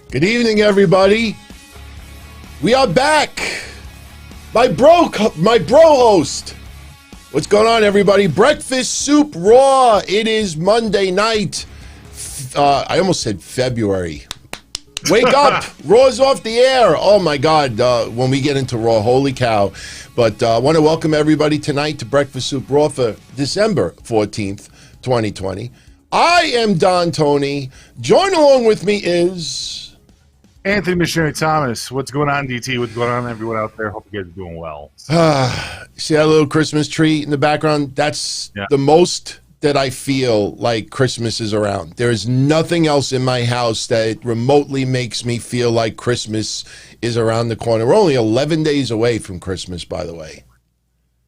Good evening, everybody. We are back. My bro host. What's going on, everybody? Breakfast Soup Raw. It is Monday night. I almost said February. Wake up. Raw's off the air. Oh, my God. When we get into Raw, holy cow. But I want to welcome everybody tonight to Breakfast Soup Raw for December 14th, 2020. I am Don Tony. Join along with me is... Anthony Missionary Thomas. What's going on, DT? What's going on, everyone out there? Hope you guys are doing well. See that little Christmas tree in the background? That's the most that I feel like Christmas is around. There is nothing else in my house that remotely makes me feel like Christmas is around the corner. We're only 11 days away from Christmas, by the way.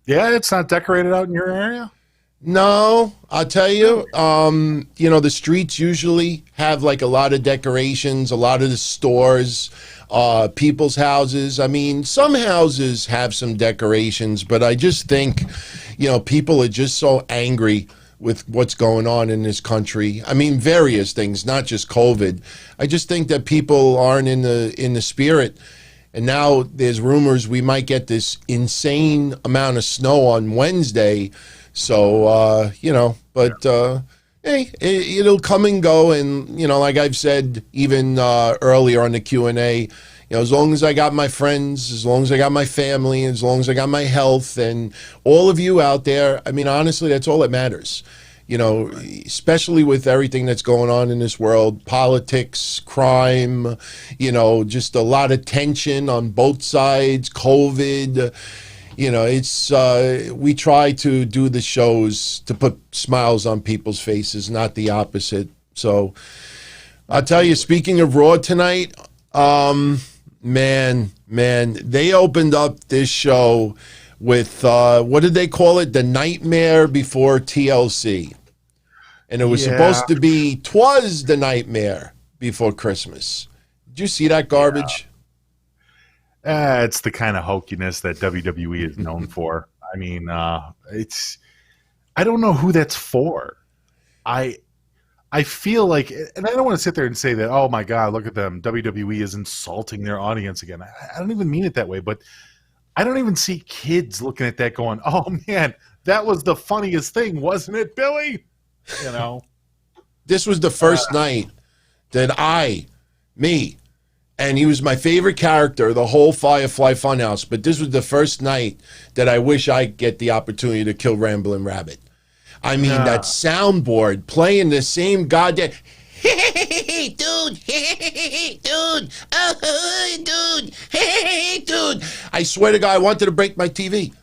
Yeah, it's not decorated out in your area? No, I'll tell you, the streets usually have like a lot of decorations, a lot of the stores, people's houses. I mean, some houses have some decorations, but I just think, people are just so angry with what's going on in this country. I mean, various things, not just COVID. I just think that people aren't in the spirit. And now there's rumors we might get this insane amount of snow on Wednesday. So, hey, it'll come and go. And, like I've said, even earlier on the Q&A, as long as I got my friends, as long as I got my family, as long as I got my health and all of you out there, I mean, honestly, that's all that matters. Especially with everything that's going on in this world, politics, crime, just a lot of tension on both sides, COVID. We try to do the shows to put smiles on people's faces, not the opposite. So I'll tell you, speaking of Raw tonight, man, they opened up this show with, what did they call it? The Nightmare Before TLC. And it was supposed to be Twas the Nightmare Before Christmas. Did you see that garbage? It's the kind of hokiness that WWE is known for. I mean, I don't know who that's for. I feel like, and I don't want to sit there and say that, oh my God, look at them. WWE is insulting their audience again. I don't even mean it that way, but I don't even see kids looking at that going, oh man, that was the funniest thing, wasn't it, Billy? This was the first night that and he was my favorite character, the whole Firefly Funhouse. But this was the first night that I wish I get the opportunity to kill Ramblin' Rabbit. I mean, that soundboard playing the same goddamn, hey, dude, hey, dude, oh, dude, hey, dude. I swear to God, I wanted to break my TV.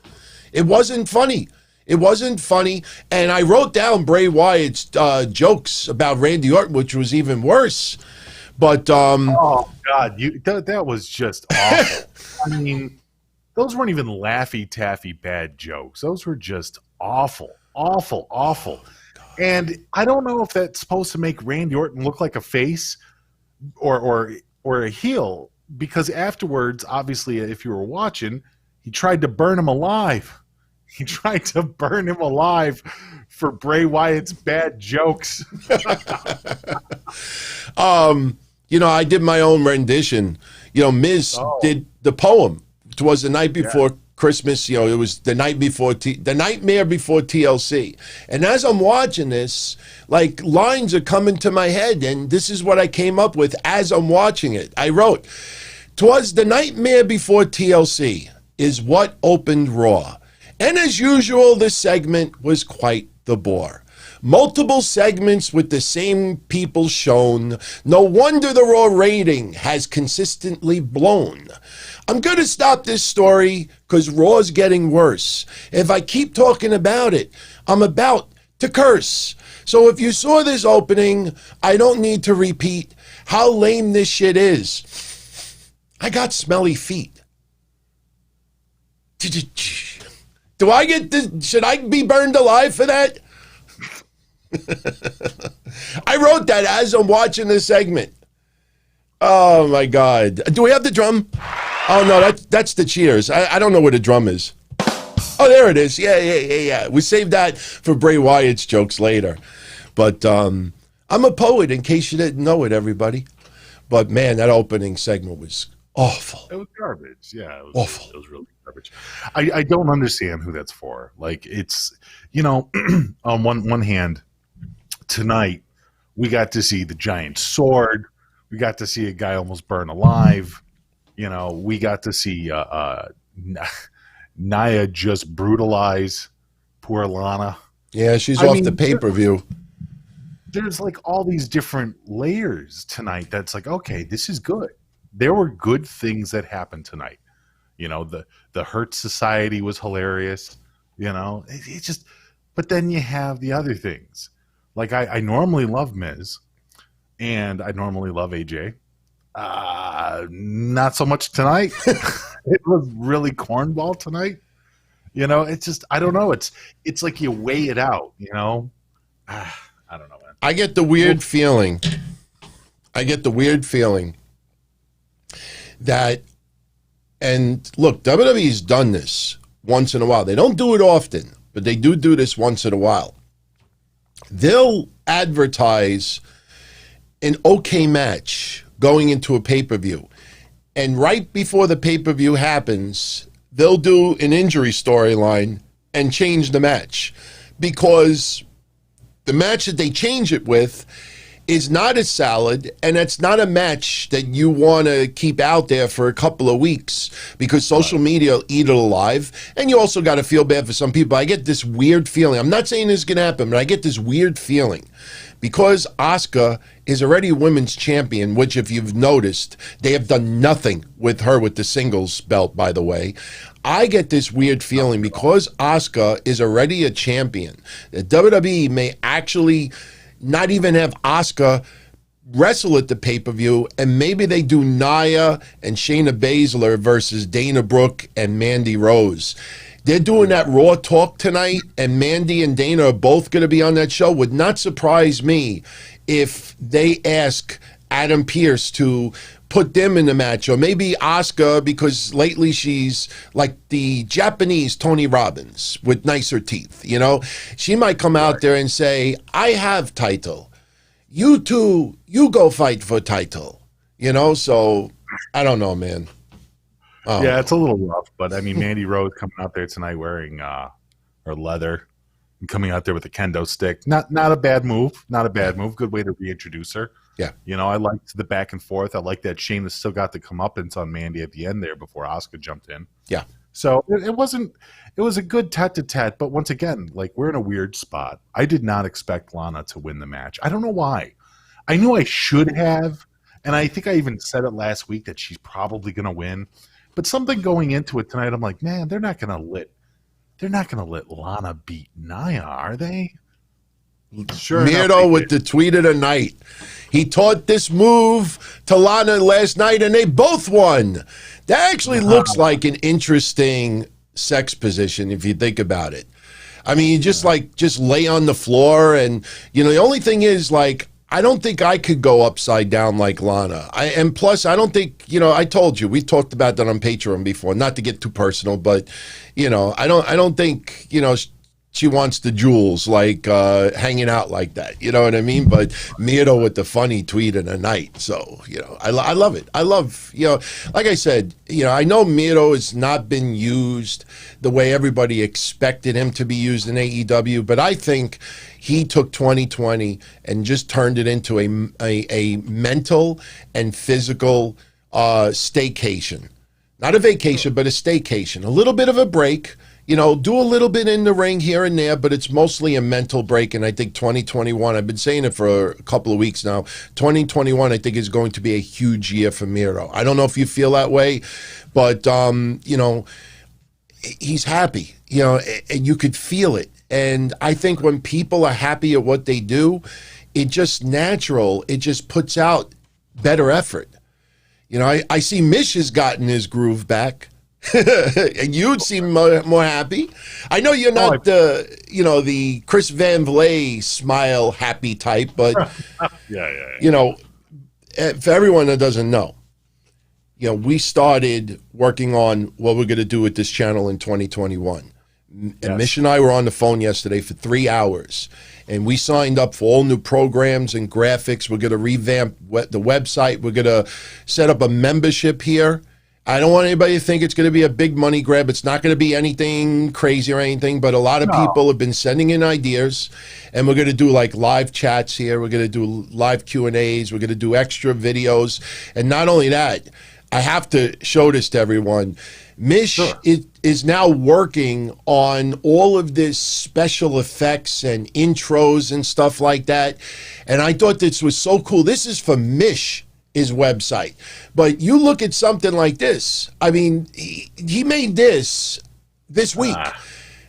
It wasn't funny. It wasn't funny. And I wrote down Bray Wyatt's jokes about Randy Orton, which was even worse. But oh God, that was just awful. I mean, those weren't even Laffy Taffy bad jokes. Those were just awful. And I don't know if that's supposed to make Randy Orton look like a face or a heel, because afterwards, obviously, if you were watching, he tried to burn him alive. He tried to burn him alive for Bray Wyatt's bad jokes. I did my own rendition. Miz did the poem. It was the night before Christmas. It was the night before the Nightmare Before TLC. And as I'm watching this, like, lines are coming to my head, and this is what I came up with as I'm watching it. I wrote, "'Twas the Nightmare Before TLC is what opened Raw. And as usual, this segment was quite the bore. Multiple segments with the same people shown. No wonder the Raw rating has consistently blown. I'm going to stop this story because Raw's getting worse. If I keep talking about it, I'm about to curse. So if you saw this opening, I don't need to repeat how lame this shit is. I got smelly feet. Do I get this? Should I be burned alive for that? I wrote that as I'm watching this segment. Oh my God. Do we have the drum? Oh no, that's the cheers. I don't know where the drum is. Oh, there it is. Yeah. We saved that for Bray Wyatt's jokes later. But I'm a poet, in case you didn't know it, everybody. But man, that opening segment was awful. It was garbage. Yeah, it was Awful. It was really garbage. I don't understand who that's for. Like, it's, you know, on one hand, tonight we got to see the giant sword. We got to see a guy almost burn alive. You know, we got to see Nia just brutalize poor Lana. Yeah, she's off the pay-per-view. There's like all these different layers tonight that's like, okay, this is good. There were good things that happened tonight. You know, the Hurt Society was hilarious. You know, it just, but then you have the other things. Like I normally love Miz, and I normally love AJ. Not so much tonight. It was really cornball tonight. You know, it's just, I don't know. It's like you weigh it out, you know? I don't know, man. I get the weird feeling. That, and look, WWE's done this once in a while. They don't do it often, but they do this once in a while. They'll advertise an okay match going into a pay-per-view. And right before the pay-per-view happens, they'll do an injury storyline and change the match, because the match that they change it with is not as solid, and it's not a match that you want to keep out there for a couple of weeks, because social media will eat it alive. And you also got to feel bad for some people. I get this weird feeling. I'm not saying this is going to happen, but I get this weird feeling. Because Asuka is already women's champion, which if you've noticed, they have done nothing with her with the singles belt, by the way. I get this weird feeling because Asuka is already a champion, that WWE may actually not even have Asuka wrestle at the pay-per-view, and maybe they do Nia and Shayna Baszler versus Dana Brooke and Mandy Rose. They're doing that Raw talk tonight, and Mandy and Dana are both going to be on that show. Would not surprise me if they ask Adam Pearce to put them in the match, or maybe Asuka, because lately she's like the Japanese Tony Robbins with nicer teeth, you know? She might come out there and say, I have title. You two, you go fight for title, you know? So, I don't know, man. Yeah, it's a little rough, but I mean, Mandy Rose coming out there tonight wearing her leather and coming out there with a kendo stick. Not a bad move. Not a bad move. Good way to reintroduce her. Yeah. You know, I liked the back and forth. I like that Shayna still got the comeuppance on Mandy at the end there before Asuka jumped in. Yeah. So it was a good tat-to-tat, but once again, like, we're in a weird spot. I did not expect Lana to win the match. I don't know why. I knew I should have, and I think I even said it last week that she's probably going to win. But something going into it tonight, I'm like, man, they're not gonna let Lana beat Nia, are they? Sure. Miro with the tweet of the night. He taught this move to Lana last night, and they both won. That actually looks like an interesting sex position if you think about it. I mean, you just lay on the floor, and you know, the only thing is, like, I don't think I could go upside down like Lana. And plus, I don't think, you know, I told you, we talked about that on Patreon before, not to get too personal, but, you know, I don't think, you know, she wants the jewels, like hanging out like that. You know what I mean? But Miro with the funny tweet in the night. So, you know, I love it. I love, you know, like I said, you know, I know Miro has not been used the way everybody expected him to be used in AEW, but I think he took 2020 and just turned it into a mental and physical staycation. Not a vacation, but a staycation. A little bit of a break. You know, do a little bit in the ring here and there, but it's mostly a mental break. And I think 2021, I've been saying it for a couple of weeks now, 2021, I think is going to be a huge year for Miro. I don't know if you feel that way, but, you know, he's happy, you know, and you could feel it. And I think when people are happy at what they do, it just natural. It just puts out better effort. You know, I see Mish has gotten his groove back. And you'd seem more happy. I know you're not you know, the Chris Van Vliet smile happy type, but yeah. You know, for everyone that doesn't know, you know, we started working on what we're going to do with this channel in 2021. And Mish and I were on the phone yesterday for 3 hours, and we signed up for all new programs and graphics. We're going to revamp the website. We're going to set up a membership here. I don't want anybody to think it's going to be a big money grab. It's not going to be anything crazy or anything, but a lot of people have been sending in ideas, and we're going to do like live chats here. We're going to do live Q&As. We're going to do extra videos. And not only that, I have to show this to everyone. Mish is now working on all of this special effects and intros and stuff like that. And I thought this was so cool. This is for Mish. His website. But you look at something like this. I mean, he made this week.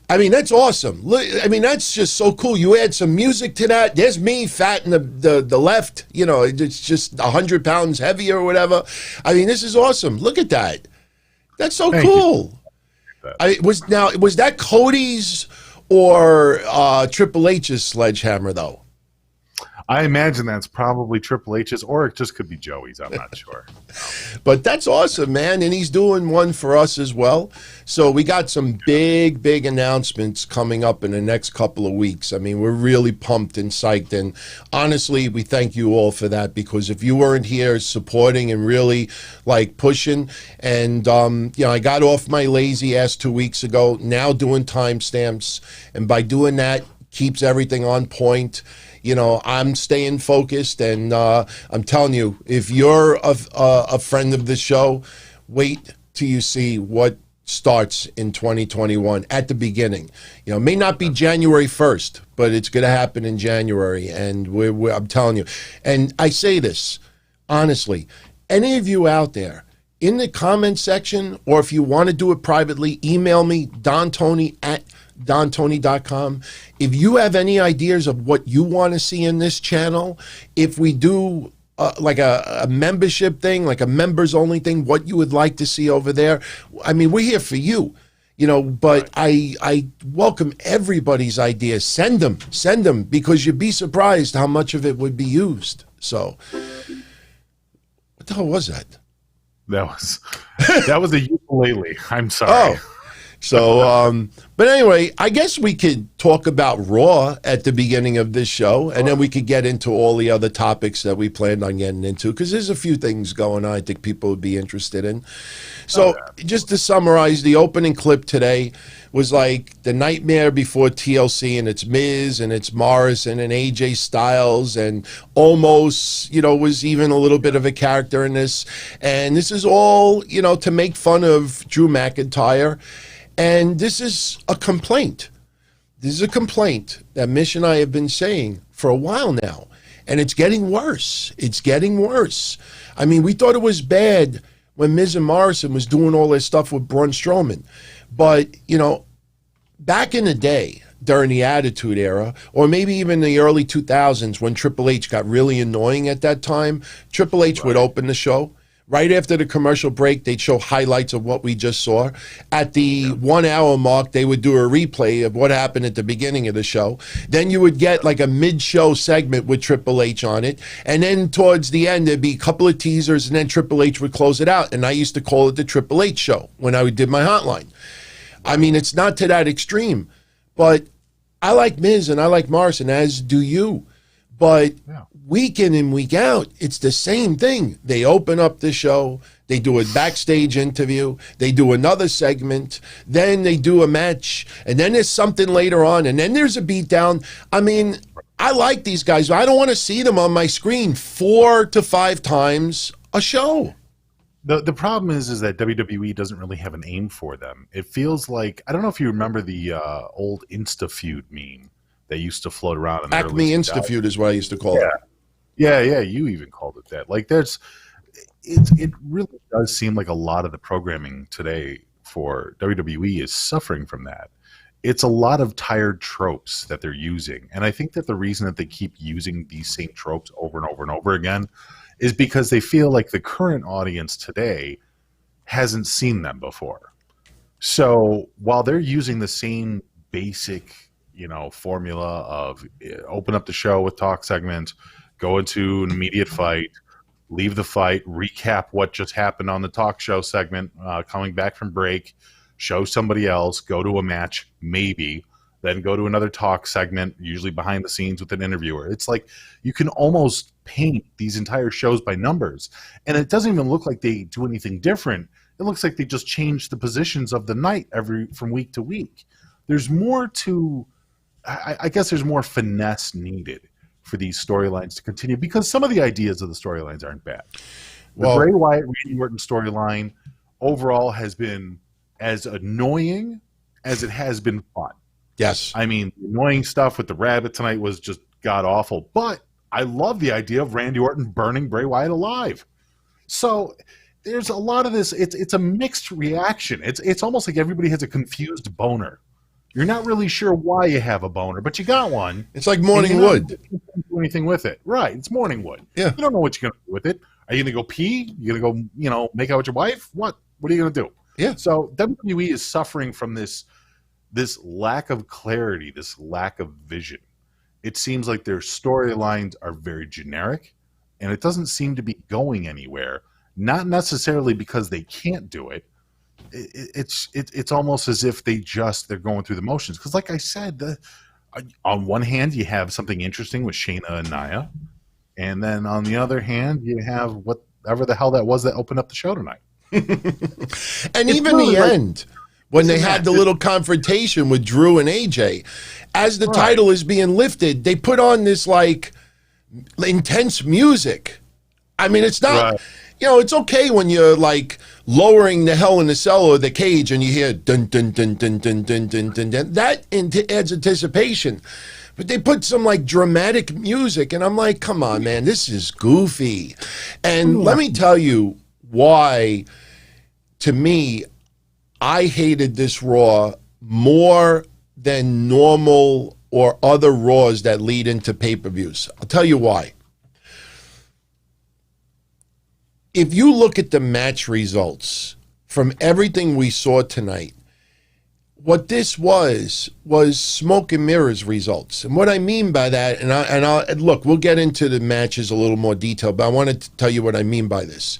I mean, that's awesome. I mean, that's just so cool. You add some music to that. There's me fat in the left. You know, it's just 100 pounds heavier or whatever. I mean, this is awesome. Look at that. That's so cool. Was that Cody's or Triple H's sledgehammer, though? I imagine that's probably Triple H's, or it just could be Joey's. I'm not sure. But that's awesome, man. And he's doing one for us as well. So we got some big announcements coming up in the next couple of weeks. I mean, we're really pumped and psyched. And honestly, we thank you all for that, because if you weren't here supporting and really like pushing, and I got off my lazy ass 2 weeks ago, now doing timestamps. And by doing that, keeps everything on point. You know, I'm staying focused, and I'm telling you, if you're a friend of the show, wait till you see what starts in 2021 at the beginning. You know, it may not be January 1st, but it's going to happen in January, and I'm telling you. And I say this, honestly, any of you out there, in the comment section, or if you want to do it privately, email me, dontony@dontony.com. If you have any ideas of what you want to see in this channel, if we do like a membership thing, like a members only thing, what you would like to see over there, I mean, we're here for you. You know, but I welcome everybody's ideas. Send them, because you'd be surprised how much of it would be used. So, what the hell was that? That was a ukulele. I'm sorry. Oh. So, but anyway, I guess we could talk about Raw at the beginning of this show, and then we could get into all the other topics that we planned on getting into, because there's a few things going on I think people would be interested in. So, just to summarize, the opening clip today was like the nightmare before TLC, and it's Miz, and it's Morrison, and AJ Styles, and almost, was even a little bit of a character in this. And this is all, to make fun of Drew McIntyre. And this is a complaint. This is a complaint that Mish and I have been saying for a while now. And it's getting worse. It's getting worse. I mean, we thought it was bad when Miz and Morrison was doing all this stuff with Braun Strowman. But, back in the day, during the Attitude Era, or maybe even the early 2000s when Triple H got really annoying at that time, Triple H would open the show. Right after the commercial break, they'd show highlights of what we just saw. At the 1 hour mark, they would do a replay of what happened at the beginning of the show. Then you would get like a mid-show segment with Triple H on it. And then towards the end, there'd be a couple of teasers, and then Triple H would close it out. And I used to call it the Triple H Show when I did my hotline. I mean, it's not to that extreme, but I like Miz and I like Morrison, as do you. But week in and week out, it's the same thing. They open up the show, they do a backstage interview, they do another segment, then they do a match, and then there's something later on, and then there's a beatdown. I mean, I like these guys. I don't want to see them on my screen 4 to 5 times a show. The problem is that WWE doesn't really have an aim for them. It feels like, I don't know if you remember the old Insta Feud meme that used to float around in the Acme Insta Feud is what I used to call it. Yeah, you even called it that. Like, it really does seem like a lot of the programming today for WWE is suffering from that. It's a lot of tired tropes that they're using. And I think that the reason that they keep using these same tropes over and over and over again is because they feel like the current audience today hasn't seen them before. So while they're using the same basic, formula of open up the show with talk segments, go into an immediate fight, leave the fight, recap what just happened on the talk show segment, coming back from break, show somebody else, go to a match, maybe, then go to another talk segment, usually behind the scenes with an interviewer. It's like you can almost paint these entire shows by numbers, and it doesn't even look like they do anything different. It looks like they just change the positions of the night from week to week. There's more to, I guess there's more finesse needed for these storylines to continue, because some of the ideas of the storylines aren't bad. The Bray Wyatt Randy Orton storyline overall has been as annoying as it has been fun. Yes. I mean, the annoying stuff with the rabbit tonight was just god awful, but I love the idea of Randy Orton burning Bray Wyatt alive. So there's a lot of this. It's a mixed reaction. It's almost like everybody has a confused boner. You're not really sure why you have a boner, but you got one. It's like morning wood. You can't do anything with it. Right. It's morning wood. Yeah. You don't know what you're going to do with it. Are you going to go pee? You're going to go, make out with your wife? What are you going to do? Yeah. So WWE is suffering from this lack of clarity, this lack of vision. It seems like their storylines are very generic, and it doesn't seem to be going anywhere. Not necessarily because they can't do it. It's almost as if they're going through the motions. Because, like I said, on one hand you have something interesting with Shayna and Nia, and then on the other hand you have whatever the hell that was that opened up the show tonight. And even the end, when they had the little confrontation with Drew and AJ, as the title is being lifted, they put on this like intense music. I mean, it's not, it's okay when you're like lowering the Hell in the Cell or the cage and you hear dun dun dun dun dun dun dun dun dun. That adds anticipation. But they put some like dramatic music, and I'm like, come on, man, this is goofy. And let me tell you why, to me, I hated this Raw more than normal or other Raws that lead into pay-per-views. I'll tell you why. If you look at the match results from everything we saw tonight, what this was smoke and mirrors results. And what I mean by that, and look, we'll get into the matches a little more detail, but I wanted to tell you what I mean by this.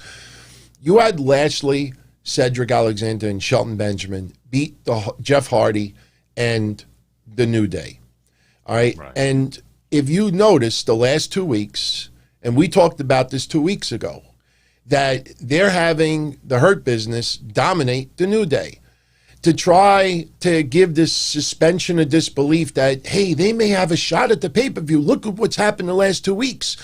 You had Lashley, Cedric Alexander, and Shelton Benjamin beat Jeff Hardy and the New Day. All right? And if you notice the last 2 weeks, and we talked about this 2 weeks ago, that they're having the Hurt Business dominate the New Day to try to give this suspension of disbelief that, hey, they may have a shot at the pay-per-view. Look at what's happened the last 2 weeks.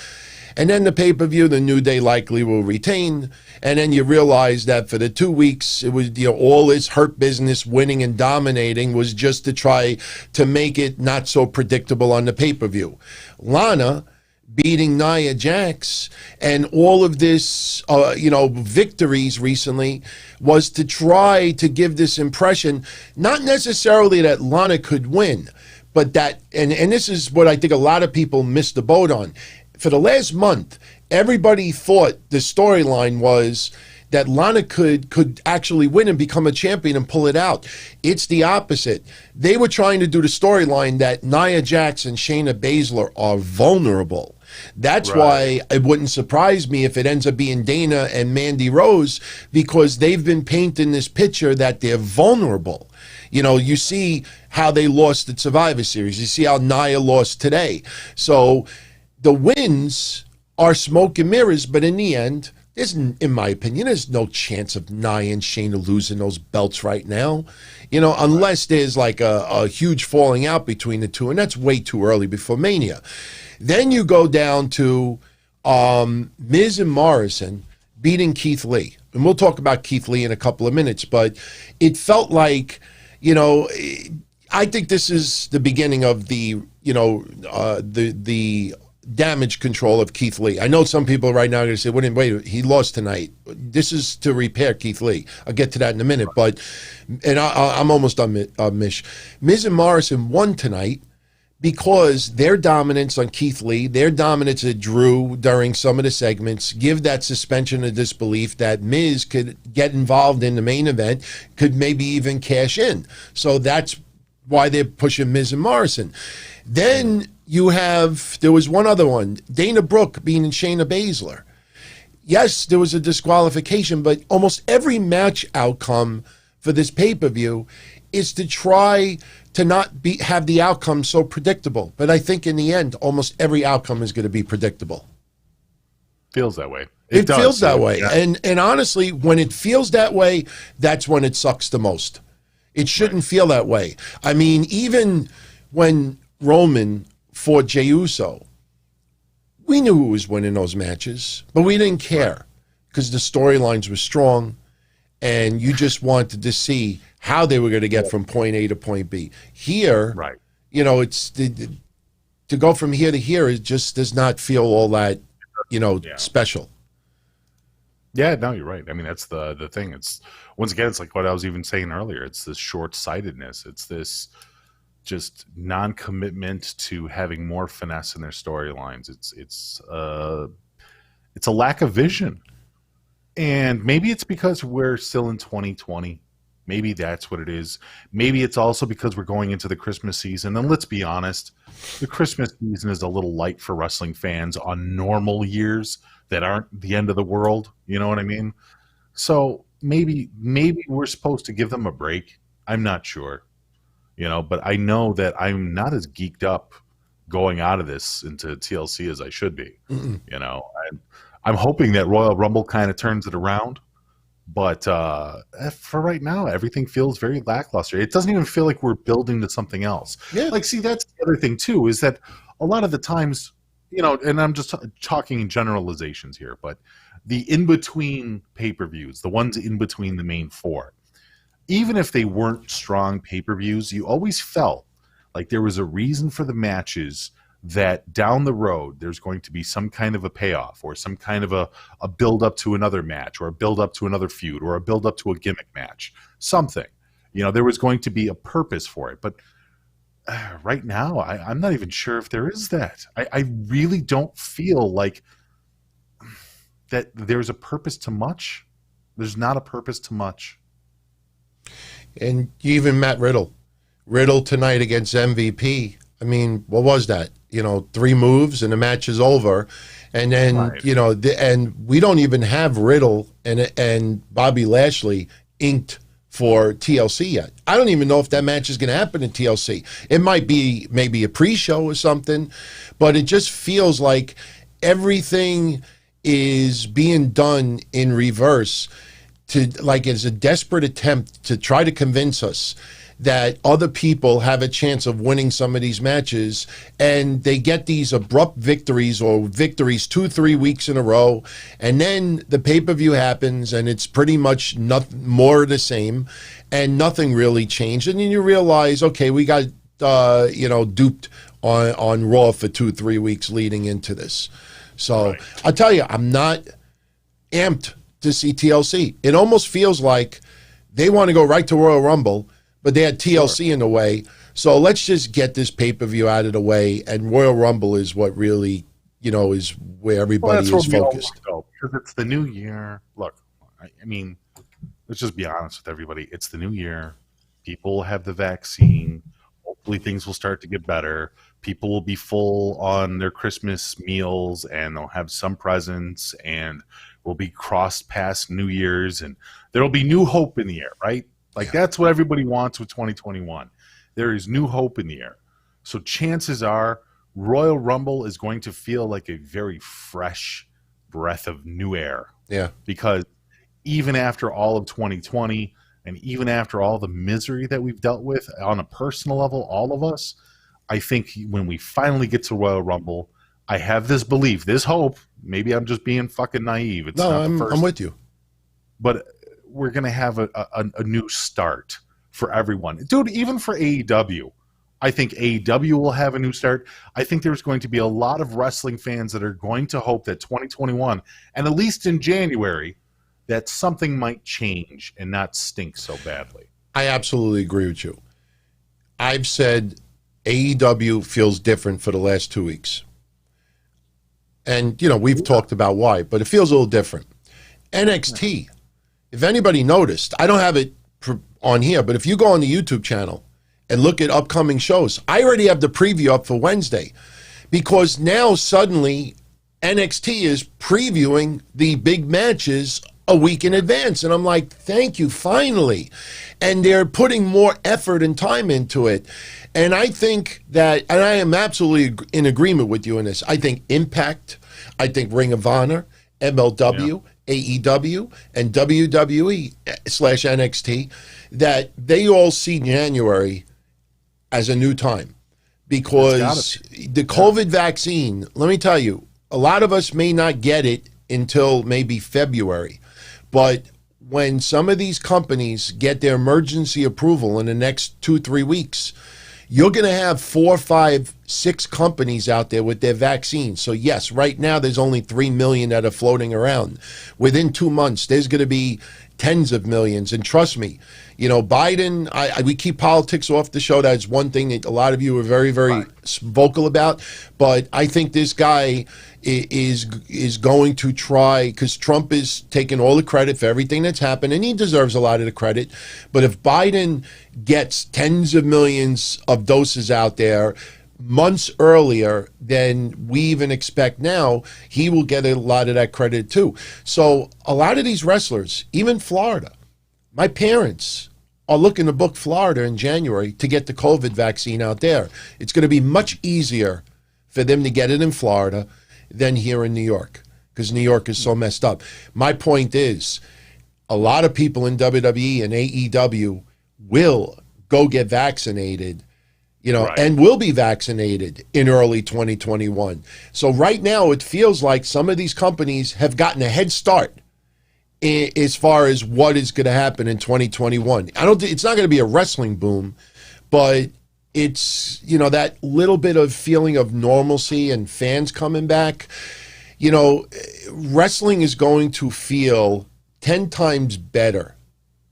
And then the pay-per-view, the New Day likely will retain. And then you realize that for the 2 weeks, it was all this Hurt Business winning and dominating was just to try to make it not so predictable on the pay-per-view. Lana beating Nia Jax and all of this, victories recently was to try to give this impression, not necessarily that Lana could win, but that, and this is what I think a lot of people missed the boat on. For the last month, everybody thought the storyline was that Lana could actually win and become a champion and pull it out. It's the opposite. They were trying to do the storyline that Nia Jax and Shayna Baszler are vulnerable. That's why it wouldn't surprise me if it ends up being Dana and Mandy Rose, because they've been painting this picture that they're vulnerable. You see how they lost at Survivor Series. You see how Nia lost today. So the wins are smoke and mirrors, but in the end, in my opinion, there's no chance of Nia and Shayna losing those belts right now, unless there's like a huge falling out between the two, and that's way too early before Mania. Then you go down to Miz and Morrison beating Keith Lee, and we'll talk about Keith Lee in a couple of minutes, but it felt like, I think this is the beginning of the damage control of Keith Lee. I know some people right now are going to say, wait, he lost tonight. This is to repair Keith Lee. I'll get to that in a minute, but I'm almost done, Mish. Miz and Morrison won tonight because their dominance on Keith Lee, their dominance at Drew during some of the segments, give that suspension of disbelief that Miz could get involved in the main event, could maybe even cash in. So that's why they're pushing Miz and Morrison. Then there was one other one, Dana Brooke beating Shayna Baszler. Yes, there was a disqualification, but almost every match outcome for this pay-per-view is to try to not have the outcome so predictable. But I think in the end, almost every outcome is going to be predictable. Feels that way. It feels that way. Yeah. And honestly, when it feels that way, that's when it sucks the most. It shouldn't feel that way. I mean, even when Roman fought Jey Uso, we knew who was winning those matches, but we didn't care because the storylines were strong and you just wanted to see how they were going to get from point A to point B. Here, you know, it's to go from here to here, it just does not feel all that, you know, special. Yeah, no, you're right. I mean, that's the thing. It's once again, it's like what I was even saying earlier. It's this short-sightedness. It's this just non-commitment to having more finesse in their storylines. It's a lack of vision. And maybe it's because we're still in 2020. Maybe that's what it is. Maybe it's also because we're going into the Christmas season. And let's be honest, the Christmas season is a little light for wrestling fans on normal years that aren't the end of the world. You know what I mean? So maybe we're supposed to give them a break. I'm not sure. You know, but I know that I'm not as geeked up going out of this into TLC as I should be. You know, I'm hoping that Royal Rumble kind of turns it around. But for right now, everything feels very lackluster. It doesn't even feel like we're building to something else. Yeah. Like, see, that's the other thing, too, is that a lot of the times, you know, and I'm just talking in generalizations here, but the in-between pay-per-views, the ones in between the main four, even if they weren't strong pay-per-views, you always felt like there was a reason for the matches that down the road there's going to be some kind of a payoff or some kind of a build-up to another match or a build-up to another feud or a build-up to a gimmick match. Something. You know, there was going to be a purpose for it. But right now, I'm not even sure if there is that. I really don't feel like that there's a purpose to much. There's not a purpose to much. And even Matt Riddle tonight against MVP. I mean, what was that? You know, 3 moves and the match is over. And then, you know, and we don't even have Riddle and Bobby Lashley inked for TLC yet. I don't even know if that match is going to happen in TLC. It might be maybe a pre-show or something, but it just feels like everything is being done in reverse to, like, it's a desperate attempt to try to convince us that other people have a chance of winning some of these matches, and they get these abrupt victories or victories 2-3 weeks in a row, and then the pay-per-view happens and it's pretty much nothing more the same and nothing really changed. And then you realize, okay, we got you know, duped on Raw for 2-3 weeks leading into this. So I'll tell you, I'm not amped to see TLC. It almost feels like they want to go right to Royal Rumble, but they had TLC in the way. So let's just get this pay-per-view out of the way, and Royal Rumble is what really, you know, is where everybody is focused. Because it's the new year. Look, I mean, let's just be honest with everybody. It's the new year. People have the vaccine. Hopefully things will start to get better. People will be full on their Christmas meals, and they'll have some presents, and we'll be crossed past New Year's, and there'll be new hope in the air, right? Like, that's what everybody wants with 2021. There is new hope in the air. So chances are Royal Rumble is going to feel like a very fresh breath of new air. Yeah. Because even after all of 2020 and even after all the misery that we've dealt with on a personal level, all of us, I think when we finally get to Royal Rumble, I have this belief, this hope. Maybe I'm just being fucking naive. It's not the first. I'm with you. But we're going to have a new start for everyone. Dude, even for AEW, I think AEW will have a new start. I think there's going to be a lot of wrestling fans that are going to hope that 2021, and at least in January, that something might change and not stink so badly. I absolutely agree with you. I've said AEW feels different for the last 2 weeks. And, you know, we've talked about why, but it feels a little different. NXT, if anybody noticed, I don't have it on here, but if you go on the YouTube channel and look at upcoming shows, I already have the preview up for Wednesday, because now suddenly NXT is previewing the big matches a week in advance. And I'm like, thank you, finally. And they're putting more effort and time into it. And I think that, and I am absolutely in agreement with you in this, I think Impact, I think Ring of Honor, MLW, AEW, and WWE/NXT, that they all see January as a new time. Because the COVID vaccine, let me tell you, a lot of us may not get it until maybe February. But when some of these companies get their emergency approval in the next 2-3 weeks, you're going to have 4, 5, 6 companies out there with their vaccines. So yes, right now there's only 3 million that are floating around. Within 2 months, there's going to be tens of millions. And trust me, you know, Biden, we keep politics off the show. That's one thing that a lot of you are very, very vocal about. But I think this guy is going to try, because Trump is taking all the credit for everything that's happened, and he deserves a lot of the credit. But if Biden gets tens of millions of doses out there months earlier than we even expect now, he will get a lot of that credit too. So a lot of these wrestlers, even Florida, my parents are looking to book Florida in January to get the COVID vaccine out there. It's going to be much easier for them to get it in Florida than here in New York, because New York is so messed up. My point is, a lot of people in WWE and AEW will go get vaccinated, you know, and will be vaccinated in early 2021. So right now it feels like some of these companies have gotten a head start as far as what is going to happen in 2021. It's not going to be a wrestling boom, but it's, you know, that little bit of feeling of normalcy and fans coming back. You know, wrestling is going to feel 10 times better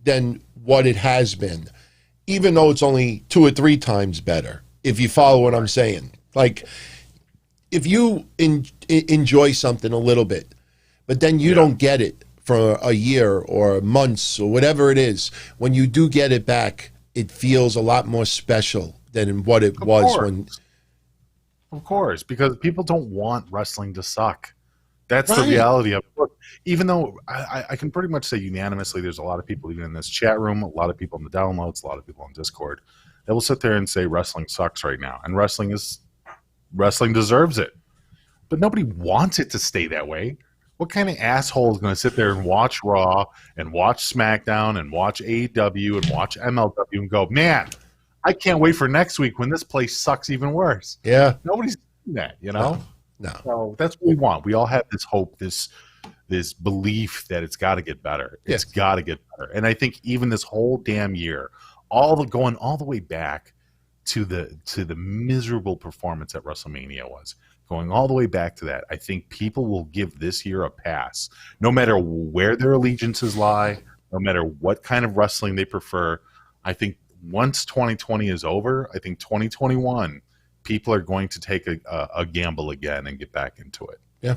than what it has been, even though it's only 2 or 3 times better, if you follow what I'm saying. Like, if you enjoy something a little bit, but then you don't get it for a year or months or whatever it is, when you do get it back, it feels a lot more special than what it was when. Of course, because people don't want wrestling to suck. That's the reality of it. Look, even though I can pretty much say unanimously, there's a lot of people even in this chat room, a lot of people in the downloads, a lot of people on Discord that will sit there and say wrestling sucks right now, and wrestling deserves it, but nobody wants it to stay that way. What kind of asshole is going to sit there and watch Raw and watch SmackDown and watch AEW and watch MLW and go, man, I can't wait for next week when this place sucks even worse? Yeah. Nobody's doing that, you know? No. So that's what we want. We all have this hope, this belief that it's got to get better. It's got to get better. And I think even this whole damn year, going all the way back to the miserable performance that WrestleMania was, going all the way back to that, I think people will give this year a pass, no matter where their allegiances lie, no matter what kind of wrestling they prefer. I think once 2020 is over, I think 2021, people are going to take a gamble again and get back into it. Yeah.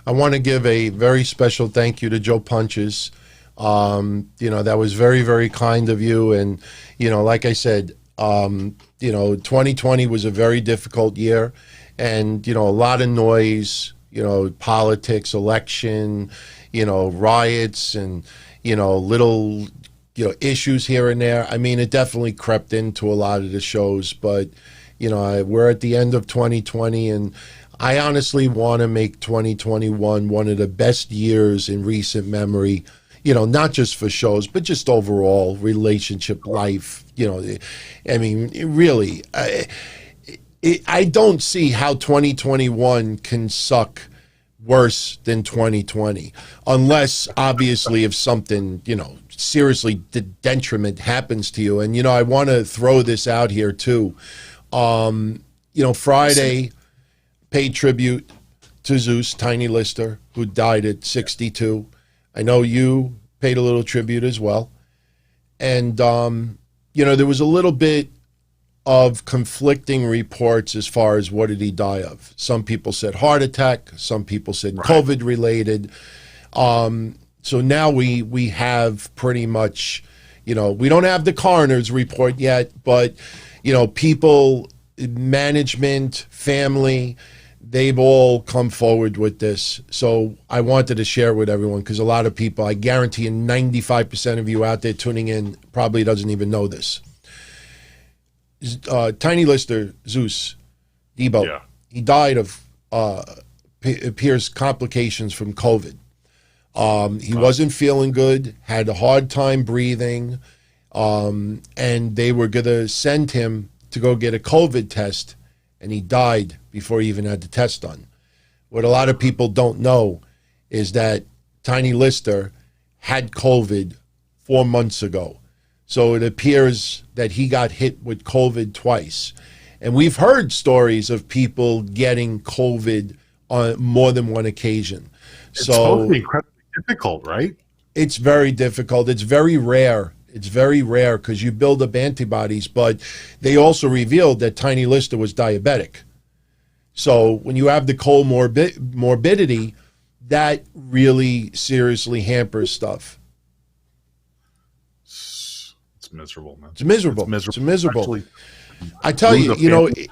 I want to give a very special thank you to Joe Punches. You know, that was very, very kind of you. And, you know, like I said, you know, 2020 was a very difficult year, and, you know, a lot of noise, you know, politics, election, you know, riots, and, you know, little, you know, issues here and there. I mean, it definitely crept into a lot of the shows, but, you know, we're at the end of 2020, and I honestly want to make 2021 one of the best years in recent memory, you know, not just for shows, but just overall relationship life. You know, I mean, really, I don't see how 2021 can suck worse than 2020, unless obviously if something, you know, seriously detriment happens to you. And, you know, I want to throw this out here too. You know, Friday paid tribute to Zeus, Tiny Lister, who died at 62. I know you paid a little tribute as well. And, you know, there was a little bit of conflicting reports as far as what did he die of. Some people said heart attack. Some people said COVID related. So now we have pretty much, you know, we don't have the coroner's report yet, but, you know, people, management, family, they've all come forward with this. So I wanted to share it with everyone because a lot of people, I guarantee you 95% of you out there tuning in probably doesn't even know this. Tiny Lister, Zeus, Debo, he died of, appears complications from COVID. He wasn't feeling good, had a hard time breathing, and they were going to send him to go get a COVID test, and he died before he even had the test done. What a lot of people don't know is that Tiny Lister had COVID 4 months ago. So it appears that he got hit with COVID twice. And we've heard stories of people getting COVID on more than one occasion. It's supposed to be incredibly difficult, right? It's very difficult. It's very rare. It's very rare because you build up antibodies, but they also revealed that Tiny Lister was diabetic. So when you have the comorbidity, that really seriously hampers stuff. It's miserable, man. It's miserable. It's miserable. Actually, I tell you, you know, the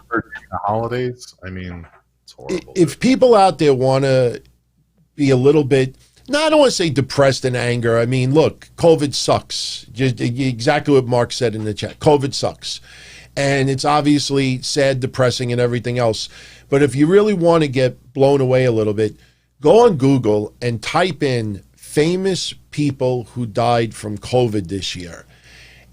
holidays. I mean, it's horrible. If people out there want to be a little bit, no, I don't want to say depressed and anger. I mean, look, COVID sucks. Just exactly what Mark said in the chat. COVID sucks. And it's obviously sad, depressing, and everything else. But if you really want to get blown away a little bit, go on Google and type in famous people who died from COVID this year.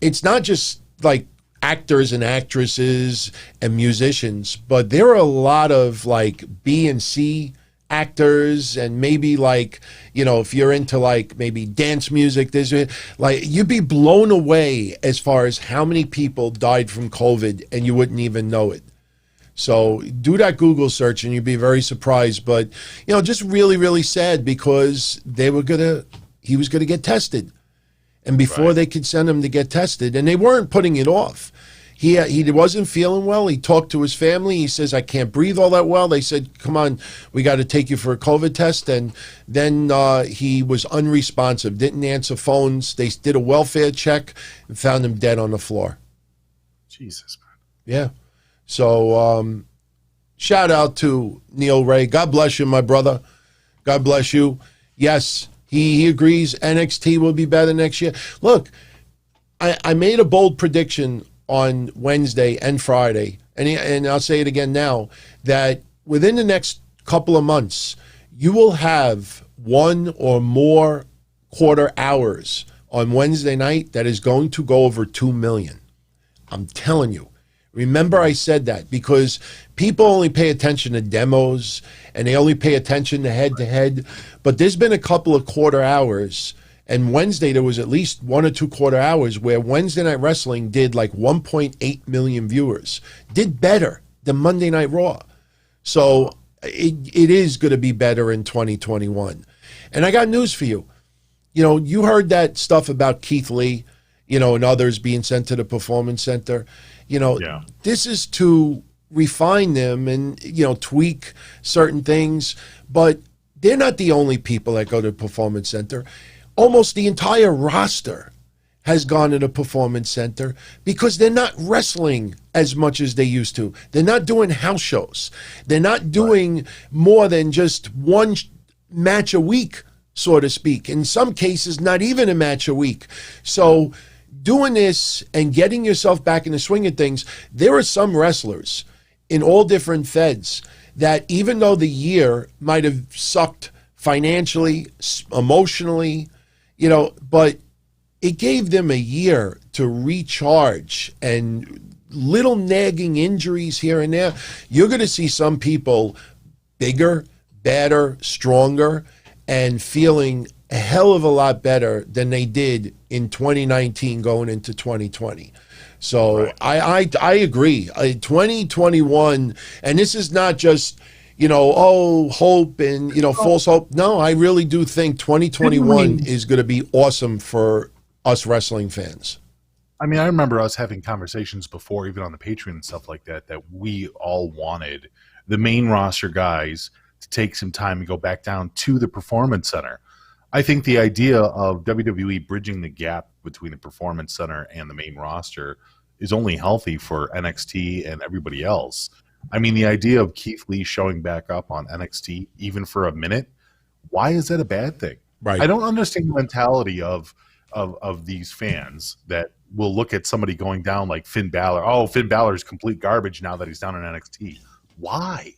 It's not just like actors and actresses and musicians, but there are a lot of like B and C actors, and maybe like, you know, if you're into like maybe dance music, there's like, you'd be blown away as far as how many people died from COVID and you wouldn't even know it. So do that Google search and you'd be very surprised. But, you know, just really, really sad because he was going to get tested. And before they could send him to get tested, and they weren't putting it off. He wasn't feeling well. He talked to his family. He says, I can't breathe all that well. They said, come on, we got to take you for a COVID test. And then he was unresponsive, didn't answer phones. They did a welfare check and found him dead on the floor. Jesus, man. Yeah. So shout out to Neil Ray. God bless you, my brother. God bless you. Yes, he agrees NXT will be better next year. Look, I made a bold prediction on Wednesday and Friday, and I'll say it again now, that within the next couple of months, you will have one or more quarter hours on Wednesday night that is going to go over 2 million. I'm telling you. Remember I said that because people only pay attention to demos and they only pay attention to head-to-head, but there's been a couple of quarter hours. And Wednesday, there was at least 1 or 2 quarter hours where Wednesday Night Wrestling did like 1.8 million viewers. Did better than Monday Night Raw. So it is going to be better in 2021. And I got news for you. You know, you heard that stuff about Keith Lee, you know, and others being sent to the Performance Center. You know, This is to refine them and, you know, tweak certain things. But they're not the only people that go to the Performance Center. Almost the entire roster has gone to the Performance Center because they're not wrestling as much as they used to. They're not doing house shows. They're not doing more than just one match a week, so to speak. In some cases, not even a match a week. So doing this and getting yourself back in the swing of things, there are some wrestlers in all different feds that even though the year might have sucked financially, emotionally, you know, but it gave them a year to recharge, and little nagging injuries here and there. You're going to see some people bigger, better, stronger, and feeling a hell of a lot better than they did in 2019 going into 2020. So I agree. 2021, and this is not just, you know, hope and, you know, false hope. No, I really do think 2021 is going to be awesome for us wrestling fans. I mean, I remember us having conversations before, even on the Patreon and stuff like that, that we all wanted the main roster guys to take some time and go back down to the Performance Center. I think the idea of WWE bridging the gap between the Performance Center and the main roster is only healthy for NXT and everybody else. I mean, the idea of Keith Lee showing back up on NXT, even for a minute, why is that a bad thing? Right. I don't understand the mentality of these fans that will look at somebody going down like Finn Balor. Oh, Finn Balor is complete garbage now that he's down in NXT. Why?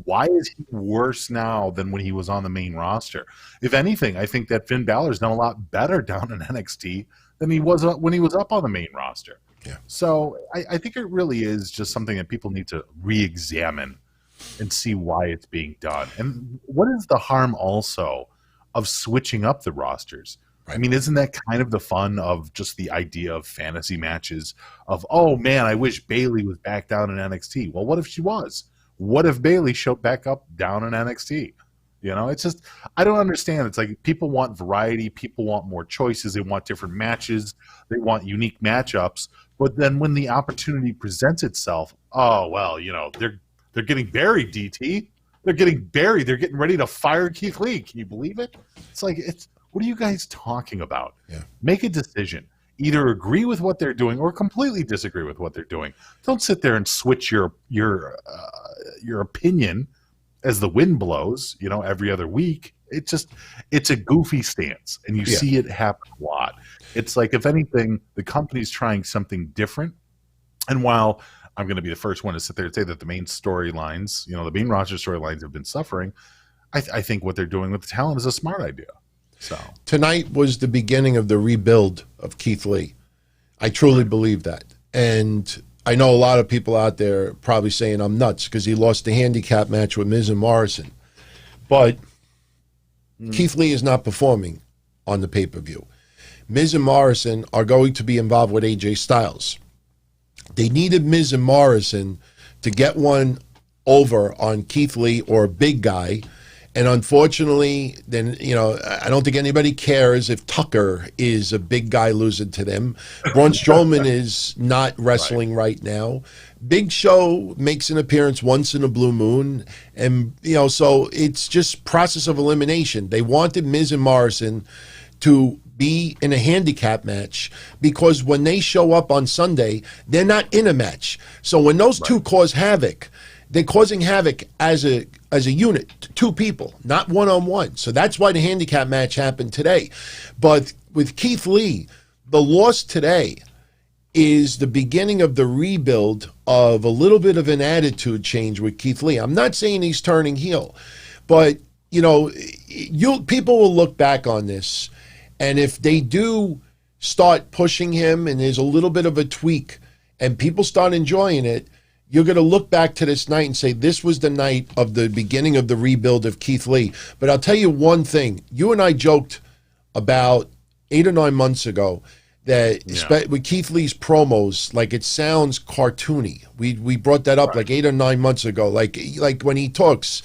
Why is he worse now than when he was on the main roster? If anything, I think that Finn Balor's done a lot better down in NXT than he was when he was up on the main roster. Yeah. So I think it really is just something that people need to re-examine and see why it's being done. And what is the harm also of switching up the rosters? I mean, isn't that kind of the fun of just the idea of fantasy matches of, oh man, I wish Bayley was back down in NXT. Well, what if she was? What if Bayley showed back up down in NXT? You know, it's just, I don't understand. It's like people want variety. People want more choices. They want different matches. They want unique matchups. But then when the opportunity presents itself, oh, well, you know, they're getting buried, DT. They're getting buried. They're getting ready to fire Keith Lee. Can you believe it? It's like, what are you guys talking about? Yeah. Make a decision. Either agree with what they're doing or completely disagree with what they're doing. Don't sit there and switch your opinion as the wind blows, you know, every other week. It's a goofy stance, and you see it happen a lot. It's like, if anything, the company's trying something different. And while I'm going to be the first one to sit there and say that the main storylines, you know, the main roster storylines have been suffering, I think what they're doing with the talent is a smart idea. So tonight was the beginning of the rebuild of Keith Lee. I truly believe that. And I know a lot of people out there probably saying I'm nuts because he lost the handicap match with Miz and Morrison. But Keith Lee is not performing on the pay-per-view. Miz and Morrison are going to be involved with AJ Styles. They needed Miz and Morrison to get one over on Keith Lee or a big guy. And unfortunately, then, you know, I don't think anybody cares if Tucker is a big guy losing to them. Braun Strowman is not wrestling right now. Big Show makes an appearance once in a blue moon. And, you know, so it's just process of elimination. They wanted Miz and Morrison to be in a handicap match because when they show up on Sunday, they're not in a match. So when those two cause havoc, they're causing havoc as a unit, two people, not one-on-one. So that's why the handicap match happened today. But with Keith Lee, the loss today is the beginning of the rebuild of a little bit of an attitude change with Keith Lee. I'm not saying he's turning heel, but, you know, people will look back on this, and if they do start pushing him and there's a little bit of a tweak and people start enjoying it, you're going to look back to this night and say, this was the night of the beginning of the rebuild of Keith Lee. But I'll tell you one thing. You and I joked about 8 or 9 months ago that with Keith Lee's promos, like, it sounds cartoony. We brought that up like 8 or 9 months ago. Like when he talks,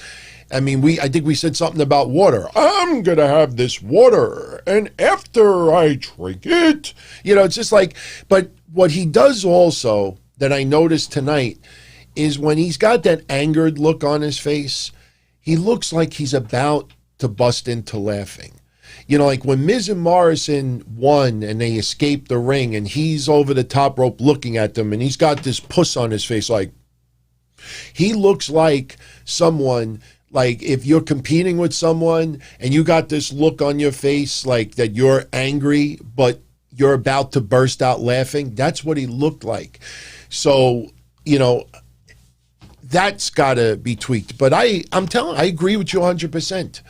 I mean, I think we said something about water. I'm going to have this water, and after I drink it, you know, it's just like, but what he does also that I noticed tonight is when he's got that angered look on his face, he looks like he's about to bust into laughing. You know, like when Miz and Morrison won and they escaped the ring and he's over the top rope looking at them and he's got this puss on his face, like, he looks like someone, like if you're competing with someone and you got this look on your face like that you're angry, but you're about to burst out laughing. That's what he looked like. So, you know, that's got to be tweaked. But I agree with you 100%.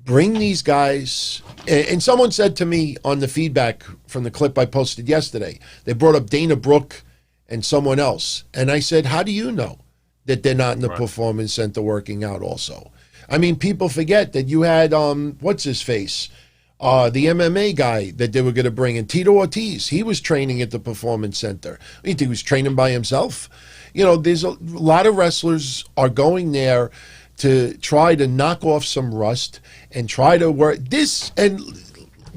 Bring these guys. And someone said to me on the feedback from the clip I posted yesterday, they brought up Dana Brooke and someone else. And I said, how do you know that they're not in the Performance Center working out also? I mean, people forget that you had, what's his face? The MMA guy that they were going to bring in, Tito Ortiz. He was training at the Performance Center. You think he was training by himself? You know, there's a lot of wrestlers are going there to try to knock off some rust and try to work this. And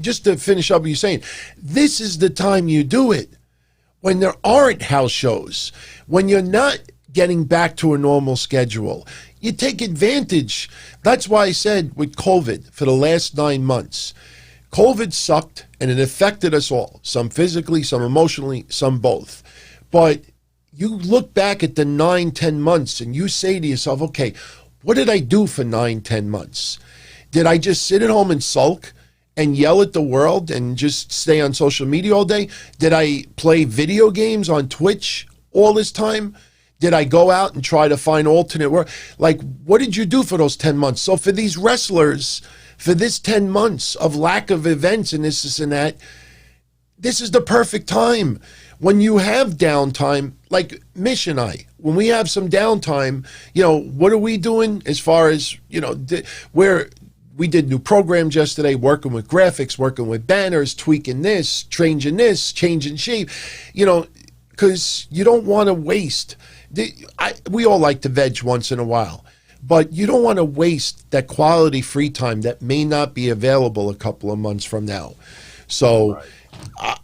just to finish up what you're saying, this is the time you do it. When there aren't house shows, when you're not getting back to a normal schedule, you take advantage. That's why I said with COVID for the last 9 months, COVID sucked and it affected us all, some physically, some emotionally, some both. But you look back at the 9-10 months and you say to yourself, okay, what did I do for 9-10 months? Did I just sit at home and sulk and yell at the world and just stay on social media all day? Did I play video games on Twitch all this time? Did I go out and try to find alternate work? Like, what did you do for those 10 months? So for these wrestlers, for this 10 months of lack of events and this and that, this is the perfect time. When you have downtime, like Mish and I, when we have some downtime, you know, what are we doing as far as, you know, we did new programs yesterday, working with graphics, working with banners, tweaking this, changing shape, you know, because you don't want to waste. We all like to veg once in a while, but you don't want to waste that quality free time that may not be available a couple of months from now. So right.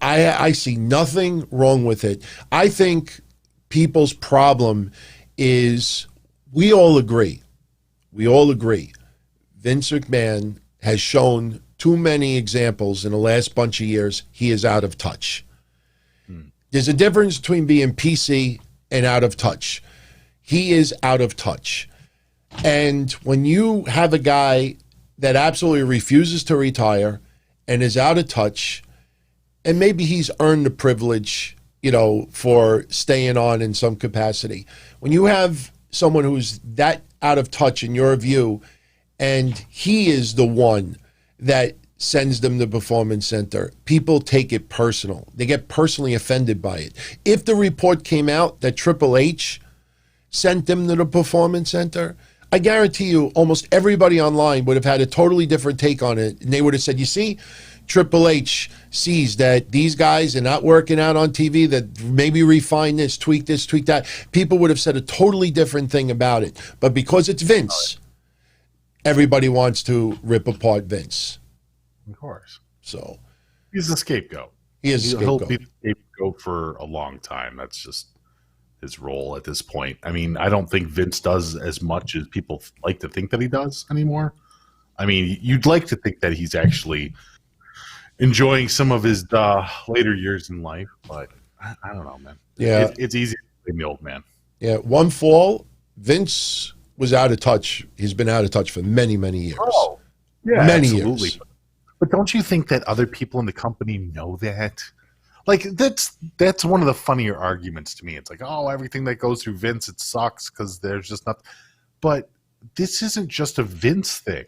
I see nothing wrong with it. I think people's problem is we all agree. Vince McMahon has shown too many examples in the last bunch of years he is out of touch. There's a difference between being PC and out of touch. He is out of touch. And when you have a guy that absolutely refuses to retire and is out of touch, and maybe he's earned the privilege, you know, for staying on in some capacity. When you have someone who's that out of touch in your view, and he is the one that sends them to the Performance Center, people take it personal. They get personally offended by it. If the report came out that Triple H sent them to the Performance Center, I guarantee you almost everybody online would have had a totally different take on it. And they would have said, you see, Triple H sees that these guys are not working out on TV, that maybe refine this, tweak that. People would have said a totally different thing about it. But because it's Vince, everybody wants to rip apart Vince. Of course. So he's the scapegoat. He'll be the scapegoat for a long time. That's just his role at this point. I mean, I don't think Vince does as much as people like to think that he does anymore. I mean, you'd like to think that he's actually enjoying some of his later years in life, but I don't know, man. Yeah, it's easy to blame the old man. Yeah, one fall, Vince was out of touch. He's been out of touch for many, many years. Oh, yeah, many absolutely. years. But don't you think that other people in the company know that? Like, that's one of the funnier arguments to me. It's like, oh, everything that goes through Vince, it sucks because there's just nothing. But this isn't just a Vince thing.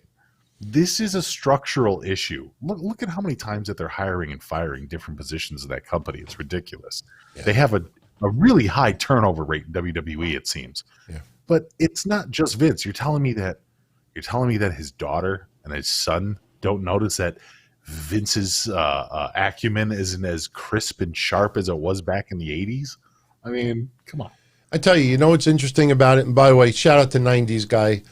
This is a structural issue. Look at how many times that they're hiring and firing different positions in that company. It's ridiculous. Yeah. They have a really high turnover rate in WWE, it seems. Yeah. But it's not just Vince. You're telling me that his daughter and his son don't notice that Vince's acumen isn't as crisp and sharp as it was back in the 80s? I mean, come on. I tell you, you know what's interesting about it? And by the way, shout out to 90s guy.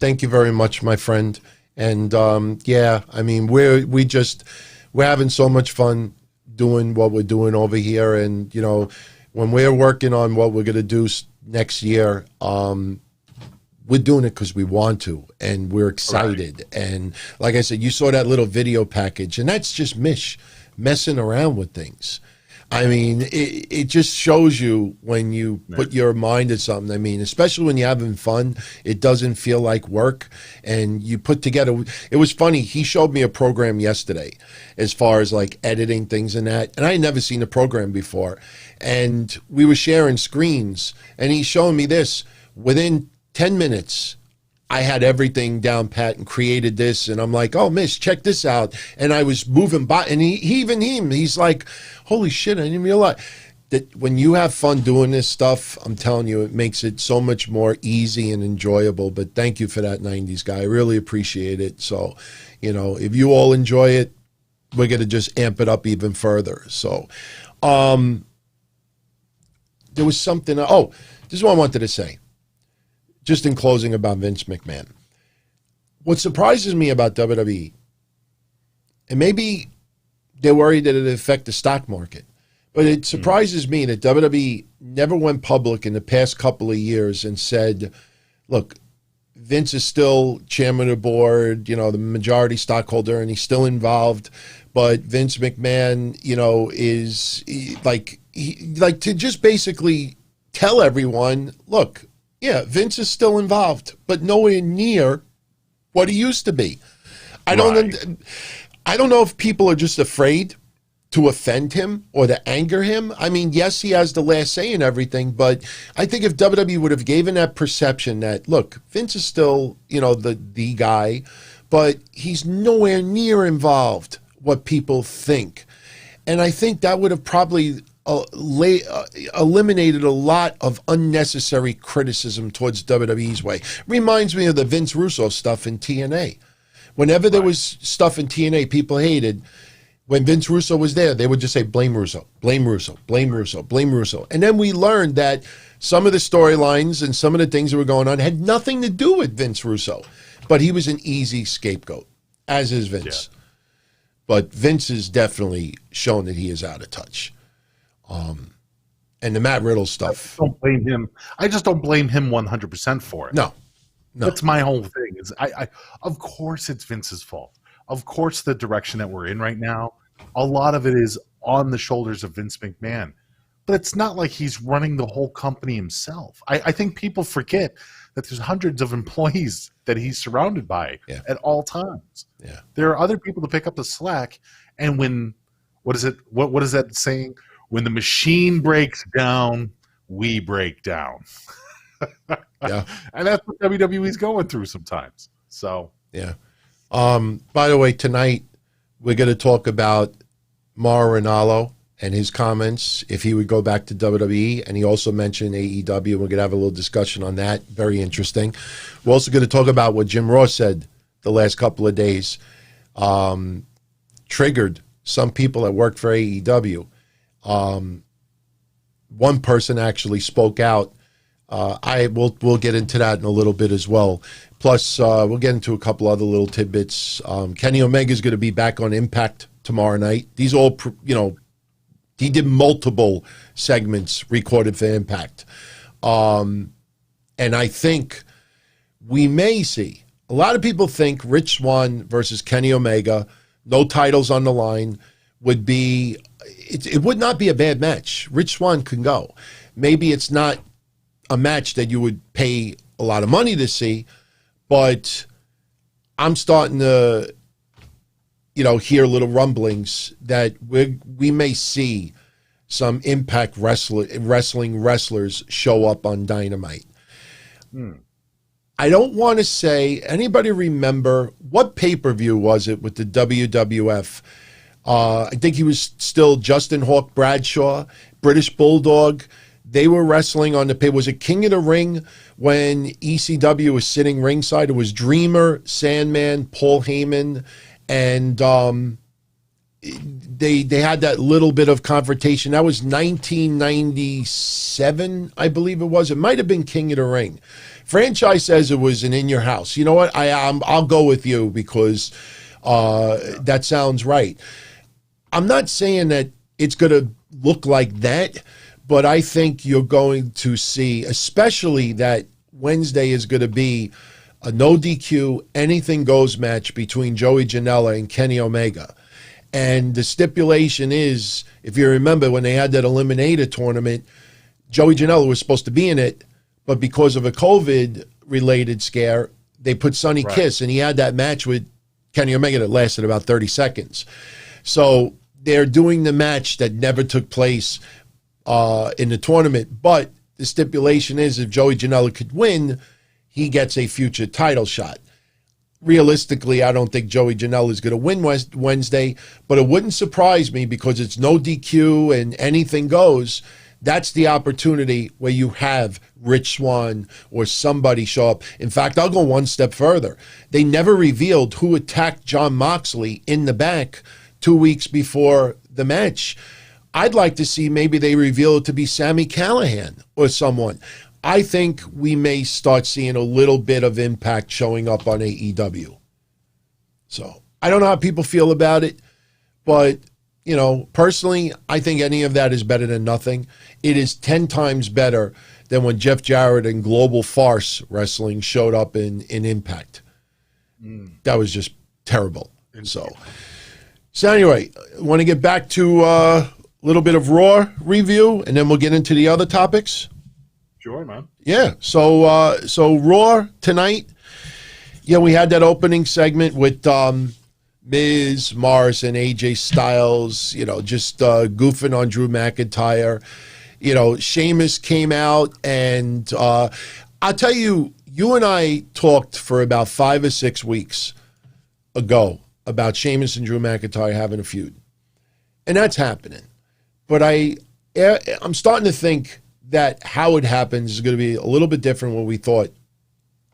Thank you very much, my friend. And yeah, I mean, we're having so much fun doing what we're doing over here. And, you know, when we're working on what we're going to do next year, we're doing it because we want to, and we're excited. Right. And like I said, you saw that little video package, and that's just Mish messing around with things. I mean, it just shows you when you put your mind to something. I mean, especially when you're having fun, it doesn't feel like work. And you put together, it was funny. He showed me a program yesterday as far as like editing things and that. And I had never seen a program before. And we were sharing screens, and he's showing me this. Within 10 minutes, I had everything down pat and created this, and I'm like, oh, Mish, check this out. And I was moving by, and he's like, holy shit, I didn't realize that when you have fun doing this stuff, I'm telling you, it makes it so much more easy and enjoyable. But thank you for that, 90s guy. I really appreciate it. So, you know, if you all enjoy it, we're going to just amp it up even further. So, there was something, this is what I wanted to say. Just in closing about Vince McMahon. What surprises me about WWE, and maybe they're worried that it'll affect the stock market, but it surprises me that WWE never went public in the past couple of years and said, look, Vince is still chairman of the board, you know, the majority stockholder, and he's still involved, but Vince McMahon, you know, is to just basically tell everyone, look, yeah, Vince is still involved, but nowhere near what he used to be. I don't know if people are just afraid to offend him or to anger him. I mean, yes, he has the last say in everything, but I think if WWE would have given that perception that, look, Vince is still, the guy, but he's nowhere near involved what people think. And I think that would have probably eliminated a lot of unnecessary criticism towards WWE's way. Reminds me of the Vince Russo stuff in TNA. Whenever there was stuff in TNA people hated, when Vince Russo was there, they would just say, blame Russo, blame Russo, blame Russo, blame Russo. And then we learned that some of the storylines and some of the things that were going on had nothing to do with Vince Russo. But he was an easy scapegoat, as is Vince. Yeah. But Vince has definitely shown that he is out of touch. And the Matt Riddle stuff. I don't blame him. I just don't blame him 100% for it. No. That's my whole thing. Of course it's Vince's fault. Of course the direction that we're in right now, a lot of it is on the shoulders of Vince McMahon. But it's not like he's running the whole company himself. I think people forget that there's hundreds of employees that he's surrounded by at all times. Yeah. There are other people to pick up the slack. And when, what is that saying? When the machine breaks down, we break down. Yeah. And that's what WWE's going through sometimes. So, yeah. By the way, tonight we're going to talk about Mauro Ranallo and his comments if he would go back to WWE, and he also mentioned AEW. We're going to have a little discussion on that. Very interesting. We're also going to talk about what Jim Ross said the last couple of days. Triggered some people that worked for AEW. One person actually spoke out. We'll get into that in a little bit as well. Plus, we'll get into a couple other little tidbits. Kenny Omega is going to be back on Impact tomorrow night. These all, he did multiple segments recorded for Impact. And I think we may see, a lot of people think Rich Swann versus Kenny Omega, no titles on the line, would be, it would not be a bad match. Rich Swann can go. Maybe it's not a match that you would pay a lot of money to see, but I'm starting to, hear little rumblings that we may see some Impact wrestling wrestlers show up on Dynamite. I don't want to say, anybody remember, what pay-per-view was it with the WWF? I think he was still Justin Hawk Bradshaw, British Bulldog. They were wrestling on the pay. Was it King of the Ring when ECW was sitting ringside? It was Dreamer, Sandman, Paul Heyman, and they had that little bit of confrontation. That was 1997, I believe it was. It might have been King of the Ring. Franchise says it was an In Your House. You know what? I'll go with you because that sounds right. I'm not saying that it's going to look like that, but I think you're going to see, especially that Wednesday is going to be a no DQ, anything goes match between Joey Janela and Kenny Omega. And the stipulation is, if you remember, when they had that Eliminator tournament, Joey Janela was supposed to be in it, but because of a COVID-related scare, they put Sonny Kiss, and he had that match with Kenny Omega that lasted about 30 seconds. So they're doing the match that never took place in the tournament, but the stipulation is if Joey Janela could win, he gets a future title shot. Realistically, I don't think Joey Janela is going to win Wednesday, but it wouldn't surprise me because it's no DQ and anything goes. That's the opportunity where you have Rich Swann or somebody show up. In fact, I'll go one step further. They never revealed who attacked Jon Moxley in the back 2 weeks before the match. I'd like to see maybe they reveal it to be Sami Callahan or someone. I think we may start seeing a little bit of Impact showing up on AEW. So I don't know how people feel about it, but, personally, I think any of that is better than nothing. It is 10 times better than when Jeff Jarrett and Global Farce Wrestling showed up in Impact. That was just terrible. So anyway, I want to get back to a little bit of Raw review, and then we'll get into the other topics. Sure, man. Yeah. So Raw tonight. Yeah, we had that opening segment with Miz, Morrison, AJ Styles. Just goofing on Drew McIntyre. Sheamus came out, and I'll tell you, you and I talked for about 5 or 6 weeks ago about Sheamus and Drew McIntyre having a feud, and that's happening. But I'm starting to think that how it happens is going to be a little bit different than what we thought.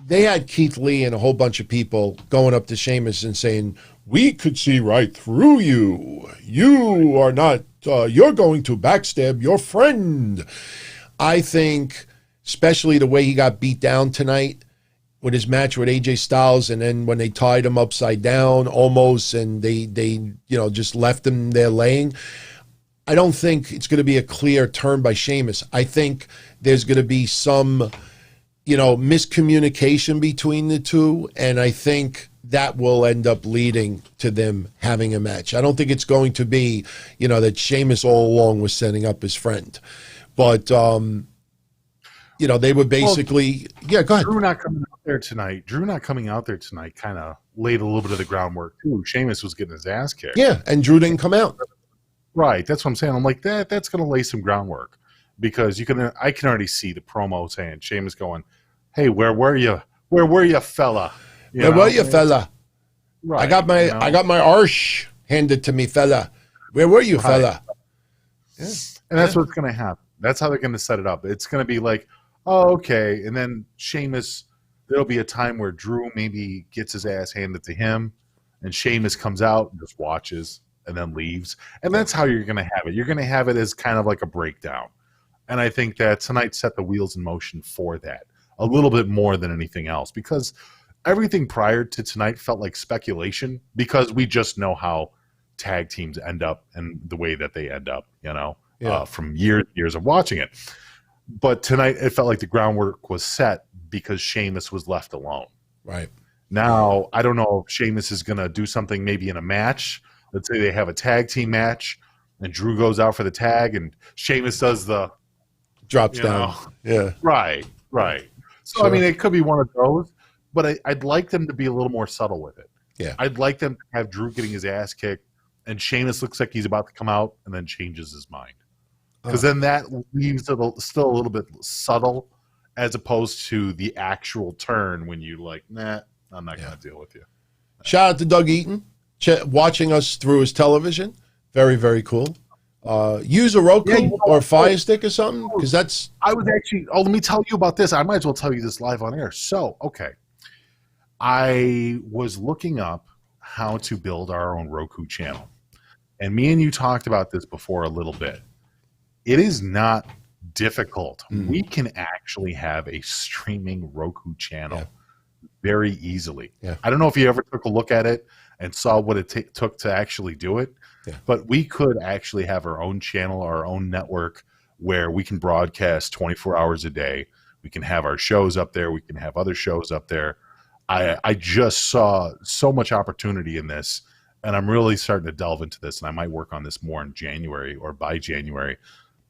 They had Keith Lee and a whole bunch of people going up to Sheamus and saying, "We could see right through you. You are not, you're going to backstab your friend." I think, especially the way he got beat down tonight with his match with AJ Styles, and then when they tied him upside down almost, and they just left him there laying. I don't think it's going to be a clear turn by Sheamus. I think there's going to be some, miscommunication between the two, and I think that will end up leading to them having a match. I don't think it's going to be, that Sheamus all along was setting up his friend. But, they were basically, go ahead. Drew not coming out there tonight kind of laid a little bit of the groundwork, too. Sheamus was getting his ass kicked. Yeah, and Drew didn't come out. Right, that's what I'm saying. I'm like, that's going to lay some groundwork, because I can already see the promo saying, Sheamus going, "Hey, where were you? Where were you, fella? Where were you, fella? Right, I got my arsh handed to me, fella. Where were you, fella?" Yeah. And that's what's going to happen. That's how they're going to set it up. It's going to be like, oh, okay, and then Sheamus. There'll be a time where Drew maybe gets his ass handed to him, and Sheamus comes out and just watches and then leaves. And that's how you're going to have it. You're going to have it as kind of like a breakdown. And I think that tonight set the wheels in motion for that a little bit more than anything else, because everything prior to tonight felt like speculation, because we just know how tag teams end up and the way that they end up, from years of watching it. But tonight it felt like the groundwork was set because Sheamus was left alone. Right. Now, I don't know if Sheamus is going to do something maybe in a match. Let's say they have a tag team match, and Drew goes out for the tag, and Sheamus does the drops down. Yeah. Right. So, Sure. it could be one of those, but I'd like them to be a little more subtle with it. Yeah. I'd like them to have Drew getting his ass kicked, and Sheamus looks like he's about to come out and then changes his mind. Because then that leaves it still a little bit subtle, as opposed to the actual turn when you like, nah, I'm not going to deal with you. Shout out to Doug Eaton, watching us through his television. Very, very cool. Use a Roku or Fire Stick or something, because that's... I was actually... Oh, let me tell you about this. I might as well tell you this live on air. So, okay. I was looking up how to build our own Roku channel. And me and you talked about this before a little bit. It is not difficult. We can actually have a streaming Roku channel very easily. Yeah. I don't know if you ever took a look at it and saw what it took to actually do it. Yeah. But we could actually have our own channel, our own network, where we can broadcast 24 hours a day. We can have our shows up there. We can have other shows up there. I just saw so much opportunity in this, and I'm really starting to delve into this, and I might work on this more in January or by January.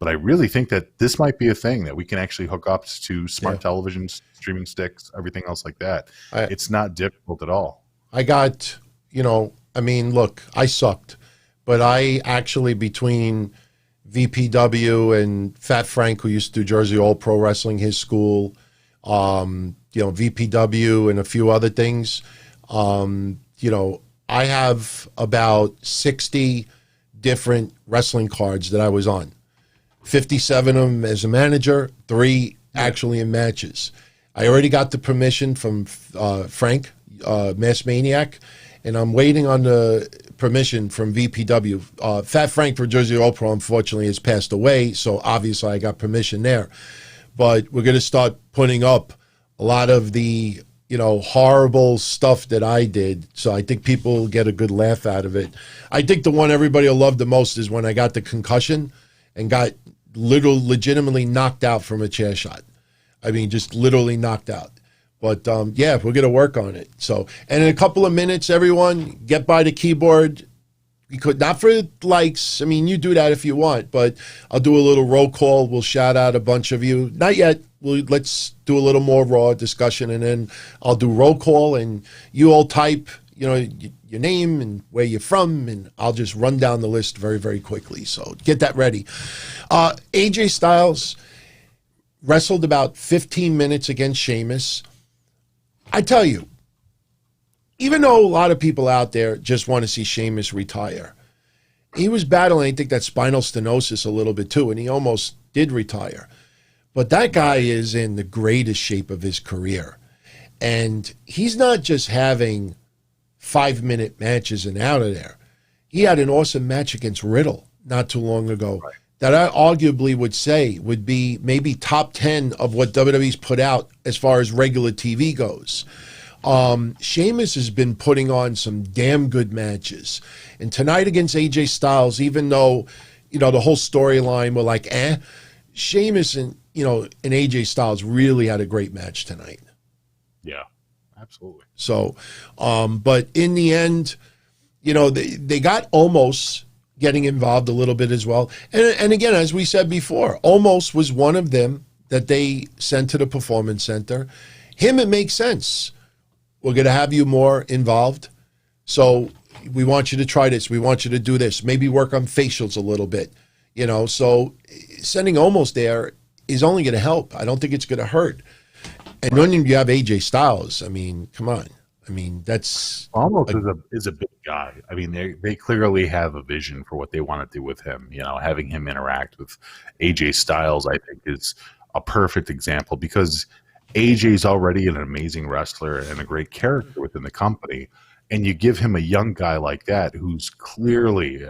But I really think that this might be a thing that we can actually hook up to smart televisions, streaming sticks, everything else like that. It's not difficult at all. I got, look, I sucked. But I actually, between VPW and Fat Frank, who used to do Jersey All Pro Wrestling, his school, VPW and a few other things, I have about 60 different wrestling cards that I was on. 57 of them as a manager, 3 actually in matches. I already got the permission from Frank, Mass Maniac, and I'm waiting on the permission from VPW. Fat Frank for Jersey All Pro, unfortunately, has passed away, so obviously I got permission there. But we're going to start putting up a lot of the horrible stuff that I did, so I think people will get a good laugh out of it. I think the one everybody will love the most is when I got the concussion and got legitimately knocked out from a chair shot. Just literally knocked out. But we're going to work on it. So, and in a couple of minutes, everyone get by the keyboard. You could not for likes. You do that if you want, but I'll do a little roll call. We'll shout out a bunch of you. Not yet. let's do a little more Raw discussion, and then I'll do roll call, and you all type, your name and where you're from, and I'll just run down the list very, very quickly. So get that ready. AJ Styles wrestled about 15 minutes against Sheamus. I tell you, even though a lot of people out there just want to see Sheamus retire, he was battling, I think, that spinal stenosis a little bit too, and he almost did retire. But that guy is in the greatest shape of his career. And he's not just having 5-minute matches and out of there. He had an awesome match against Riddle not too long ago that I arguably would say would be maybe top 10 of what WWE's put out as far as regular TV goes. Sheamus has been putting on some damn good matches. And tonight against AJ Styles, even though, the whole storyline were like, Sheamus and AJ Styles really had a great match tonight. Yeah, absolutely. So, but in the end, they got Omos getting involved a little bit as well. And again, as we said before, Omos was one of them that they sent to the Performance Center. Him, it makes sense. We're going to have you more involved. So we want you to try this. We want you to do this. Maybe work on facials a little bit. So sending Omos there is only going to help. I don't think it's going to hurt. And when you have AJ Styles, I mean, come on. I mean, that's almost is a big guy. I mean, they clearly have a vision for what they want to do with him. Having him interact with AJ Styles, I think, is a perfect example because AJ's already an amazing wrestler and a great character within the company, and you give him a young guy like that who's clearly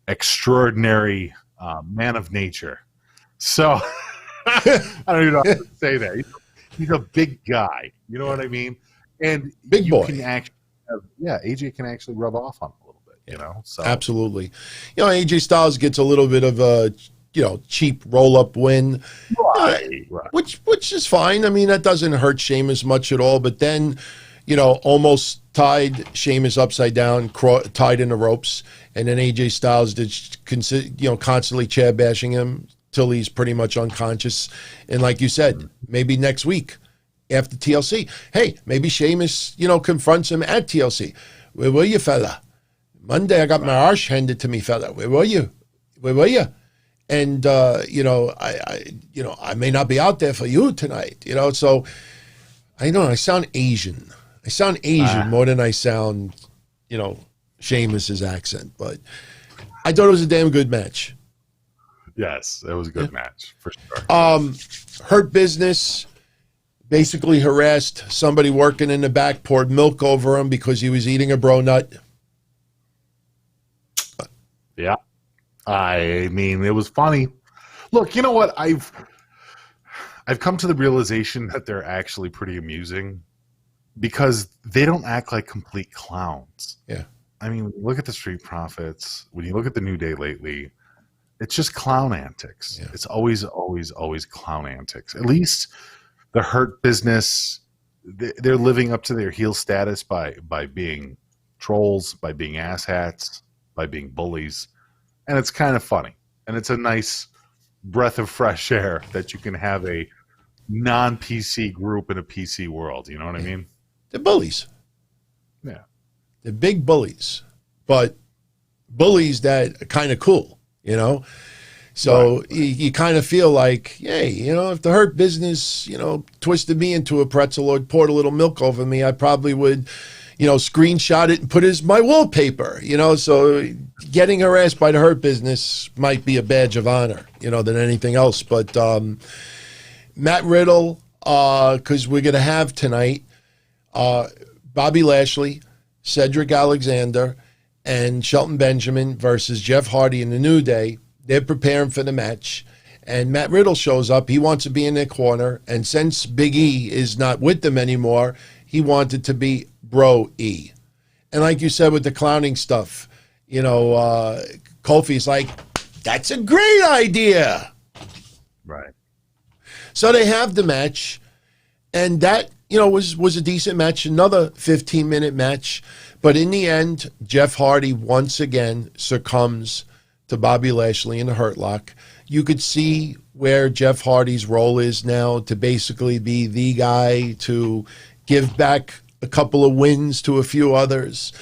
extraordinary man of nature. So I don't even know how to say that. He's a big guy. You know what I mean? And big boy. AJ can actually rub off on him a little bit. So absolutely. AJ Styles gets a little bit of a cheap roll-up win, right. Which is fine. I mean, that doesn't hurt Sheamus much at all. But then, almost tied Sheamus upside down, tied in the ropes, and then AJ Styles did, constantly chair bashing him till he's pretty much unconscious. And like you said, maybe next week after TLC, hey, maybe Sheamus, confronts him at TLC. Where were you, fella? Monday I got my arse handed to me, fella. Where were you? Where were you? And I may not be out there for you tonight. So I sound Asian. I sound Asian more than I sound, Sheamus's accent. But I thought it was a damn good match. Yes, it was a good match for sure. Hurt Business basically harassed somebody working in the back, poured milk over him because he was eating a bro nut. Yeah. I mean, it was funny. Look, you know what? I've come to the realization that they're actually pretty amusing because they don't act like complete clowns. Yeah. I mean, look at the Street Profits. When you look at the New Day lately, it's just clown antics. Yeah. It's always, always, always clown antics. At least the Hurt Business, they're living up to their heel status by being trolls, by being asshats, by being bullies. And it's kind of funny. And it's a nice breath of fresh air that you can have a non-PC group in a PC world. You know what I mean? They're bullies. Yeah. They're big bullies. But bullies that are kind of cool, So right. You kind of feel like, hey, if the Hurt Business, twisted me into a pretzel or poured a little milk over me, I probably would, screenshot it and put it as my wallpaper, So getting harassed by the Hurt Business might be a badge of honor, than anything else. But Matt Riddle, because we're going to have tonight Bobby Lashley, Cedric Alexander, and Shelton Benjamin versus Jeff Hardy in the New Day. They're preparing for the match. And Matt Riddle shows up. He wants to be in their corner. And since Big E is not with them anymore, he wanted to be Bro E. And like you said with the clowning stuff, Kofi's like, that's a great idea. Right. So they have the match. And that, was a decent match. Another 15-minute match. But in the end, Jeff Hardy once again succumbs to Bobby Lashley in the Hurt Lock. You could see where Jeff Hardy's role is now, to basically be the guy to give back a couple of wins to a few others.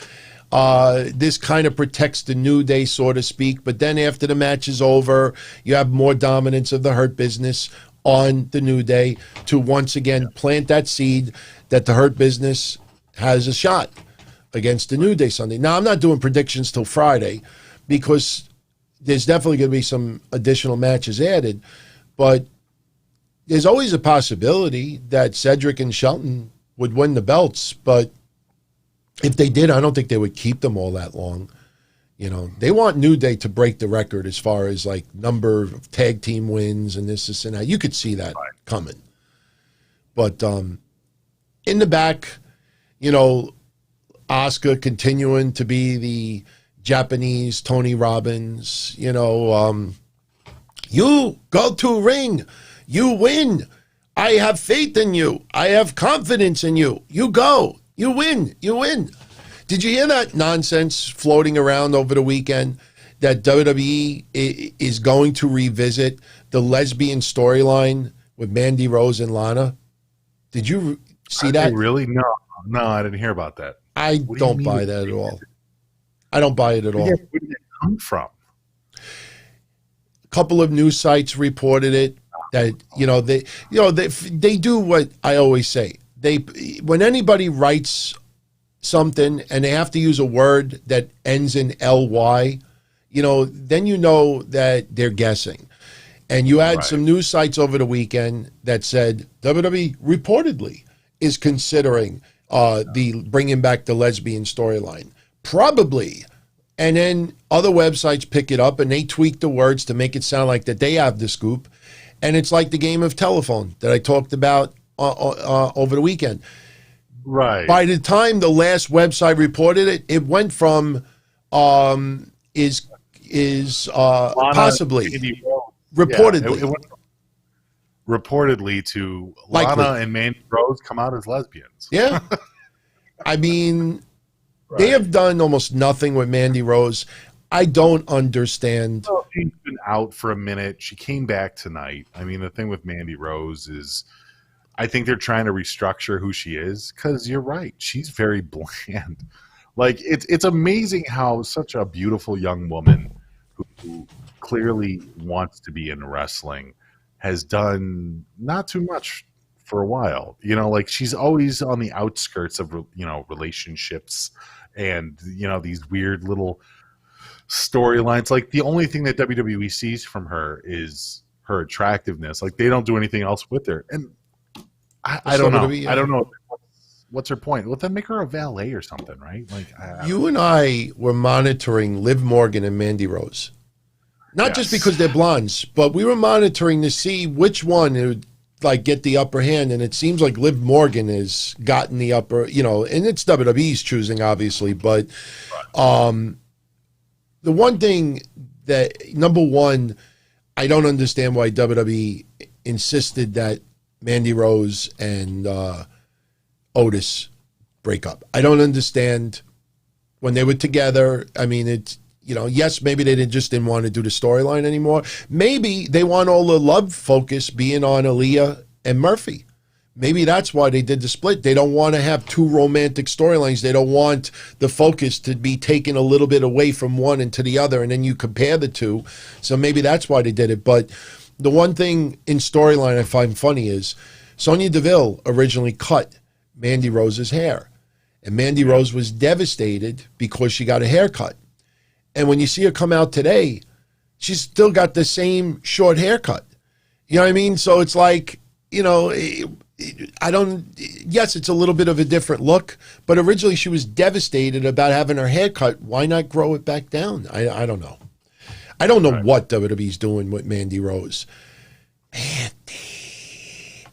This kind of protects the New Day, so to speak. But then after the match is over, you have more dominance of the Hurt Business on the New Day to once again plant that seed that the Hurt Business has a shot against the New Day Sunday. Now, I'm not doing predictions till Friday because there's definitely going to be some additional matches added. But there's always a possibility that Cedric and Shelton would win the belts. But if they did, I don't think they would keep them all that long. You know, they want New Day to break the record as far as like number of tag team wins and this and that. You could see that coming. But in the back, you know, Asuka continuing to be the Japanese Tony Robbins, you know, you go to ring, you win. I have faith in you. I have confidence in you. You go, you win, you win. Did you hear that nonsense floating around over the weekend that WWE is going to revisit the lesbian storyline with Mandy Rose and Lana? Did you see that? Really? No, I didn't hear about that. I don't buy that at all. I don't buy it at all. Where did it come from? A couple of news sites reported it. That they do what I always say. When anybody writes something and they have to use a word that ends in ly, then you know that they're guessing. And you had some news sites over the weekend that said WWE reportedly is considering the bringing back the lesbian storyline. Probably. And then other websites pick it up and they tweak the words to make it sound like that they have the scoop. And it's like the game of telephone that I talked about over the weekend. Right. By the time the last website reported it, it went from is possibly reportedly. It went reportedly to Likely. Lana and Mandy Rose come out as lesbians. Yeah. I mean, they have done almost nothing with Mandy Rose. I don't understand. Well, she's been out for a minute. She came back tonight. I mean, the thing with Mandy Rose is I think they're trying to restructure who she is because you're right. She's very bland. Like, it's amazing how such a beautiful young woman who clearly wants to be in wrestling has done not too much for a while. Like she's always on the outskirts of, relationships and, these weird little storylines. Like the only thing that WWE sees from her is her attractiveness. Like they don't do anything else with her. And I don't know. I don't know. What's her point? Well, then make her a valet or something, right? Like you and I were monitoring Liv Morgan and Mandy Rose. Not just because they're blondes, but we were monitoring to see which one would get the upper hand. And it seems like Liv Morgan has gotten the upper, and it's WWE's choosing, obviously. But the one thing that, number one, I don't understand why WWE insisted that Mandy Rose and Otis break up. I don't understand when they were together. I mean, it's, yes, maybe they didn't want to do the storyline anymore. Maybe they want all the love focus being on Aaliyah and Murphy. Maybe that's why they did the split. They don't want to have two romantic storylines. They don't want the focus to be taken a little bit away from one and to the other, and then you compare the two. So maybe that's why they did it. But the one thing in storyline I find funny is Sonya Deville originally cut Mandy Rose's hair. And Mandy Rose was devastated because she got a haircut. And when you see her come out today, she's still got the same short haircut. You know what I mean? So it's like, yes, it's a little bit of a different look, but originally she was devastated about having her hair cut. Why not grow it back down? I don't know. I don't know what WWE's doing with Mandy Rose. Mandy.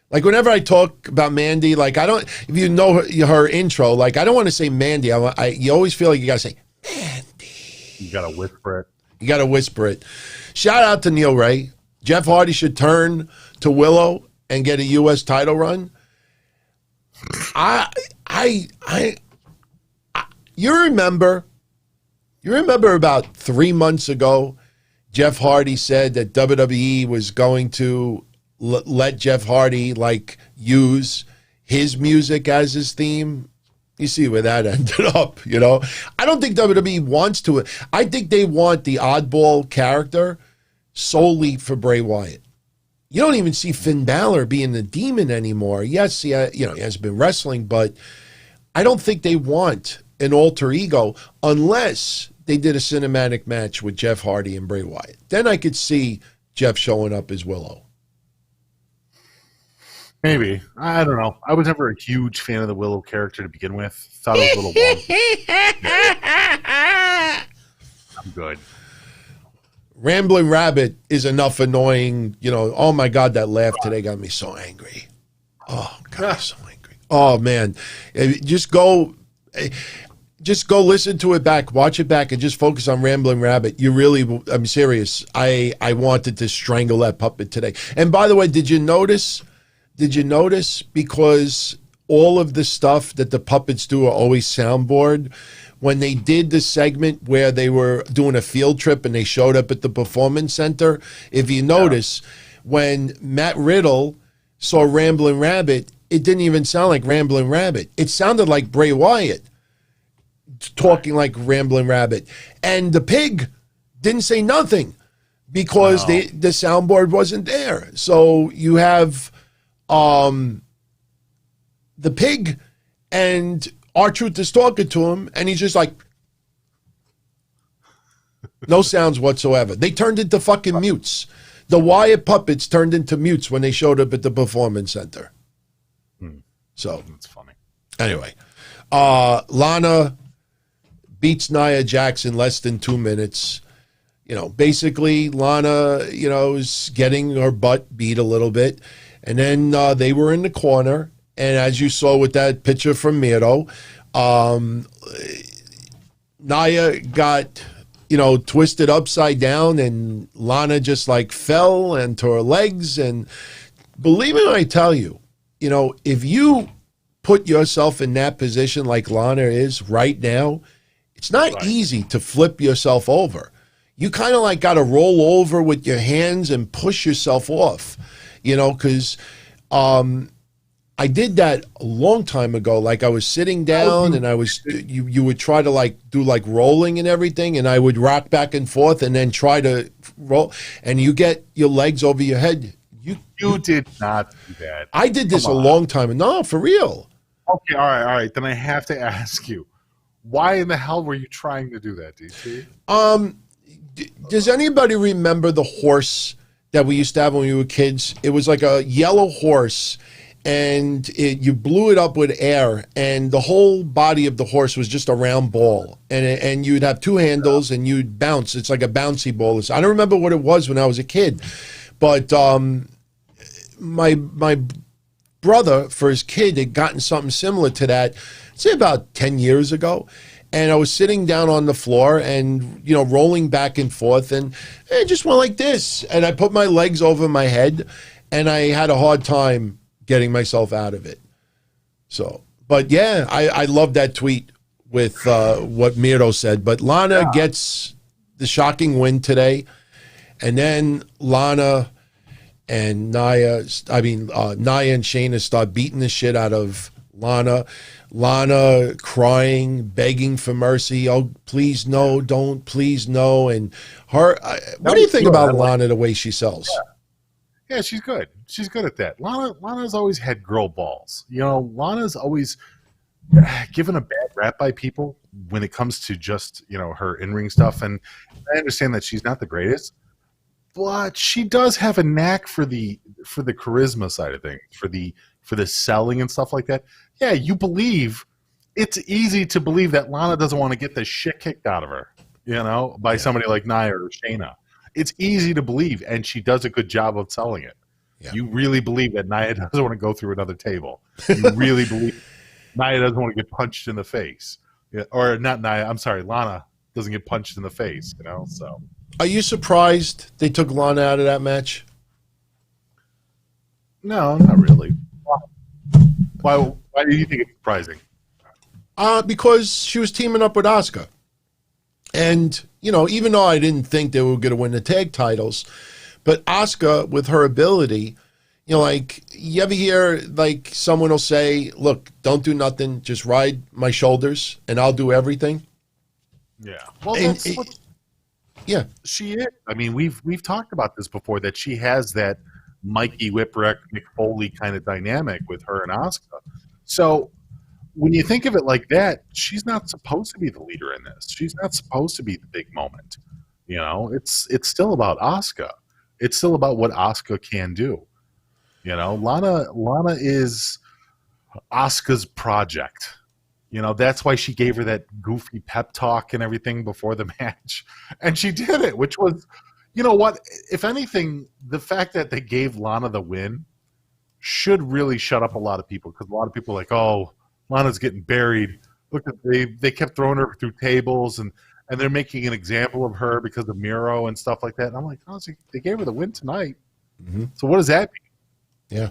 Like whenever I talk about Mandy, like I don't, if you know her intro, like I don't want to say Mandy. You always feel like you got to say Mandy. You got to whisper it. You got to whisper it. Shout out to Neil Ray. Jeff Hardy should turn to Willow and get a U.S. title run. You remember about 3 months ago, Jeff Hardy said that WWE was going to let Jeff Hardy like use his music as his theme. You see where that ended up, you know? I don't think WWE wants to. I think they want the oddball character solely for Bray Wyatt. You don't even see Finn Balor being the demon anymore. Yes, he has been wrestling, but I don't think they want an alter ego unless they did a cinematic match with Jeff Hardy and Bray Wyatt. Then I could see Jeff showing up as Willow. Maybe. I don't know. I was never a huge fan of the Willow character to begin with. Thought it was a little long. I'm good. Rambling Rabbit is enough annoying, oh my God, that laugh today got me so angry. Oh, God, I'm so angry. Oh, man. Just go listen to it back, watch it back, and just focus on Rambling Rabbit. I'm serious. I wanted to strangle that puppet today. And by the way, did you notice, because all of the stuff that the puppets do are always soundboard, when they did the segment where they were doing a field trip and they showed up at the Performance Center, if you notice, when Matt Riddle saw Rambling Rabbit, it didn't even sound like Rambling Rabbit. It sounded like Bray Wyatt talking like Rambling Rabbit. And the pig didn't say nothing because the soundboard wasn't there. So you have the pig, and R-Truth is talking to him, and he's just like, no sounds whatsoever. They turned into fucking mutes. The Wyatt puppets turned into mutes when they showed up at the Performance Center. So that's funny. Anyway, Lana beats Nia Jax in less than 2 minutes. Basically Lana, is getting her butt beat a little bit. And then they were in the corner. And as you saw with that picture from Miro, Nia got, twisted upside down, and Lana just like fell into her legs. And believe me when I tell you, if you put yourself in that position like Lana is right now, it's not easy to flip yourself over. You kind of like got to roll over with your hands and push yourself off, because I did that a long time ago. Like I was sitting down and I was, you would try to like do like rolling and everything, and I would rock back and forth and then try to roll, and you get your legs over your head. You did not do that. I did this a long time. No, for real. Okay, all right. Then I have to ask you, why in the hell were you trying to do that, DC? Does anybody remember the horse that we used to have when we were kids? It was like a yellow horse, and you blew it up with air, and the whole body of the horse was just a round ball, and you'd have two handles, and you'd bounce. It's like a bouncy ball. I don't remember what it was when I was a kid, but my brother, for his kid, had gotten something similar to that, say about 10 years ago. And I was sitting down on the floor and, rolling back and forth, and it just went like this. And I put my legs over my head, and I had a hard time getting myself out of it. So, but yeah, I love that tweet with what Miro said. But Lana gets the shocking win today. And then Lana and Nia and Shayna start beating the shit out of Lana. Lana crying, begging for mercy. Oh, please no, don't, please no. And her, what do you think about Lana, the way she sells? Yeah, she's good. She's good at that. Lana's always had girl balls. Lana's always given a bad rap by people when it comes to just, her in-ring stuff. And I understand that she's not the greatest, but she does have a knack for the charisma side of things, for the selling and stuff like that. Yeah, it's easy to believe that Lana doesn't want to get the shit kicked out of her, by somebody like Nia or Shayna. It's easy to believe, and she does a good job of selling it. Yeah. You really believe that Nia doesn't want to go through another table. You really believe Nia doesn't want to get punched in the face. Yeah, or not Nia, I'm sorry, Lana doesn't get punched in the face, so. Are you surprised they took Lana out of that match? No, not really. Why do you think it's surprising? Because she was teaming up with Asuka. And, you know, even though I didn't think they were going to win the tag titles, but Asuka, with her ability, you know, like, you ever hear, like, someone will say, look, don't do nothing, just ride my shoulders, and I'll do everything? Yeah. Well, And that's what yeah. she is. I mean, we've talked about this before, that she has that Mikey Whipwreck, Mick Foley kind of dynamic with her and Asuka. So when you think of it like that, she's not supposed to be the leader in this. She's not supposed to be the big moment. You know, it's still about Asuka. It's still about what Asuka can do. You know, Lana is Asuka's project. You know, that's why she gave her that goofy pep talk and everything before the match. And she did it, which was, you know what, if anything, the fact that they gave Lana the win should really shut up a lot of people, because a lot of people are like, oh, Lana's getting buried. Look, they kept throwing her through tables, and they're making an example of her because of Miro and stuff like that. And I'm like, oh, they gave her the win tonight. Mm-hmm. So what does that mean? Yeah.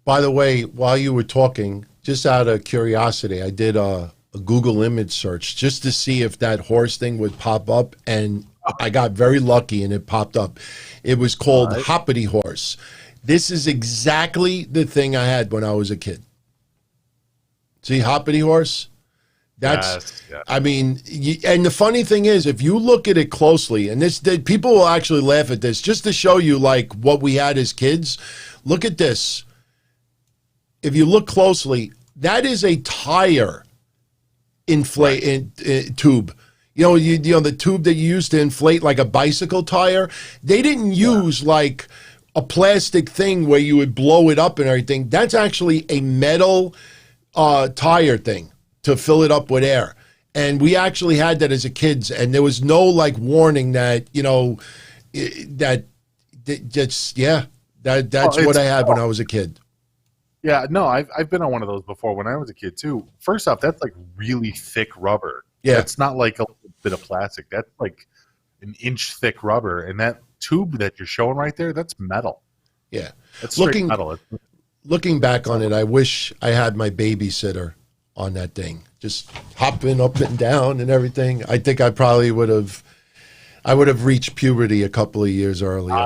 By the way, while you were talking, just out of curiosity, I did a Google image search just to see if that horse thing would pop up, and I got very lucky and it popped up. It was called Hoppity Horse. This is exactly the thing I had when I was a kid. See, Hoppity Horse? That's, yes. I mean, and the funny thing is, if you look at it closely, and people will actually laugh at this, just to show you like what we had as kids. Look at this. If you look closely, that is a tire tube. You know, the tube that you use to inflate like a bicycle tire. They didn't use like a plastic thing where you would blow it up and everything. That's actually a metal tire thing to fill it up with air. And we actually had that as a kids, and there was no like warning that, you know, that's what I had when I was a kid. Yeah, no, I've been on one of those before when I was a kid too. First off, that's like really thick rubber. Yeah, it's not like a bit of plastic. That's like an inch thick rubber, and that tube that you're showing right there, that's metal. Yeah, that's straight metal. Looking back on it, I wish I had my babysitter on that thing, just hopping up and down and everything. I think I probably would have reached puberty a couple of years earlier.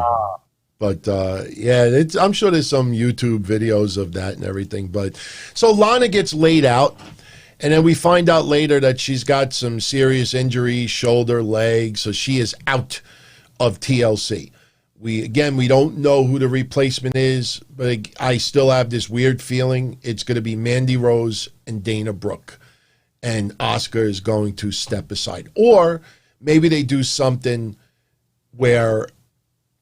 But yeah, I'm sure there's some YouTube videos of that and everything. But so Lana gets laid out, and then we find out later that she's got some serious injuries, shoulder, leg, so she is out of TLC. We don't know who the replacement is, but I still have this weird feeling it's going to be Mandy Rose and Dana Brooke, and Asuka is going to step aside. Or maybe they do something where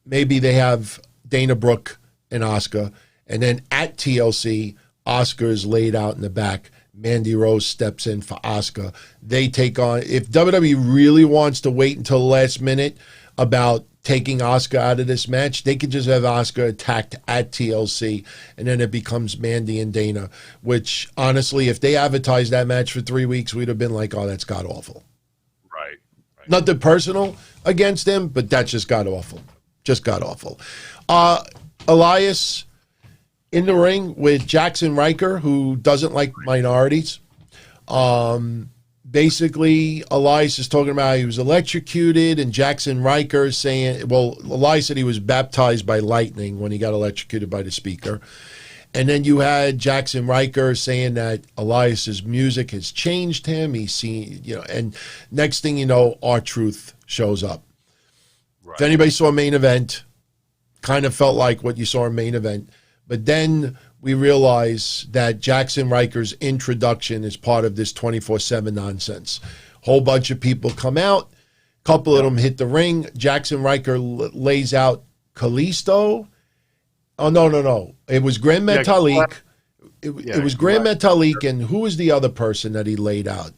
maybe they have Dana Brooke and Asuka, and then at TLC, Asuka is laid out in the back. Mandy Rose steps in for Asuka. They take on, if WWE really wants to wait until the last minute about taking Asuka out of this match, they could just have Asuka attacked at TLC, and then it becomes Mandy and Dana, which honestly, if they advertised that match for 3 weeks, we'd have been like, oh, that's god awful. Right. Nothing personal against them, but that's just god awful. Just god awful. Elias in the ring with Jackson Riker, who doesn't like minorities. Basically, Elias is talking about he was electrocuted, and Jackson Riker saying, well, Elias said he was baptized by lightning when he got electrocuted by the speaker. And then you had Jackson Riker saying that Elias's music has changed him. He's seen, you know, and next thing you know, R-Truth shows up. Right. If anybody saw Main Event, kind of felt like what you saw in Main Event. But then we realize that Jackson Riker's introduction is part of this 24/7 nonsense. Whole bunch of people come out. Couple of them hit the ring. Jackson Riker lays out Kalisto. Oh, no. It was Grand Metalik. It was Grand Metalik, and who was the other person that he laid out?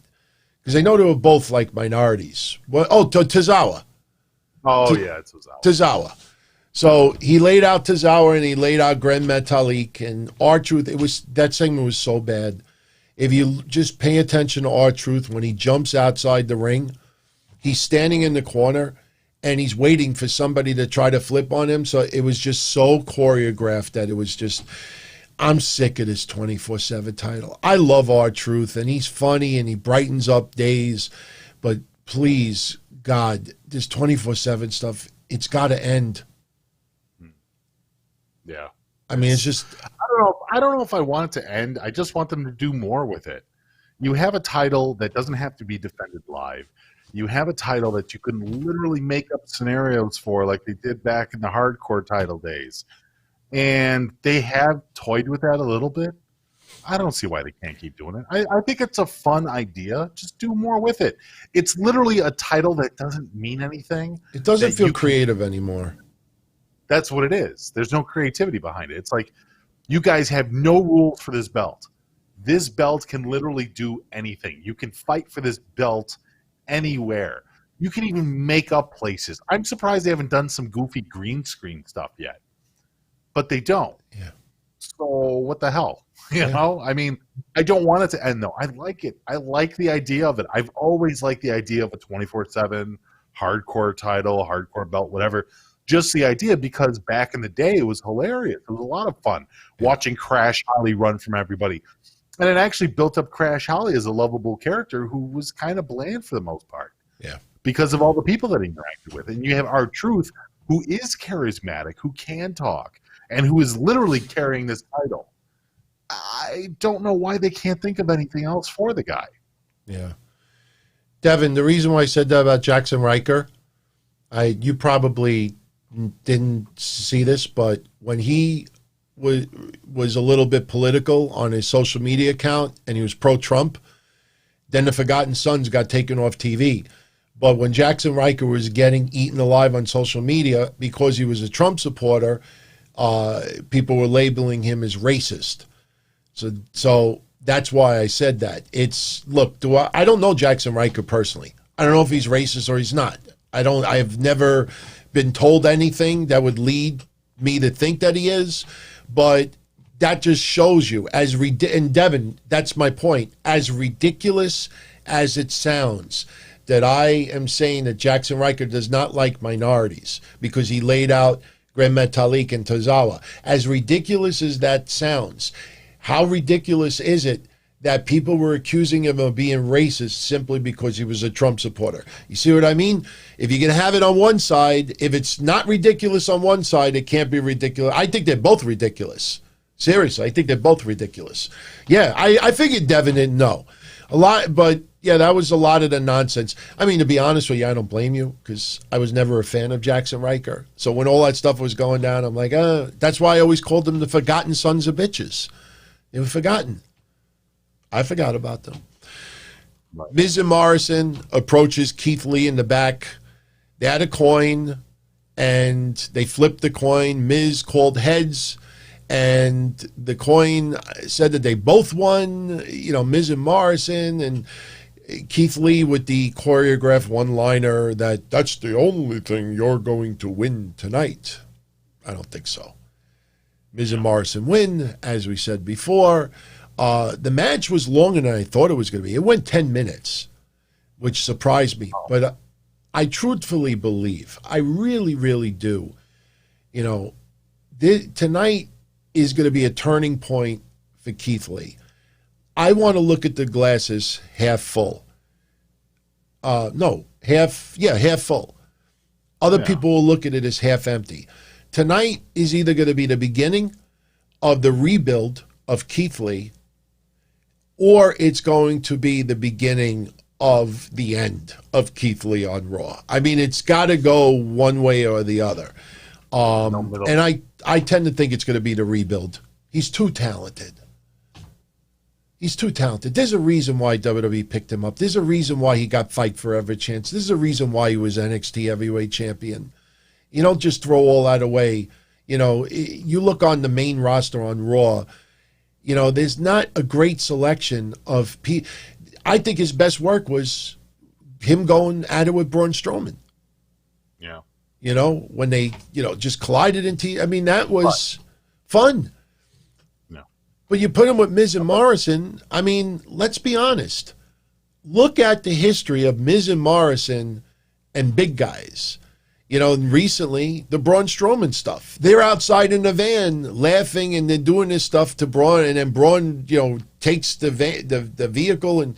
Because I know they were both like minorities. Tozawa. It's Tozawa. Tozawa. So he laid out Tozawa and he laid out Grand Metalik and R-Truth. That segment was so bad. If you just pay attention to R-Truth, when he jumps outside the ring, he's standing in the corner and he's waiting for somebody to try to flip on him. So it was just so choreographed that it was just, I'm sick of this 24/7 title. I love R-Truth, and he's funny and he brightens up days, but please, God, this 24/7 stuff, it's got to end. Yeah. I mean, it's just... I don't know if I want it to end. I just want them to do more with it. You have a title that doesn't have to be defended live. You have a title that you can literally make up scenarios for like they did back in the hardcore title days. And they have toyed with that a little bit. I don't see why they can't keep doing it. I think it's a fun idea. Just do more with it. It's literally a title that doesn't mean anything. It doesn't feel creative anymore. That's what it is. There's no creativity behind it. It's like, you guys have no rules for this belt. This belt can literally do anything. You can fight for this belt anywhere. You can even make up places. I'm surprised they haven't done some goofy green screen stuff yet. But they don't. Yeah. So what the hell? You know? I mean, I don't want it to end, though. I like it. I like the idea of it. I've always liked the idea of a 24/7 hardcore title, hardcore belt, whatever. Just the idea, because back in the day, it was hilarious. It was a lot of fun watching Crash Holly run from everybody. And it actually built up Crash Holly as a lovable character who was kind of bland for the most part. Yeah. Because of all the people that he interacted with. And you have R-Truth, who is charismatic, who can talk, and who is literally carrying this title. I don't know why they can't think of anything else for the guy. Yeah. Devin, the reason why I said that about Jackson Riker, you probably didn't see this, but when he was a little bit political on his social media account and he was pro-Trump, then the Forgotten Sons got taken off TV. But when Jackson Riker was getting eaten alive on social media because he was a Trump supporter, people were labeling him as racist. So that's why I said that. I don't know Jackson Riker personally. I don't know if he's racist or he's not. I have never been told anything that would lead me to think that he is, but that just shows you, and Devin, that's my point, as ridiculous as it sounds, that I am saying that Jackson Riker does not like minorities because he laid out Grand Metalik and Tozawa. As ridiculous as that sounds, how ridiculous is it that people were accusing him of being racist simply because he was a Trump supporter? You see what I mean? If you can have it on one side, if it's not ridiculous on one side, it can't be ridiculous. I think they're both ridiculous. Seriously, I think they're both ridiculous. Yeah, I figured Devin didn't know. A lot, but yeah, that was a lot of the nonsense. I mean, to be honest with you, I don't blame you because I was never a fan of Jackson Riker. So when all that stuff was going down, I'm like, that's why I always called them the Forgotten Sons of Bitches. They were forgotten. I forgot about them. Right. Miz and Morrison approaches Keith Lee in the back. They had a coin, and they flipped the coin. Miz called heads, and the coin said that they both won, Miz and Morrison, and Keith Lee with the choreographed one-liner that's the only thing you're going to win tonight. I don't think so. Miz and Morrison win, as we said before. The match was longer than I thought it was going to be. It went 10 minutes, which surprised me. But I truthfully believe, I really, really do, tonight is going to be a turning point for Keith Lee. I want to look at the glasses half full. Half full. Other people will look at it as half empty. Tonight is either going to be the beginning of the rebuild of Keith Lee, or it's going to be the beginning of the end of Keith Lee on Raw. I mean, it's got to go one way or the other. And I tend to think it's going to be the rebuild. He's too talented. There's a reason why WWE picked him up. There's a reason why he got Fight Forever chance. There's a reason why he was NXT Heavyweight Champion. You don't just throw all that away. You look on the main roster on Raw, there's not a great selection of people. I think his best work was him going at it with Braun Strowman. Yeah. When they, just collided into, that was fun. No. But you put him with Miz and Morrison, let's be honest. Look at the history of Miz and Morrison and big guys. Recently, the Braun Strowman stuff. They're outside in the van laughing, and they're doing this stuff to Braun, and then Braun, takes the vehicle, and,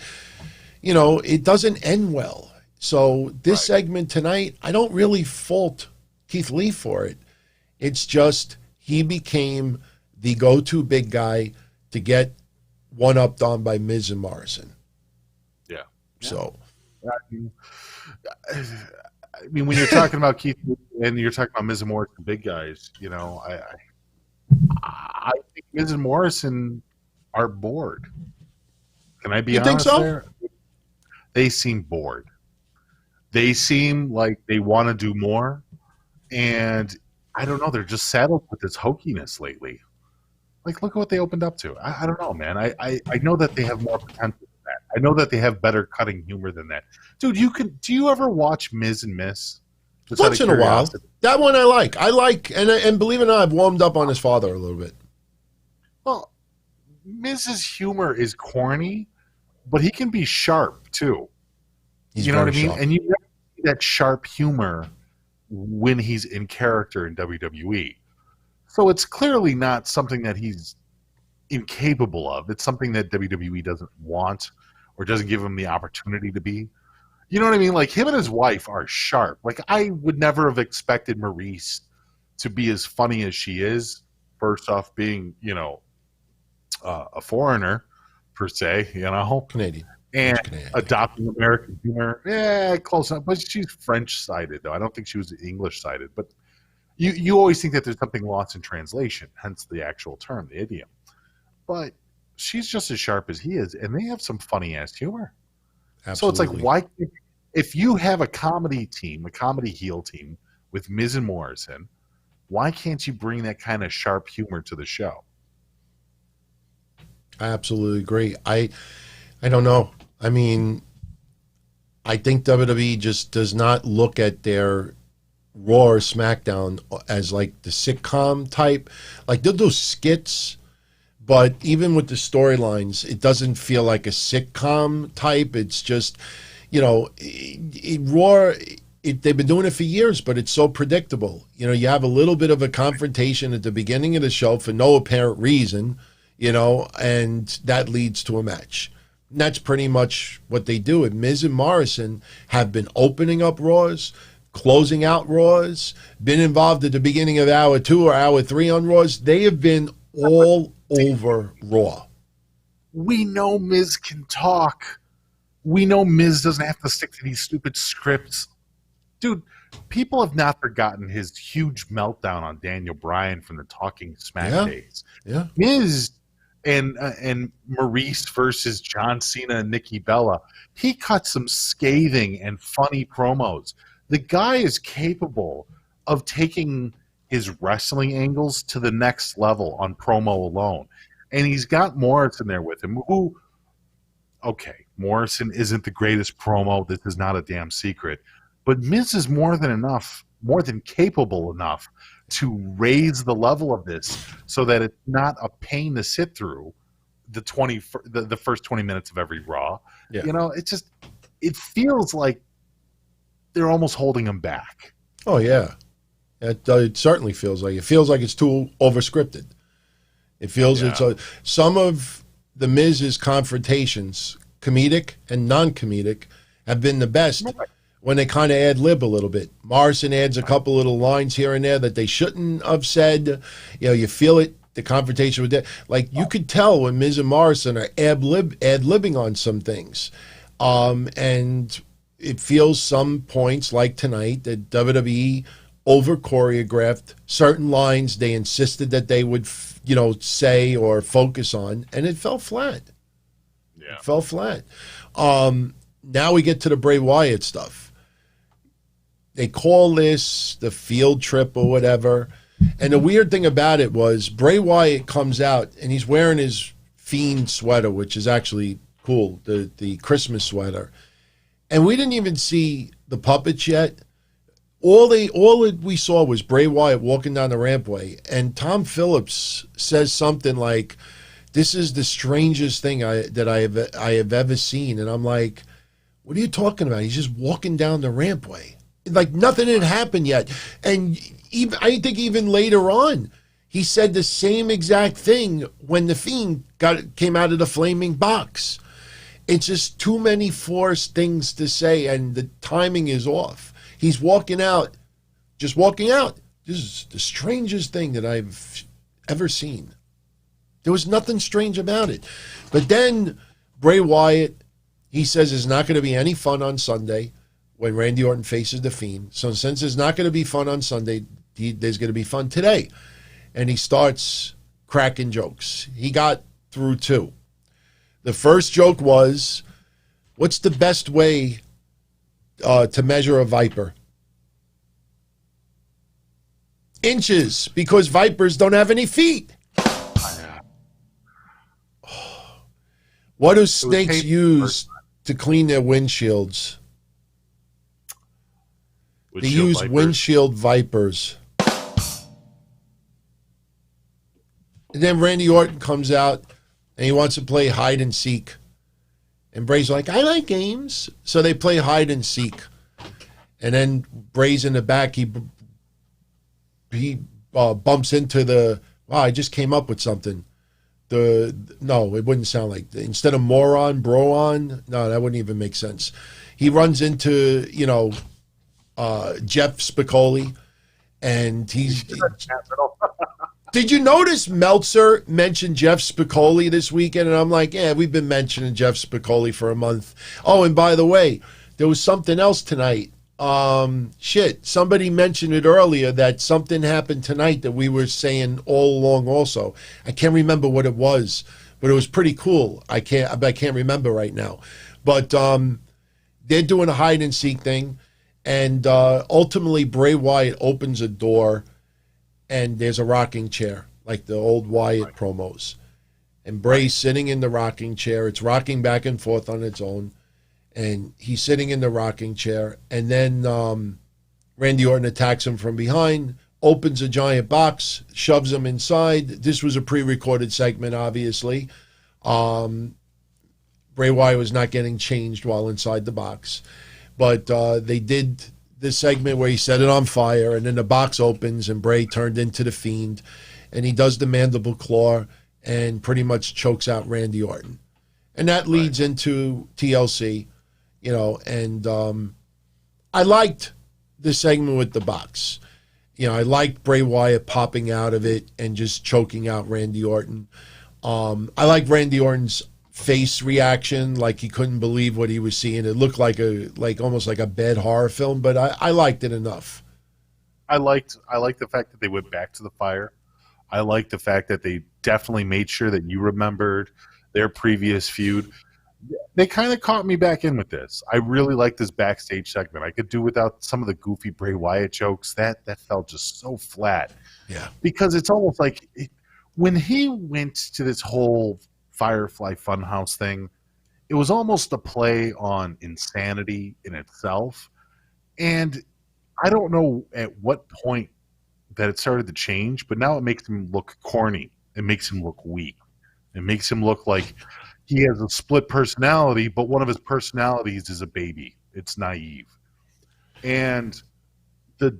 it doesn't end well. So this segment tonight, I don't really fault Keith Lee for it. It's just he became the go-to big guy to get one-upped on by Miz and Morrison. Yeah. So, I mean, when you're talking about Keith Lee and you're talking about Miz and Morrison, big guys, you know, I think Miz and Morrison are bored. Can I be honest? Think so? There? They seem bored. They seem like they want to do more, and I don't know. They're just saddled with this hokiness lately. Like, look at what they opened up to. I don't know, man. I know that they have more potential than that. I know that they have better cutting humor than that. Dude, do you ever watch Miz and Miss? Just once in a while. That one I like. And believe it or not, I've warmed up on his father a little bit. Well, Miz's humor is corny, but he can be sharp too. You know what I mean? Sharp. And you never see that sharp humor when he's in character in WWE. So it's clearly not something that he's incapable of. It's something that WWE doesn't want or doesn't give him the opportunity to be. You know what I mean? Like, him and his wife are sharp. Like, I would never have expected Maurice to be as funny as she is. First off, being, you know, a foreigner, per se, you know. Canadian. And adopting American humor. Yeah, close enough. But she's French-sided, though. I don't think she was English-sided. But you always think that there's something lost in translation, hence the actual term, the idiom. But she's just as sharp as he is, and they have some funny-ass humor. Absolutely. So it's like, why can't, if you have a comedy team, a comedy heel team with Miz and Morrison, why can't you bring that kind of sharp humor to the show? I absolutely agree. I don't know. I mean, I think WWE just does not look at their Raw or SmackDown as like the sitcom type. Like, they'll do skits, but even with the storylines, it doesn't feel like a sitcom type. It's just, you know, Raw, they've been doing it for years, but it's so predictable. You know, you have a little bit of a confrontation at the beginning of the show for no apparent reason, you know, and that leads to a match. And that's pretty much what they do. And Miz and Morrison have been opening up Raws, closing out Raws, been involved at the beginning of hour 2 or hour 3 on Raws. They have been all over Raw. We know Miz can talk. We know Miz doesn't have to stick to these stupid scripts. Dude, people have not forgotten his huge meltdown on Daniel Bryan from the Talking Smack days. Yeah. Miz and Maurice versus John Cena and Nikki Bella, he cut some scathing and funny promos. The guy is capable of taking his wrestling angles to the next level on promo alone. And he's got Morrison there with him, who, okay, Morrison isn't the greatest promo. This is not a damn secret. But Miz is more than capable enough to raise the level of this so that it's not a pain to sit through the first 20 minutes of every Raw. Yeah. You know, it feels like they're almost holding him back. Oh, yeah. It certainly feels like. It feels like it's too over-scripted. It feels some of the Miz's confrontations, comedic and non-comedic, have been the best when they kind of ad-lib a little bit. Morrison adds a couple little lines here and there that they shouldn't have said. You know, you feel it, the confrontation with that. Like, you could tell when Miz and Morrison are ad-libbing on some things. And it feels some points, like tonight, that WWE over-choreographed certain lines they insisted that they would, you know, say or focus on, and it fell flat. Yeah. It fell flat. Now we get to the Bray Wyatt stuff. They call this the field trip or whatever. And the weird thing about it was Bray Wyatt comes out and he's wearing his Fiend sweater, which is actually cool, the Christmas sweater. And we didn't even see the puppets yet. All we saw was Bray Wyatt walking down the rampway, and Tom Phillips says something like, "This is the strangest thing that I have ever seen." And I'm like, "What are you talking about? He's just walking down the rampway, like nothing had happened yet." And I think even later on, he said the same exact thing when the Fiend came out of the flaming box. It's just too many forced things to say, and the timing is off. He's walking out, just walking out. This is the strangest thing that I've ever seen. There was nothing strange about it. But then Bray Wyatt, he says there's not going to be any fun on Sunday when Randy Orton faces The Fiend. So since there's not going to be fun on Sunday, there's going to be fun today. And he starts cracking jokes. He got through 2. The first joke was, what's the best way to measure a viper? Inches, because vipers don't have any feet. What do snakes use to clean their windshields? They use windshield vipers. And then Randy Orton comes out and he wants to play hide and seek. And Bray's like, I like games. So they play hide and seek. And then Bray's in the back. He bumps into the, wow, I just came up with something. No, it wouldn't sound like, instead of moron, broon, no, that wouldn't even make sense. He runs into, Jeff Spicoli, and he's... Did you notice Meltzer mentioned Jeff Spicoli this weekend? And I'm like, yeah, we've been mentioning Jeff Spicoli for a month. Oh, and by the way, there was something else tonight. Somebody mentioned it earlier that something happened tonight that we were saying all along also. I can't remember what it was, but it was pretty cool. I can't remember right now. But they're doing a hide and seek thing, and ultimately Bray Wyatt opens a door and there's a rocking chair, like the old Wyatt promos. And Bray's sitting in the rocking chair. It's rocking back and forth on its own. And he's sitting in the rocking chair. And then Randy Orton attacks him from behind, opens a giant box, shoves him inside. This was a pre-recorded segment, obviously. Bray Wyatt was not getting changed while inside the box. But they did this segment where he set it on fire, and then the box opens, and Bray turned into the Fiend. And he does the mandible claw and pretty much chokes out Randy Orton. And that leads into TLC. And I liked the segment with the box. I liked Bray Wyatt popping out of it and just choking out Randy Orton. I liked Randy Orton's face reaction, like he couldn't believe what he was seeing. It looked like almost like a bad horror film, but I liked it enough. I liked the fact that they went back to the fire. I liked the fact that they definitely made sure that you remembered their previous feud. They kind of caught me back in with this. I really like this backstage segment. I could do without some of the goofy Bray Wyatt jokes. That felt just so flat. Yeah. Because it's almost like when he went to this whole Firefly Funhouse thing, it was almost a play on insanity in itself. And I don't know at what point that it started to change, but now it makes him look corny. It makes him look weak. It makes him look like he has a split personality, but one of his personalities is a baby. It's naive. And the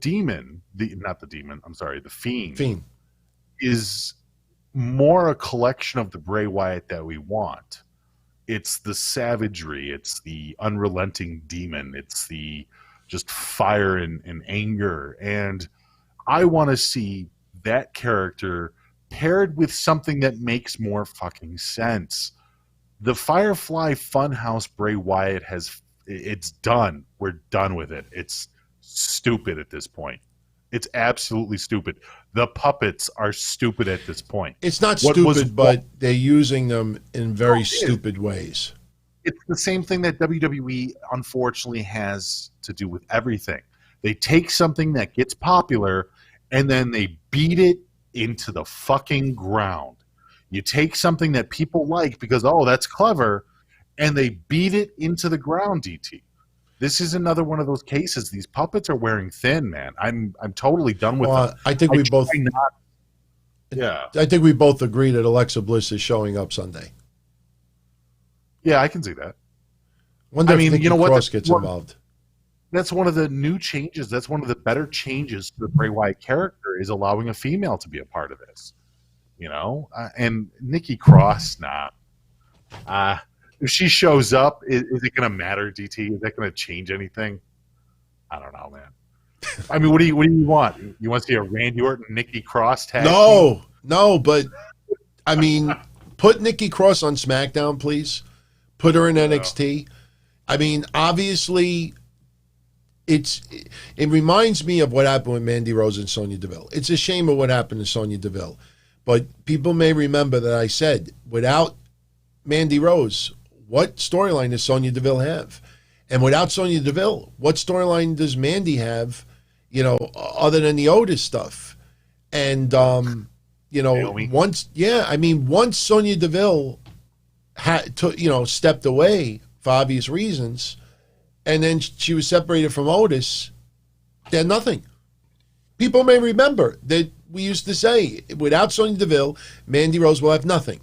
Fiend is more a collection of the Bray Wyatt that we want. It's the savagery. It's the unrelenting demon. It's the just fire and anger. And I want to see that character paired with something that makes more fucking sense. The Firefly Funhouse Bray Wyatt it's done. We're done with it. It's stupid at this point. It's absolutely stupid. The puppets are stupid at this point. It's not stupid, but they're using them in very stupid ways. It's the same thing that WWE unfortunately has to do with everything. They take something that gets popular and then they beat it into the fucking ground. You take something that people like because, oh, that's clever, and they beat it into the ground, DT. This is another one of those cases. These puppets are wearing thin, man. I'm totally done with them. I think I think we both agree that Alexa Bliss is showing up Sunday. Yeah, I can see that. Wonder if Nikki Cross gets involved. That's one of the new changes. That's one of the better changes to the Bray Wyatt character is allowing a female to be a part of this. And Nikki Cross, nah. if she shows up, is it going to matter, DT? Is that going to change anything? I don't know, man. I mean, what do you want? You want to see a Randy Orton, Nikki Cross tag team? No, but I mean, put Nikki Cross on SmackDown, please. Put her in NXT. I mean, obviously, it reminds me of what happened with Mandy Rose and Sonya Deville. It's a shame of what happened to Sonya Deville, but people may remember that I said, without Mandy Rose, what storyline does Sonya Deville have? And without Sonya Deville, what storyline does Mandy have, other than the Otis stuff? And, Naomi. once Sonya Deville stepped away for obvious reasons, and then she was separated from Otis, they had nothing. People may remember that we used to say, without Sonya Deville, Mandy Rose will have nothing.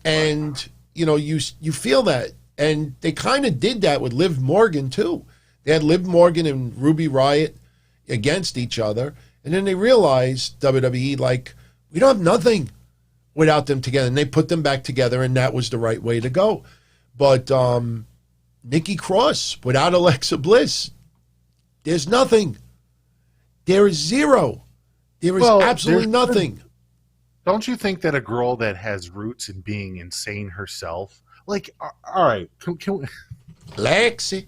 And, you feel that. And they kind of did that with Liv Morgan, too. They had Liv Morgan and Ruby Riott against each other. And then they realized, WWE, we don't have nothing without them together. And they put them back together, and that was the right way to go. But Nikki Cross, without Alexa Bliss, there's nothing. There is zero. There is absolutely nothing. Don't you think that a girl that has roots in being insane herself, all right, can we... Lexi,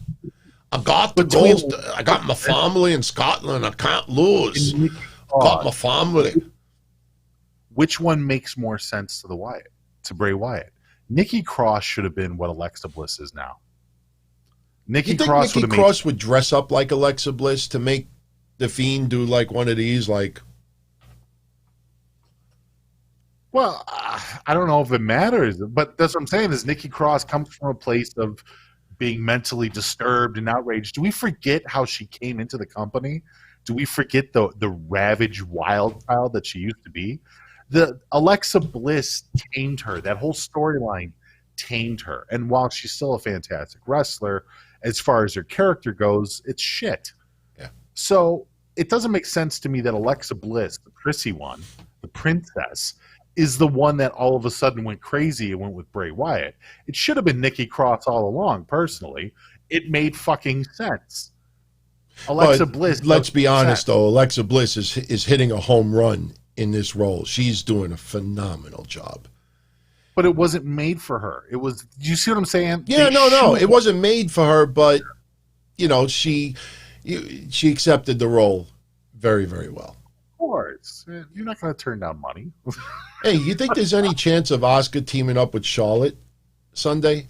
I got the gold. I got my family in Scotland. I can't lose. Got my family. Which one makes more sense to Bray Wyatt? Nikki Cross should have been what Alexa Bliss is now. Nikki Cross would dress up like Alexa Bliss to make the Fiend do one of these, Well, I don't know if it matters, but that's what I'm saying is Nikki Cross comes from a place of being mentally disturbed and outraged. Do we forget how she came into the company? Do we forget the ravaged wild child that she used to be? The Alexa Bliss tamed her. That whole storyline tamed her. And while she's still a fantastic wrestler, as far as her character goes, it's shit. Yeah. So it doesn't make sense to me that Alexa Bliss, the prissy one, the princess, is the one that all of a sudden went crazy and went with Bray Wyatt. It should have been Nikki Cross all along, personally. It made fucking sense. Alexa Bliss. Let's be honest, though. Alexa Bliss is hitting a home run in this role. She's doing a phenomenal job. But it wasn't made for her. It was. Do you see what I'm saying? Yeah, no. It wasn't made for her, but she accepted the role very, very well. Of course, you're not going to turn down money. Hey, you think there's any chance of Asuka teaming up with Charlotte Sunday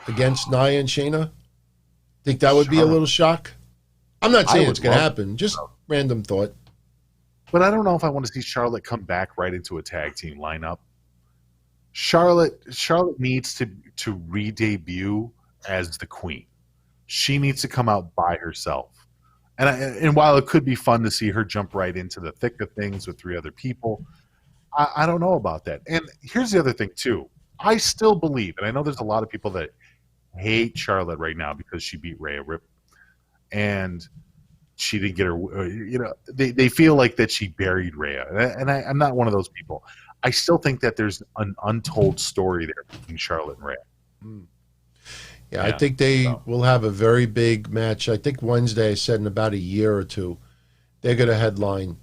against Nia and Shayna? Think that would be a little shock? I'm not saying it's going to happen. Just random thought. But I don't know if I want to see Charlotte come back right into a tag team lineup. Charlotte needs to re-debut as the queen. She needs to come out by herself. And while it could be fun to see her jump right into the thick of things with 3 other people, I don't know about that. And here's the other thing, too. I still believe, and I know there's a lot of people that hate Charlotte right now because she beat Rhea Ripley. And she didn't get her, they feel like that she buried Rhea. And I'm not one of those people. I still think that there's an untold story there between Charlotte and Rhea. Yeah, I think they will have a very big match. I think Wednesday, I said in about a year or two, they're going to headline.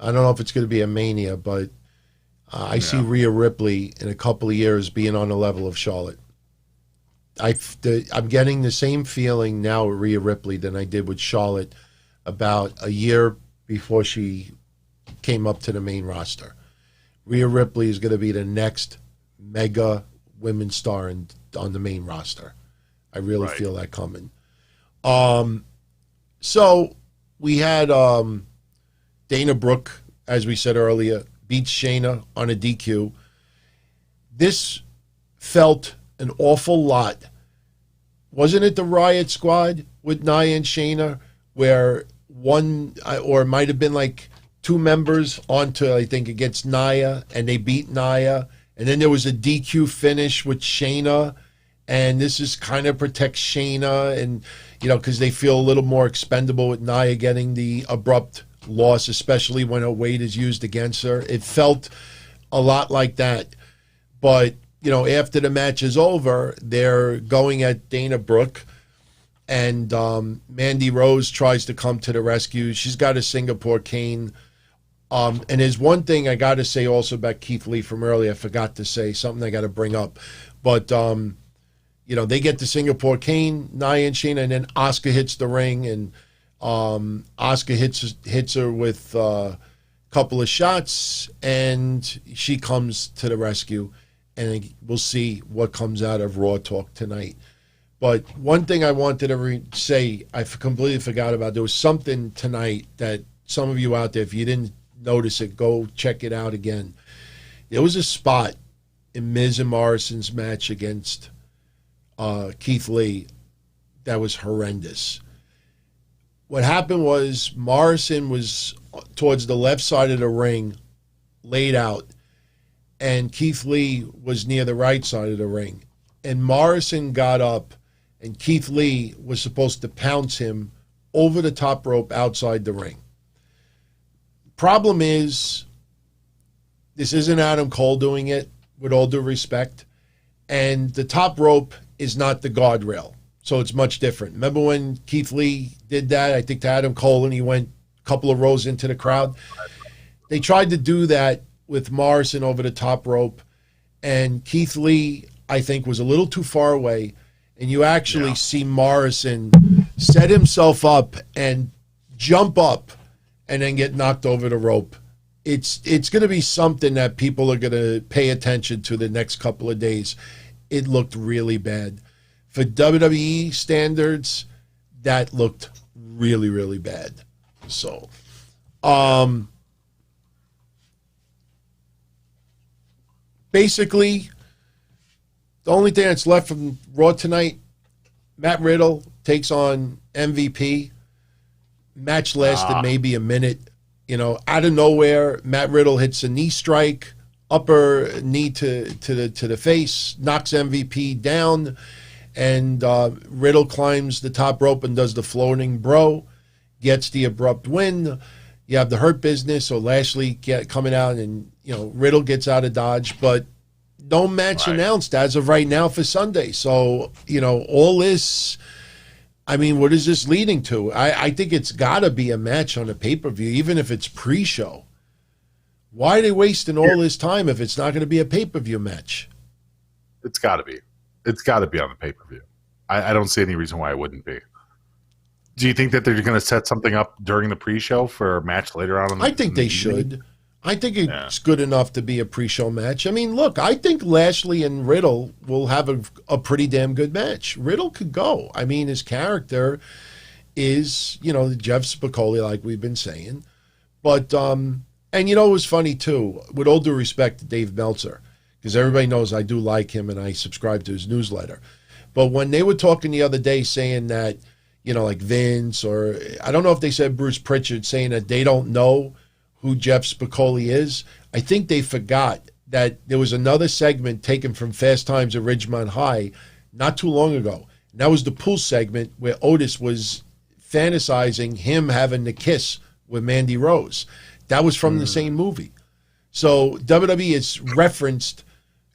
I don't know if it's going to be a Mania, but I see Rhea Ripley in a couple of years being on the level of Charlotte. I'm getting the same feeling now with Rhea Ripley than I did with Charlotte about a year before she came up to the main roster. Rhea Ripley is going to be the next mega women's star on the main roster. I really feel that coming. So we had Dana Brooke, as we said earlier, beats Shayna on a DQ. This felt an awful lot. Wasn't it the Riot Squad with Nia and Shayna where one, or it might have been 2 members onto, I think, against Nia, and they beat Nia. And then there was a DQ finish with Shayna. And this is kind of protects Shayna, and because they feel a little more expendable with Nia getting the abrupt loss, especially when her weight is used against her. It felt a lot like that. But after the match is over, they're going at Dana Brooke, and Mandy Rose tries to come to the rescue. She's got a Singapore cane. And there's one thing I got to say also about Keith Lee from earlier. I forgot to say something I got to bring up. But, they get the Singapore cane, Nia and Shayna, and then Asuka hits the ring, and Asuka hits her with a couple of shots, and she comes to the rescue. And we'll see what comes out of Raw Talk tonight. But one thing I wanted to say, I completely forgot about. There was something tonight that some of you out there, if you didn't notice it, go check it out again. There was a spot in Miz and Morrison's match against Keith Lee that was horrendous. What happened was Morrison was towards the left side of the ring, laid out, and Keith Lee was near the right side of the ring. And Morrison got up, and Keith Lee was supposed to pounce him over the top rope outside the ring. Problem is, this isn't Adam Cole doing it, with all due respect, and the top rope is not the guardrail, so it's much different. Remember when Keith Lee did that, I think to Adam Cole, and he went a couple of rows into the crowd? They tried to do that with Morrison over the top rope, and Keith Lee, I think, was a little too far away, and you actually see Morrison set himself up and jump up and then get knocked over the rope. It's going to be something that people are going to pay attention to the next couple of days. It looked really bad. For WWE standards, that looked really, really bad. So, basically, the only thing that's left from Raw tonight, Matt Riddle takes on MVP. Match lasted maybe a minute. Out of nowhere, Matt Riddle hits a knee strike, upper knee to the face, knocks MVP down, and Riddle climbs the top rope and does the floating bro, gets the abrupt win. You have the Hurt Business, so Lashley coming out, and Riddle gets out of Dodge, but no match announced as of right now for Sunday. So, all this, what is this leading to? I think it's got to be a match on a pay-per-view, even if it's pre-show. Why are they wasting all this time if it's not going to be a pay-per-view match? It's got to be. It's got to be on the pay-per-view. I don't see any reason why it wouldn't be. Do you think that they're going to set something up during the pre-show for a match later on? I think they should. I think it's good enough to be a pre-show match. Look, I think Lashley and Riddle will have a pretty damn good match. Riddle could go. His character is, Jeff Spicoli, like we've been saying. But, and it was funny, too, with all due respect to Dave Meltzer, because everybody knows I do like him and I subscribe to his newsletter. But when they were talking the other day saying that, like Vince, or I don't know if they said Bruce Pritchard, saying that they don't know who Jeff Spicoli is, I think they forgot that there was another segment taken from Fast Times at Ridgemont High not too long ago. And that was the pool segment where Otis was fantasizing him having the kiss with Mandy Rose. That was from the same movie. So WWE has referenced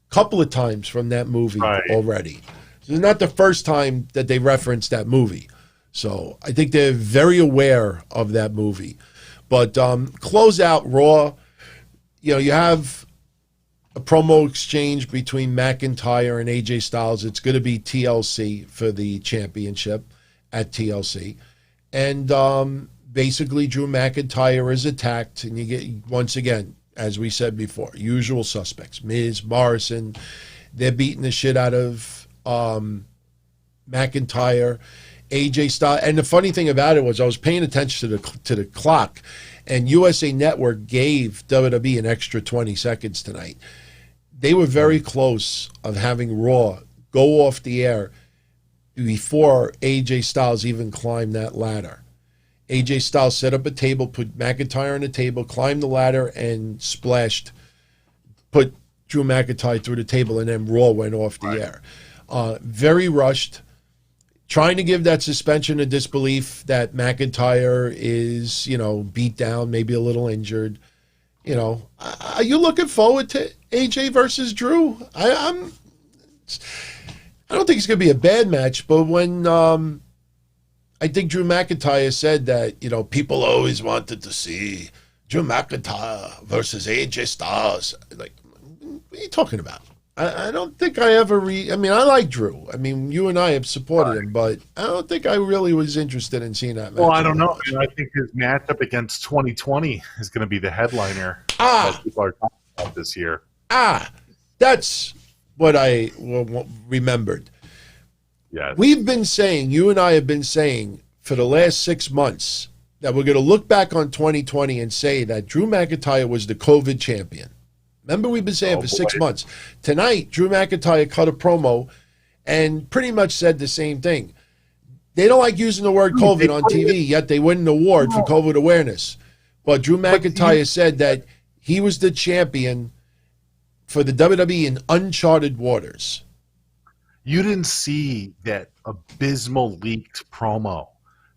a couple of times from that movie already. So it's not the first time that they referenced that movie. So I think they're very aware of that movie. But close out Raw. You have a promo exchange between McIntyre and AJ Styles. It's going to be TLC for the championship at TLC. And basically Drew McIntyre is attacked. And you get, once again, as we said before, usual suspects. Miz, Morrison, they're beating the shit out of McIntyre. AJ Styles, and the funny thing about it was I was paying attention to the clock, and USA Network gave WWE an extra 20 seconds tonight. They were very close of having Raw go off the air before AJ Styles even climbed that ladder. AJ Styles set up a table, put McIntyre on the table, climbed the ladder, and put Drew McIntyre through the table, and then Raw went off the air. Very rushed. Trying to give that suspension of disbelief that McIntyre is, beat down, maybe a little injured. Are you looking forward to AJ versus Drew? I'm I don't think it's going to be a bad match, but when I think Drew McIntyre said that, people always wanted to see Drew McIntyre versus AJ Styles. Like, what are you talking about? I don't think I ever I like Drew. You and I have supported him, but I don't think I really was interested in seeing that match. Well, I don't know. I think his matchup against 2020 is going to be the headliner that people are talking about this year. That's what I remembered. Yeah, We've been saying, you and I have been saying for the last 6 months that we're going to look back on 2020 and say that Drew McIntyre was the COVID champion. Remember, we've been saying for 6 months. Tonight, Drew McIntyre cut a promo and pretty much said the same thing. They don't like using the word COVID on TV, yet they win an award for COVID awareness. But Drew McIntyre said that he was the champion for the WWE in uncharted waters. You didn't see that abysmal leaked promo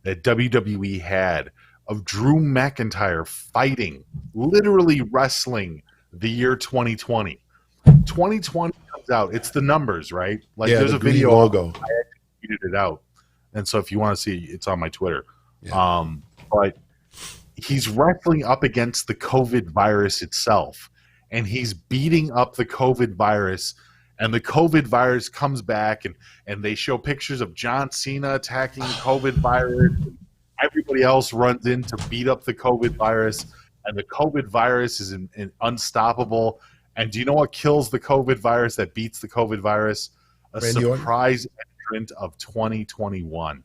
that WWE had of Drew McIntyre fighting, literally wrestling the year 2020. 2020 comes out. It's the numbers, right? Like there's a video logo. I actually tweeted it out. And so if you want to see, it's on my Twitter. Yeah. But he's wrestling up against the COVID virus itself. And he's beating up the COVID virus. And the COVID virus comes back, and they show pictures of John Cena attacking the COVID virus. Everybody else runs in to beat up the COVID virus, and the COVID virus is unstoppable. And do you know what kills the COVID virus that beats the COVID virus? A surprise entrant of 2021.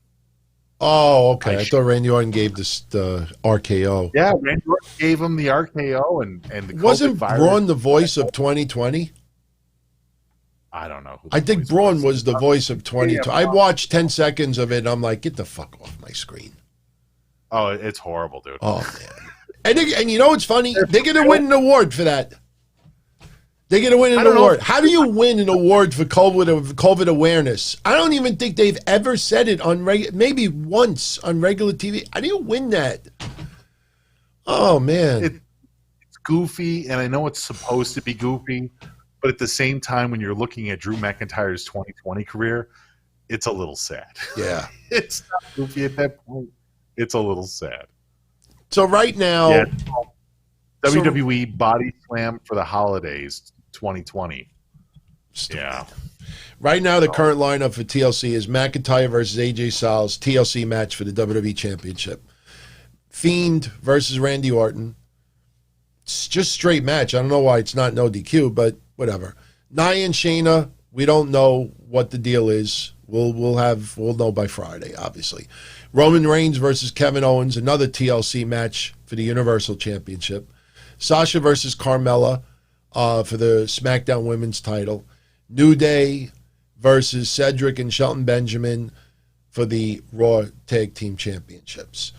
Oh, okay. I thought Randy Orton gave this the RKO. Yeah, Randy Orton gave him the RKO, and the wasn't COVID virus. Braun the voice of 2020? I don't know. I think Braun was the voice of 2020. I watched 10 seconds of it, and I'm like, get the fuck off my screen. Oh, it's horrible, dude. Oh, man. And you know what's funny? They're going to win an award for that. They're going to win an award. How do you win an award for COVID awareness? I don't even think they've ever said it on maybe once on regular TV. How do you win that? Oh, man. It's goofy, and I know it's supposed to be goofy. But at the same time, when you're looking at Drew McIntyre's 2020 career, it's a little sad. Yeah. It's not goofy at that point. It's a little sad. So right now... WWE Body Slam for the Holidays 2020. Stupid. Yeah. Right now, the current lineup for TLC is McIntyre versus AJ Styles, TLC match for the WWE Championship. Fiend versus Randy Orton. It's just straight match. I don't know why it's not no DQ, but whatever. Nia and Shayna, we don't know what the deal is. We'll know by Friday, obviously. Roman Reigns versus Kevin Owens, another TLC match for the Universal Championship. Sasha versus Carmella for the SmackDown Women's title. New Day versus Cedric and Shelton Benjamin for the Raw Tag Team Championships.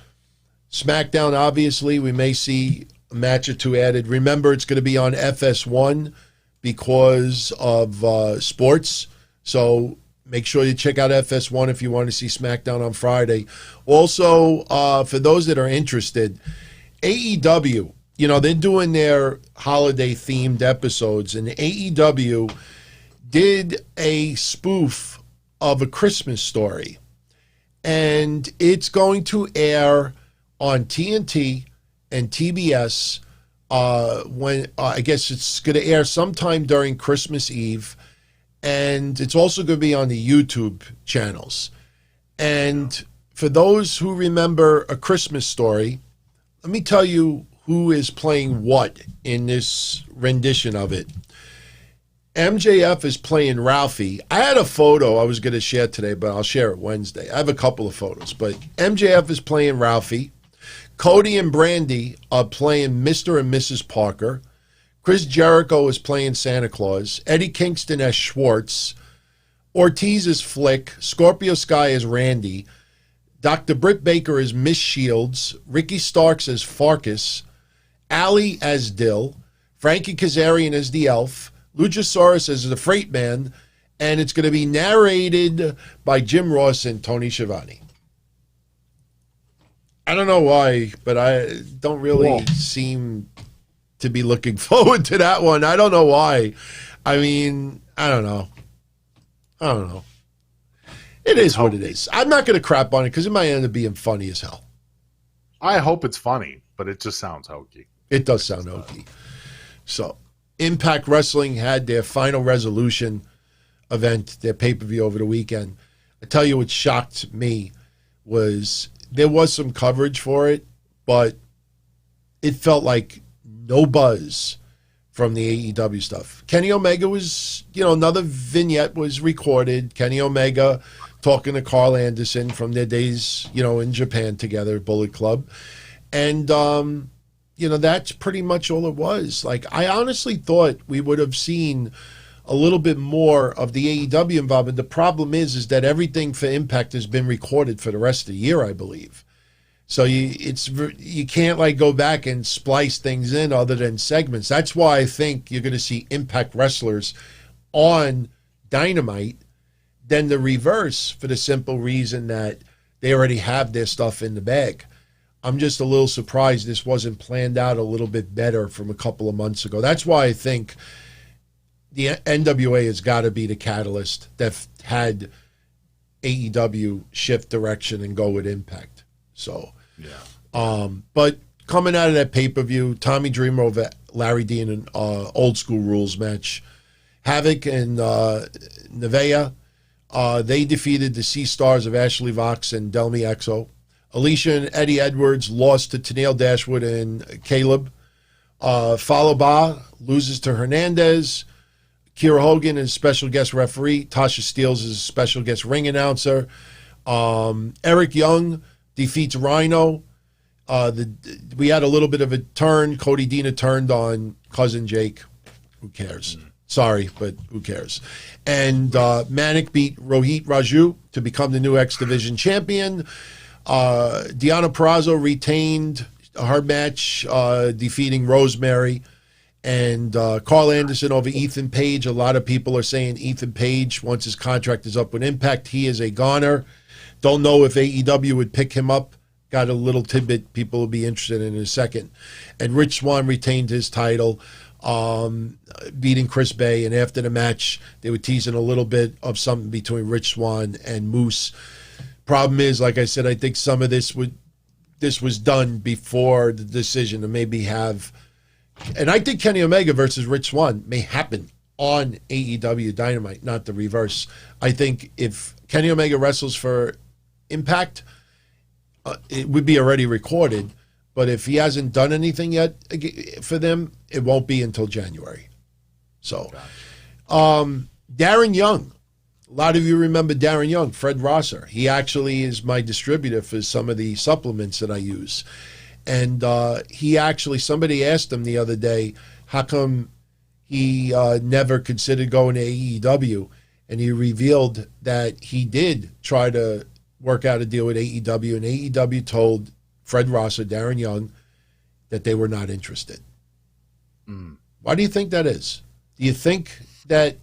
SmackDown, obviously, we may see a match or two added. Remember, it's going to be on FS1 because of sports. So make sure you check out FS1 if you want to see SmackDown on Friday. Also, for those that are interested, AEW, they're doing their holiday-themed episodes, and AEW did a spoof of A Christmas Story. And it's going to air on TNT and TBS when I guess it's going to air sometime during Christmas Eve, and it's also going to be on the YouTube channels. And for those who remember A Christmas Story, let me tell you who is playing what in this rendition of it. MJF is playing Ralphie. I had a photo I was going to share today, but I'll share it Wednesday. I have a couple of photos, but MJF is playing Ralphie. Cody and Brandy are playing Mr. and Mrs. Parker. Chris Jericho is playing Santa Claus. Eddie Kingston as Schwartz. Ortiz is Flick. Scorpio Sky is Randy. Dr. Britt Baker is Miss Shields. Ricky Starks as Farkas. Allie as Dill. Frankie Kazarian as the Elf. Luchasaurus as the Freight Man. And it's going to be narrated by Jim Ross and Tony Schiavone. I don't know why, but I don't really seem to be looking forward to that one. I don't know why. I mean, I don't know. I don't know. It is what it is. I'm not going to crap on it because it might end up being funny as hell. I hope it's funny, but it just sounds hokey. It does sound hokey. So, Impact Wrestling had their Final Resolution event, their pay-per-view over the weekend. I tell you what shocked me was there was some coverage for it, but it felt like no buzz from the AEW stuff. Kenny Omega was, another vignette was recorded. Kenny Omega talking to Carl Anderson from their days, in Japan together, Bullet Club. And, that's pretty much all it was. Like, I honestly thought we would have seen a little bit more of the AEW involvement. The problem is that everything for Impact has been recorded for the rest of the year, I believe. So you can't like go back and splice things in other than segments. That's why I think you're going to see Impact wrestlers on Dynamite than the reverse, for the simple reason that they already have their stuff in the bag. I'm just a little surprised this wasn't planned out a little bit better from a couple of months ago. That's why I think the NWA has got to be the catalyst that had AEW shift direction and go with Impact. So, yeah. But coming out of that pay-per-view, Tommy Dreamer over Larry Dean in an old school rules match. Havoc and Nevaeh, they defeated the Sea Stars of Ashley Vox and Delmi Exo. Alicia and Eddie Edwards lost to Tennille Dashwood and Caleb. Falaba loses to Hernandez. Kiera Hogan is special guest referee. Tasha Steelz is special guest ring announcer. Eric Young defeats Rhino. We had a little bit of a turn. Cody Dean turned on Cousin Jake. Who cares? Sorry, but who cares? And Manic beat Rohit Raju to become the new X Division champion. Deonna Purrazzo retained her match, defeating Rosemary. And Carl Anderson over Ethan Page. A lot of people are saying Ethan Page, once his contract is up with Impact, he is a goner. Don't know if AEW would pick him up. Got a little tidbit people will be interested in a second. And Rich Swann retained his title, beating Chris Bay. And after the match, they were teasing a little bit of something between Rich Swann and Moose. Problem is, like I said, I think some of this was done before the decision to maybe have. And I think Kenny Omega versus Rich Swann may happen on AEW Dynamite, not the reverse. I think if Kenny Omega wrestles for Impact, it would be already recorded. But if he hasn't done anything yet for them, it won't be until January. So, Darren Young. A lot of you remember Darren Young, Fred Rosser. He actually is my distributor for some of the supplements that I use. And he actually, somebody asked him the other day, how come he never considered going to AEW? And he revealed that he did try to work out a deal with AEW, and AEW told Fred Rosser, Darren Young, that they were not interested. Why do you think that is? Do you think that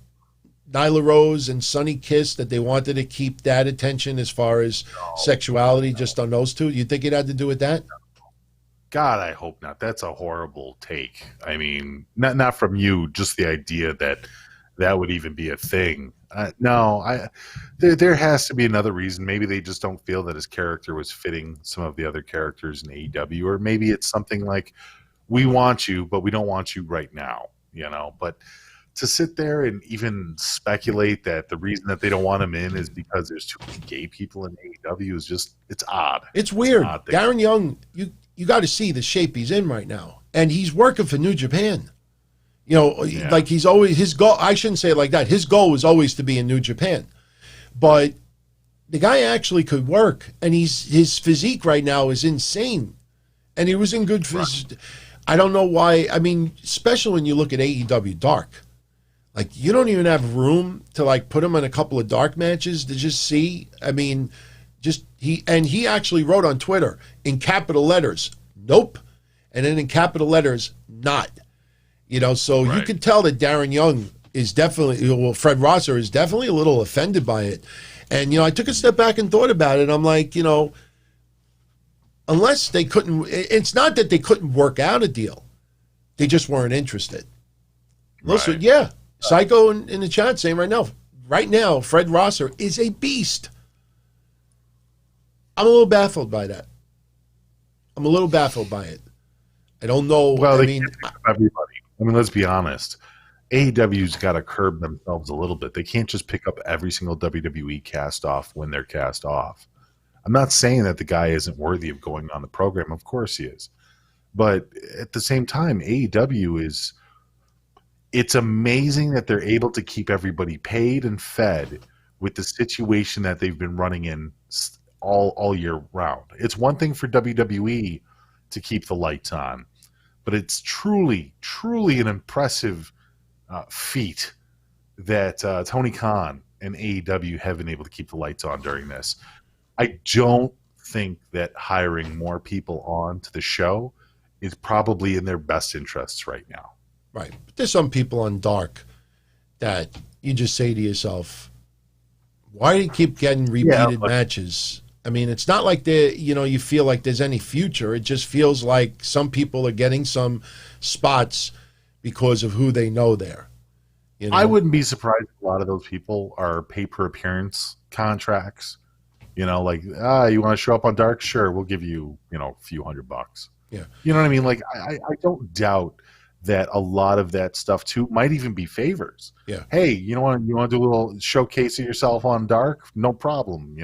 Nyla Rose and Sonny Kiss, that they wanted to keep that attention as far as sexuality just on those two? You think it had to do with that? God, I hope not. That's a horrible take. I mean, not from you, just the idea that that would even be a thing. There has to be another reason. Maybe they just don't feel that his character was fitting some of the other characters in AEW, or maybe it's something like, we want you, but we don't want you right now, But to sit there and even speculate that the reason that they don't want him in is because there's too many gay people in AEW is just, it's odd. It's weird. Darren Young, you got to see the shape he's in right now. And he's working for New Japan. Like he's always, his goal, I shouldn't say it like that. His goal was always to be in New Japan. But the guy actually could work. And his physique right now is insane. And he was in good physique. Right. I don't know why. I mean, especially when you look at AEW Dark. Like, you don't even have room to, like, put him in a couple of dark matches to just see. I mean, he actually wrote on Twitter in capital letters, nope, and then in capital letters, not. So right. You could tell that Darren Young is definitely, Fred Rosser is definitely a little offended by it. And, I took a step back and thought about it. I'm like, unless they couldn't, it's not that they couldn't work out a deal. They just weren't interested. Right. Listen, yeah. Psycho in the chat saying right now, right now, Fred Rosser is a beast. I'm a little baffled by that. I'm a little baffled by it. I don't know. Well, I they mean, can't pick up everybody. I mean, let's be honest. AEW's got to curb themselves a little bit. They can't just pick up every single WWE cast off when they're cast off. I'm not saying that the guy isn't worthy of going on the program. Of course he is. But at the same time, AEW is – it's amazing that they're able to keep everybody paid and fed with the situation that they've been running in all year round. It's one thing for WWE to keep the lights on, but it's truly, truly an impressive feat that Tony Khan and AEW have been able to keep the lights on during this. I don't think that hiring more people on to the show is probably in their best interests right now. Right. But there's some people on Dark that you just say to yourself, why do you keep getting repeated matches? I mean, it's not like you feel like there's any future. It just feels like some people are getting some spots because of who they know there. You know? I wouldn't be surprised if a lot of those people are pay-per-appearance contracts. You know, like, you want to show up on Dark? Sure, we'll give you, a few $100. Yeah. You know what I mean? Like, I don't doubt that a lot of that stuff, too, might even be favors. Yeah. Hey, you want to do a little showcase of yourself on Dark? No problem,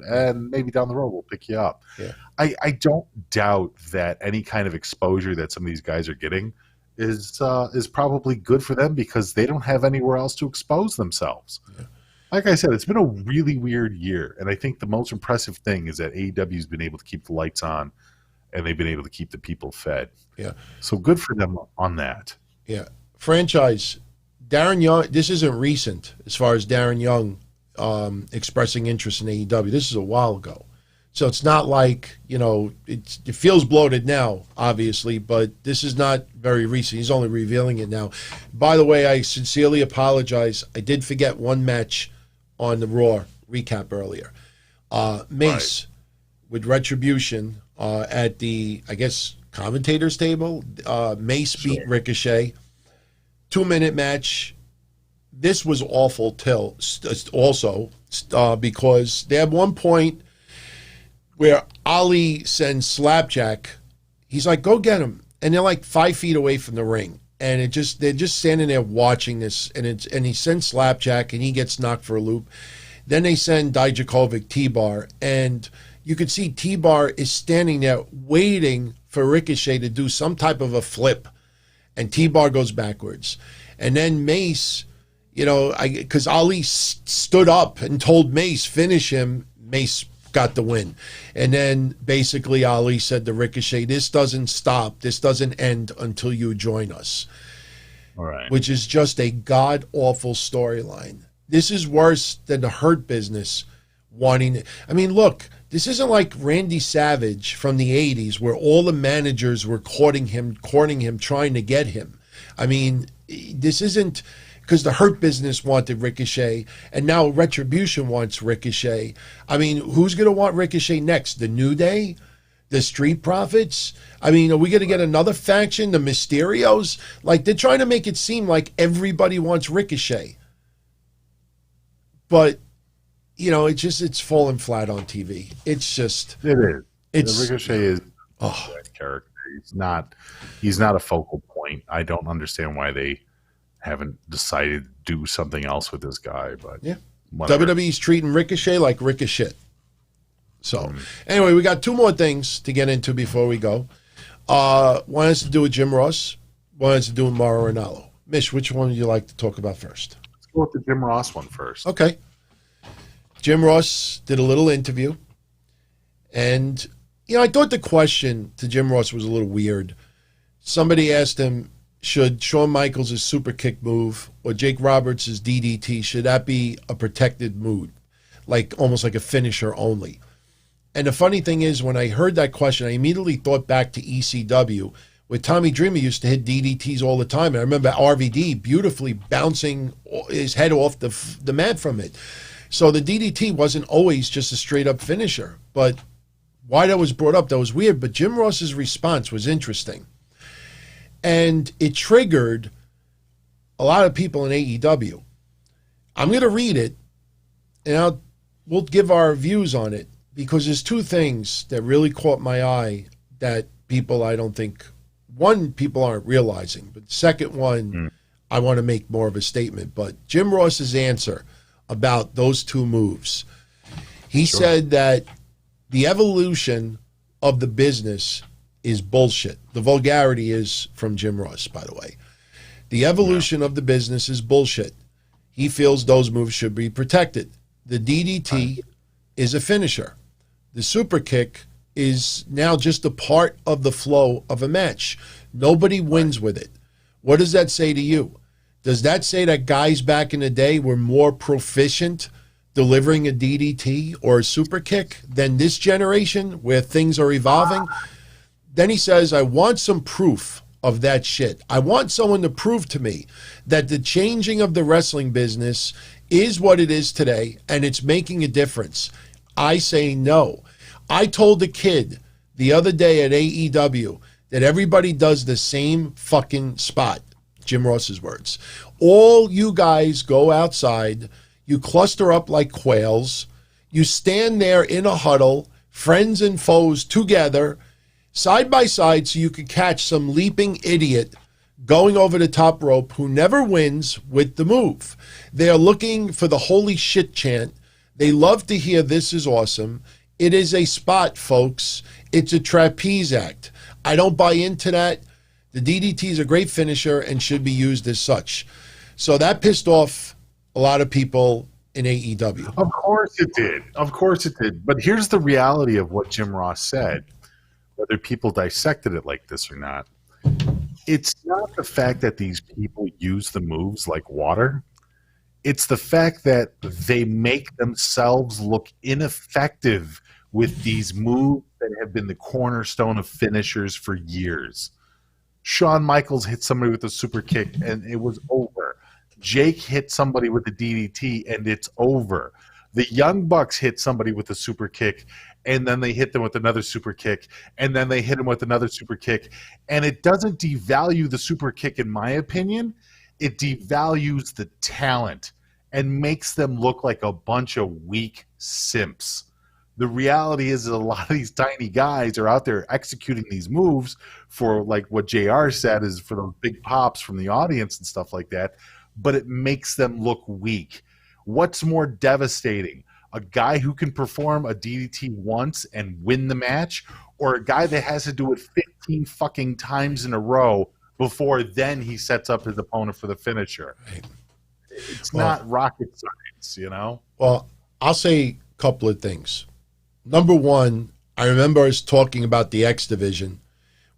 and maybe down the road we'll pick you up. Yeah. I don't doubt that any kind of exposure that some of these guys are getting is probably good for them because they don't have anywhere else to expose themselves. Yeah. Like I said, it's been a really weird year, and I think the most impressive thing is that AEW's been able to keep the lights on, and they've been able to keep the people fed. Yeah. So good for them on that. Yeah. Franchise, Darren Young, this isn't recent as far as Darren Young expressing interest in AEW. This is a while ago. So it's not like, it feels bloated now, obviously, but this is not very recent. He's only revealing it now. By the way, I sincerely apologize. I did forget one match on the Raw recap earlier. Mace with Retribution at the, I guess, commentators table. Mace beat Ricochet. 2-minute match. This was awful also because they had one point where Ali sends Slapjack. He's like, go get him. And they're like 5 feet away from the ring. And they're just standing there watching this. And he sends Slapjack and he gets knocked for a loop. Then they send Dijakovic T-Bar. And you could see T-Bar is standing there waiting for Ricochet to do some type of a flip. And T-Bar goes backwards. And then Mace, because Ali stood up and told Mace, finish him. Mace got the win. And then basically Ali said to Ricochet, this doesn't stop. This doesn't end until you join us. All right. Which is just a god-awful storyline. This is worse than the Hurt Business wanting it. I mean, look, this isn't like Randy Savage from the 80s where all the managers were courting him, trying to get him. I mean, this isn't because the Hurt Business wanted Ricochet, and now Retribution wants Ricochet. I mean, who's going to want Ricochet next? The New Day? The Street Profits? I mean, are we going to get another faction? The Mysterios? Like, they're trying to make it seem like everybody wants Ricochet. But, it's falling flat on TV. It's just... It is. Ricochet is a character. He's not a focal point. I don't understand why they haven't decided to do something else with this guy, but yeah, whatever. WWE's treating Ricochet like Ricochet. So anyway, we got 2 more things to get into before we go. One has to do with Jim Ross. One has to do with Mauro Ranallo. Mish, which one would you like to talk about first? Let's go with the Jim Ross one first. Okay. Jim Ross did a little interview, and I thought the question to Jim Ross was a little weird. Somebody asked him, should Shawn Michaels' super kick move or Jake Roberts' DDT, should that be a protected move? Like almost like a finisher only. And the funny thing is, when I heard that question, I immediately thought back to ECW, where Tommy Dreamer used to hit DDTs all the time. And I remember RVD beautifully bouncing his head off the mat from it. So the DDT wasn't always just a straight up finisher. But why that was brought up, that was weird. But Jim Ross's response was interesting. And it triggered a lot of people in AEW. I'm going to read it, and we'll give our views on it, because there's two things that really caught my eye that people, I don't think, one, people aren't realizing, but the second one, I want to make more of a statement. But Jim Ross's answer about those two moves, he said that the evolution of the business is bullshit. The vulgarity is from Jim Ross, by the way. The evolution of the business is bullshit. He feels those moves should be protected. The DDT is a finisher. The super kick is now just a part of the flow of a match. Nobody wins with it. What does that say to you? Does that say that guys back in the day were more proficient delivering a DDT or a super kick than this generation where things are evolving? Then he says, I want some proof of that shit. I want someone to prove to me that the changing of the wrestling business is what it is today and it's making a difference. I say no. I told the kid the other day at AEW that everybody does the same fucking spot. Jim Ross's words. All you guys go outside, you cluster up like quails, you stand there in a huddle, friends and foes together, side by side, so you could catch some leaping idiot going over the top rope who never wins with the move. They are looking for the holy shit chant. They love to hear this is awesome. It is a spot, folks. It's a trapeze act. I don't buy into that. The DDT is a great finisher and should be used as such. So that pissed off a lot of people in AEW. Of course it did. Of course it did. But here's the reality of what Jim Ross said, whether people dissected it like this or not. It's not the fact that these people use the moves like water. It's the fact that they make themselves look ineffective with these moves that have been the cornerstone of finishers for years. Shawn Michaels hit somebody with a super kick and it was over. Jake hit somebody with a DDT and it's over. The Young Bucks hit somebody with a super kick and then they hit them with another super kick and then they hit them with another super kick. And it doesn't devalue the super kick, in my opinion. It devalues the talent and makes them look like a bunch of weak simps. The reality is that a lot of these tiny guys are out there executing these moves for, like what JR said, is for those big pops from the audience and stuff like that, but it makes them look weak. What's more devastating? A guy who can perform a DDT once and win the match, or a guy that has to do it 15 fucking times in a row before then he sets up his opponent for the finisher? It's not rocket science, you know? Well, I'll say a couple of things. Number one, I remember us talking about the X Division,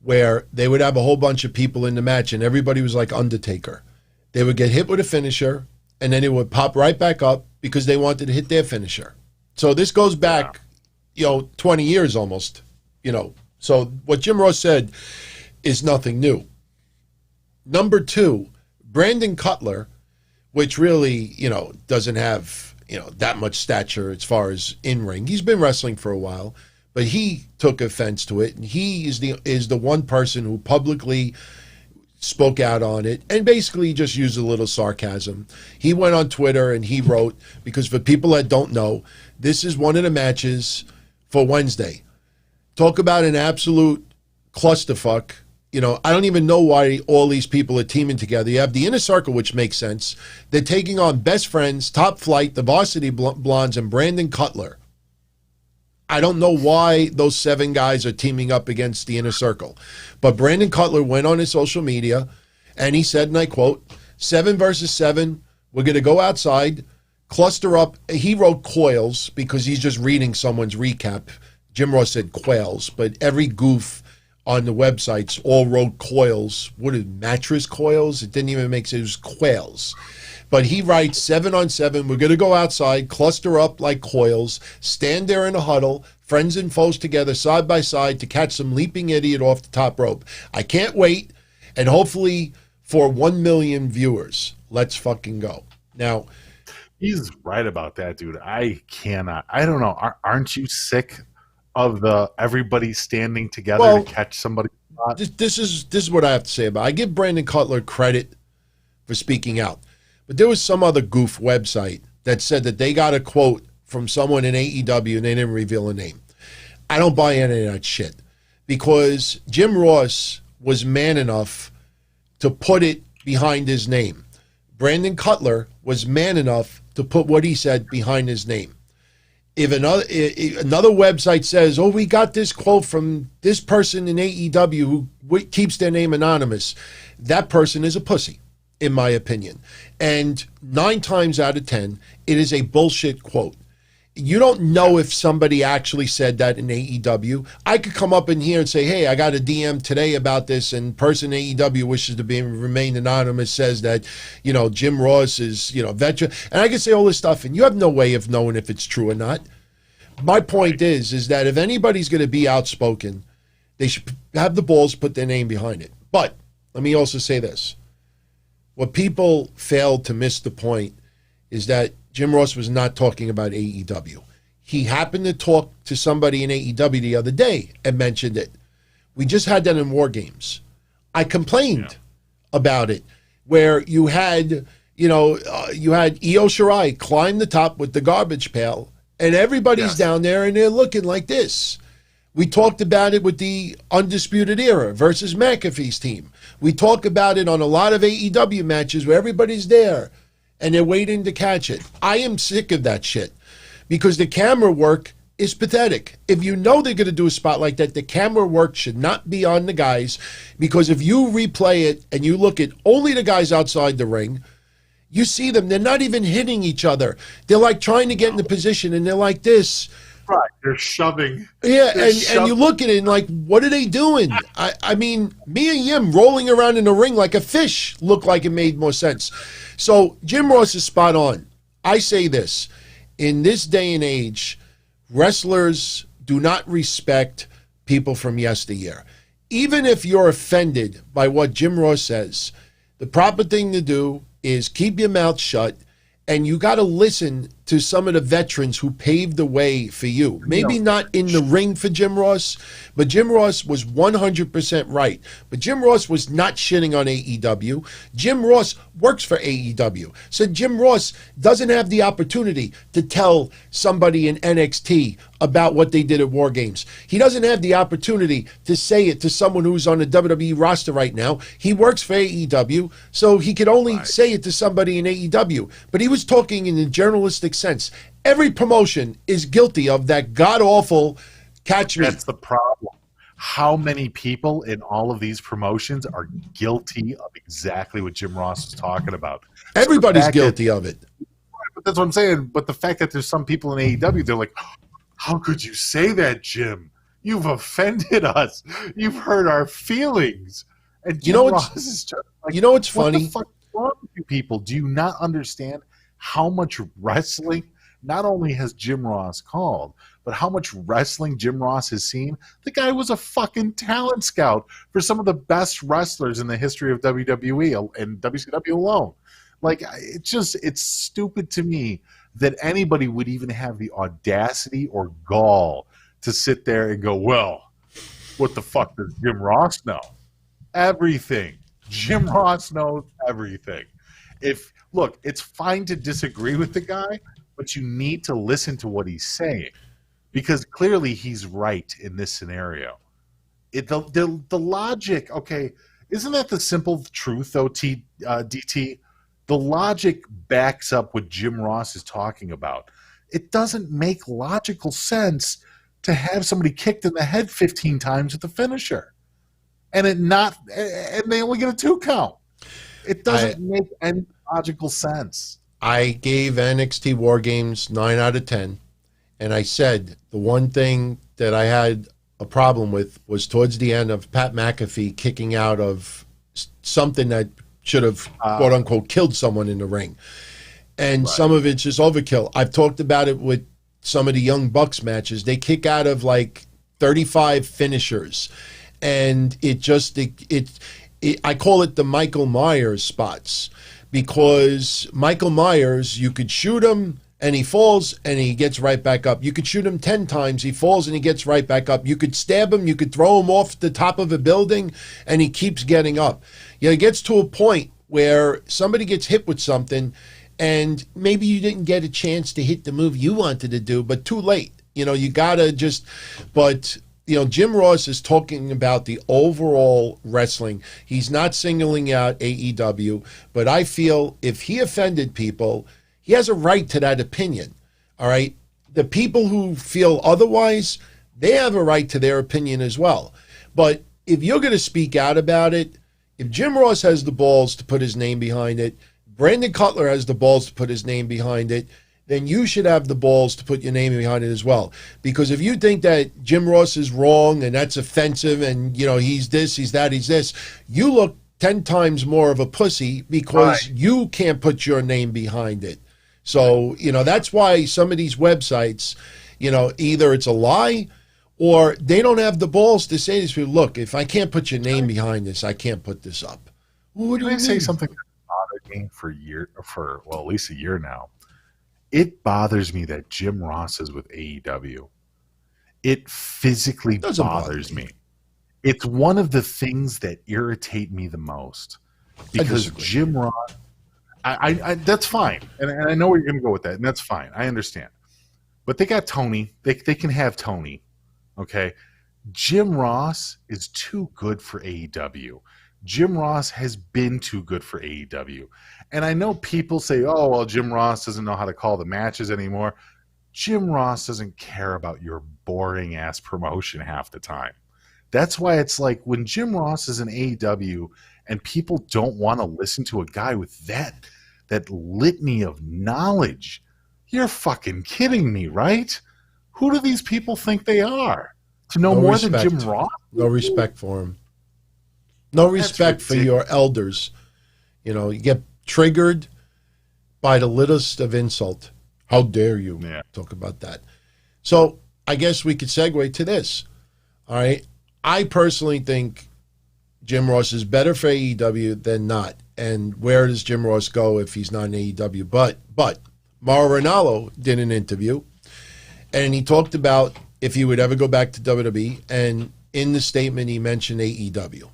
where they would have a whole bunch of people in the match and everybody was like Undertaker. They would get hit with a finisher and then it would pop right back up because they wanted to hit their finisher. So this goes back, 20 years almost, So what Jim Ross said is nothing new. Number two, Brandon Cutler, which really, doesn't have, that much stature as far as in-ring. He's been wrestling for a while, but he took offense to it. And he is the one person who publicly spoke out on it and basically just used a little sarcasm. He went on Twitter and he wrote, because for people that don't know, this is one of the matches for Wednesday. Talk about an absolute clusterfuck. I don't even know why all these people are teaming together. You have the Inner Circle, which makes sense. They're taking on Best Friends, Top Flight, the Varsity Blondes, and Brandon Cutler. I don't know why those 7 guys are teaming up against the Inner Circle. But Brandon Cutler went on his social media, and he said, and I quote, 7 versus 7, we're going to go outside, cluster up. He wrote coils because he's just reading someone's recap. Jim Ross said quails, but every goof on the websites all wrote coils. What is mattress coils? It didn't even make sense. It was quails. But he writes 7 on 7. We're going to go outside, cluster up like coils, stand there in a huddle, friends and foes together side by side to catch some leaping idiot off the top rope. I can't wait. And hopefully for 1 million viewers. Let's fucking go. Now, he's right about that, dude. I cannot. I don't know. Aren't you sick of the everybody standing together to catch somebody? This is what I have to say about it. I give Brandon Cutler credit for speaking out. but there was some other goof website that said that they got a quote from someone in AEW and they didn't reveal a name. I don't buy any of that shit because Jim Ross was man enough to put it behind his name. Brandon Cutler was man enough to put what he said behind his name. If another website says, oh, we got this quote from this person in AEW who keeps their name anonymous, that person is a pussy, in my opinion. And 9 times out of 10, it is a bullshit quote. You don't know if somebody actually said that in AEW. I could come up in here and say, hey, I got a DM today about this, and person AEW wishes to remain anonymous, says that, Jim Ross is, veteran. And I can say all this stuff, and you have no way of knowing if it's true or not. My point is that if anybody's going to be outspoken, they should have the balls put their name behind it. But let me also say this. What people failed to miss the point is that Jim Ross was not talking about AEW. He happened to talk to somebody in AEW the other day and mentioned it. We just had that in War Games. I complained about it, where you had, Io Shirai climb the top with the garbage pail, and everybody's down there and they're looking like this. We talked about it with the Undisputed Era versus McAfee's team. We talk about it on a lot of AEW matches where everybody's there and they're waiting to catch it. I am sick of that shit because the camera work is pathetic. If you know they're going to do a spot like that, the camera work should not be on the guys, because if you replay it and you look at only the guys outside the ring, you see them. They're not even hitting each other. They're like trying to get in the position and they're like this. Right, they're shoving. Yeah, and you look at it and like, what are they doing? I mean, me and Yim rolling around in the ring like a fish looked like it made more sense. So Jim Ross is spot on. I say this. In this day and age, wrestlers do not respect people from yesteryear. Even if you're offended by what Jim Ross says, the proper thing to do is keep your mouth shut, and you got to listen to some of the veterans who paved the way for you. Maybe not in the ring for Jim Ross, but Jim Ross was 100% right. But Jim Ross was not shitting on AEW. Jim Ross works for AEW. So Jim Ross doesn't have the opportunity to tell somebody in NXT about what they did at War Games. He doesn't have the opportunity to say it to someone who's on the WWE roster right now. He works for AEW, so he could only say it to somebody in AEW. But he was talking in a journalistic sense. Every promotion is guilty of that god-awful catch me. That's the problem. How many people in all of these promotions are guilty of exactly what Jim Ross is talking about? Everybody's guilty of it. But that's what I'm saying. But the fact that there's some people in AEW, they're like, how could you say that, Jim? You've offended us. You've hurt our feelings. And Jim Ross is just like, what's funny? What the fuck is wrong with you people? Do you not understand how much wrestling not only has Jim Ross called, but how much wrestling Jim Ross has seen? The guy was a fucking talent scout for some of the best wrestlers in the history of WWE and WCW alone. Like, it's stupid to me that anybody would even have the audacity or gall to sit there and go, well, what the fuck does Jim Ross know? Everything. Jim Ross knows everything. Look, it's fine to disagree with the guy, but you need to listen to what he's saying, because clearly he's right in this scenario. The logic, okay, isn't that the simple truth, though, DT? The logic backs up what Jim Ross is talking about. It doesn't make logical sense to have somebody kicked in the head 15 times with the finisher, and they only get a 2 count. It doesn't make any logical sense. I gave NXT War Games 9 out of 10, and I said the one thing that I had a problem with was towards the end of Pat McAfee kicking out of something that should have, quote unquote, killed someone in the ring. And some of it's just overkill. I've talked about it with some of the Young Bucks matches. They kick out of like 35 finishers. And I call it the Michael Myers spots, because Michael Myers, you could shoot him and he falls and he gets right back up. You could shoot him 10 times, he falls and he gets right back up. You could stab him, you could throw him off the top of a building and he keeps getting up. It gets to a point where somebody gets hit with something and maybe you didn't get a chance to hit the move you wanted to do, but too late. You gotta just, but Jim Ross is talking about the overall wrestling. He's not singling out AEW, but I feel if he offended people, he has a right to that opinion. All right. The people who feel otherwise, they have a right to their opinion as well. But if you're going to speak out about it, if Jim Ross has the balls to put his name behind it, Brandon Cutler has the balls to put his name behind it, then you should have the balls to put your name behind it as well. Because if you think that Jim Ross is wrong and that's offensive and, he's this, he's that, he's this, you look 10 times more of a pussy because you can't put your name behind it. So, that's why some of these websites, either it's a lie or they don't have the balls to say to these people, look, if I can't put your name behind this, I can't put this up. What do you say something that bothered me for at least a year now? It bothers me that Jim Ross is with AEW. It physically bothers me. It's one of the things that irritate me the most because Jim Ross, I that's fine. And I know where you're going to go with that, and that's fine. I understand. But they got Tony. They can have Tony. Okay? Jim Ross is too good for AEW. Jim Ross has been too good for AEW. And I know people say, oh, well, Jim Ross doesn't know how to call the matches anymore. Jim Ross doesn't care about your boring-ass promotion half the time. That's why it's like when Jim Ross is in AEW and people don't want to listen to a guy with that litany of knowledge, you're fucking kidding me, right? Who do these people think they are? To know more than Jim Ross? No respect for him. No respect for your elders. You get triggered by the littlest of insult. How dare you talk about that? So I guess we could segue to this. All right. I personally think Jim Ross is better for AEW than not. And where does Jim Ross go if he's not in AEW? But Mauro Ranallo did an interview, and he talked about if he would ever go back to WWE, and in the statement he mentioned AEW.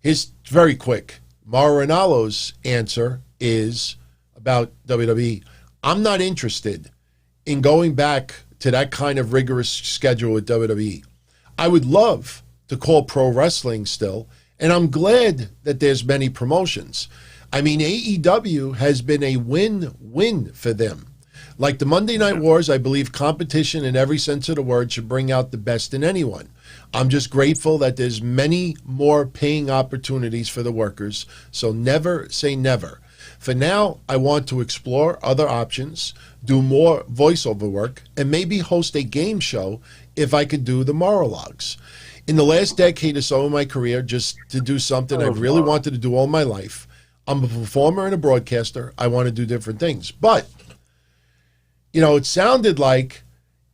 His very quick. Mauro Ranallo's answer is about WWE. I'm not interested in going back to that kind of rigorous schedule with WWE. I would love to call pro wrestling still, and I'm glad that there's many promotions. I mean, AEW has been a win-win for them. Like the Monday Night Wars, I believe competition in every sense of the word should bring out the best in anyone. I'm just grateful that there's many more paying opportunities for the workers, so never say never. For now, I want to explore other options, do more voiceover work, and maybe host a game show if I could do the monologues. In the last decade or so of my career, just to do something I really wanted to do all my life. I'm a performer and a broadcaster. I want to do different things. But, it sounded like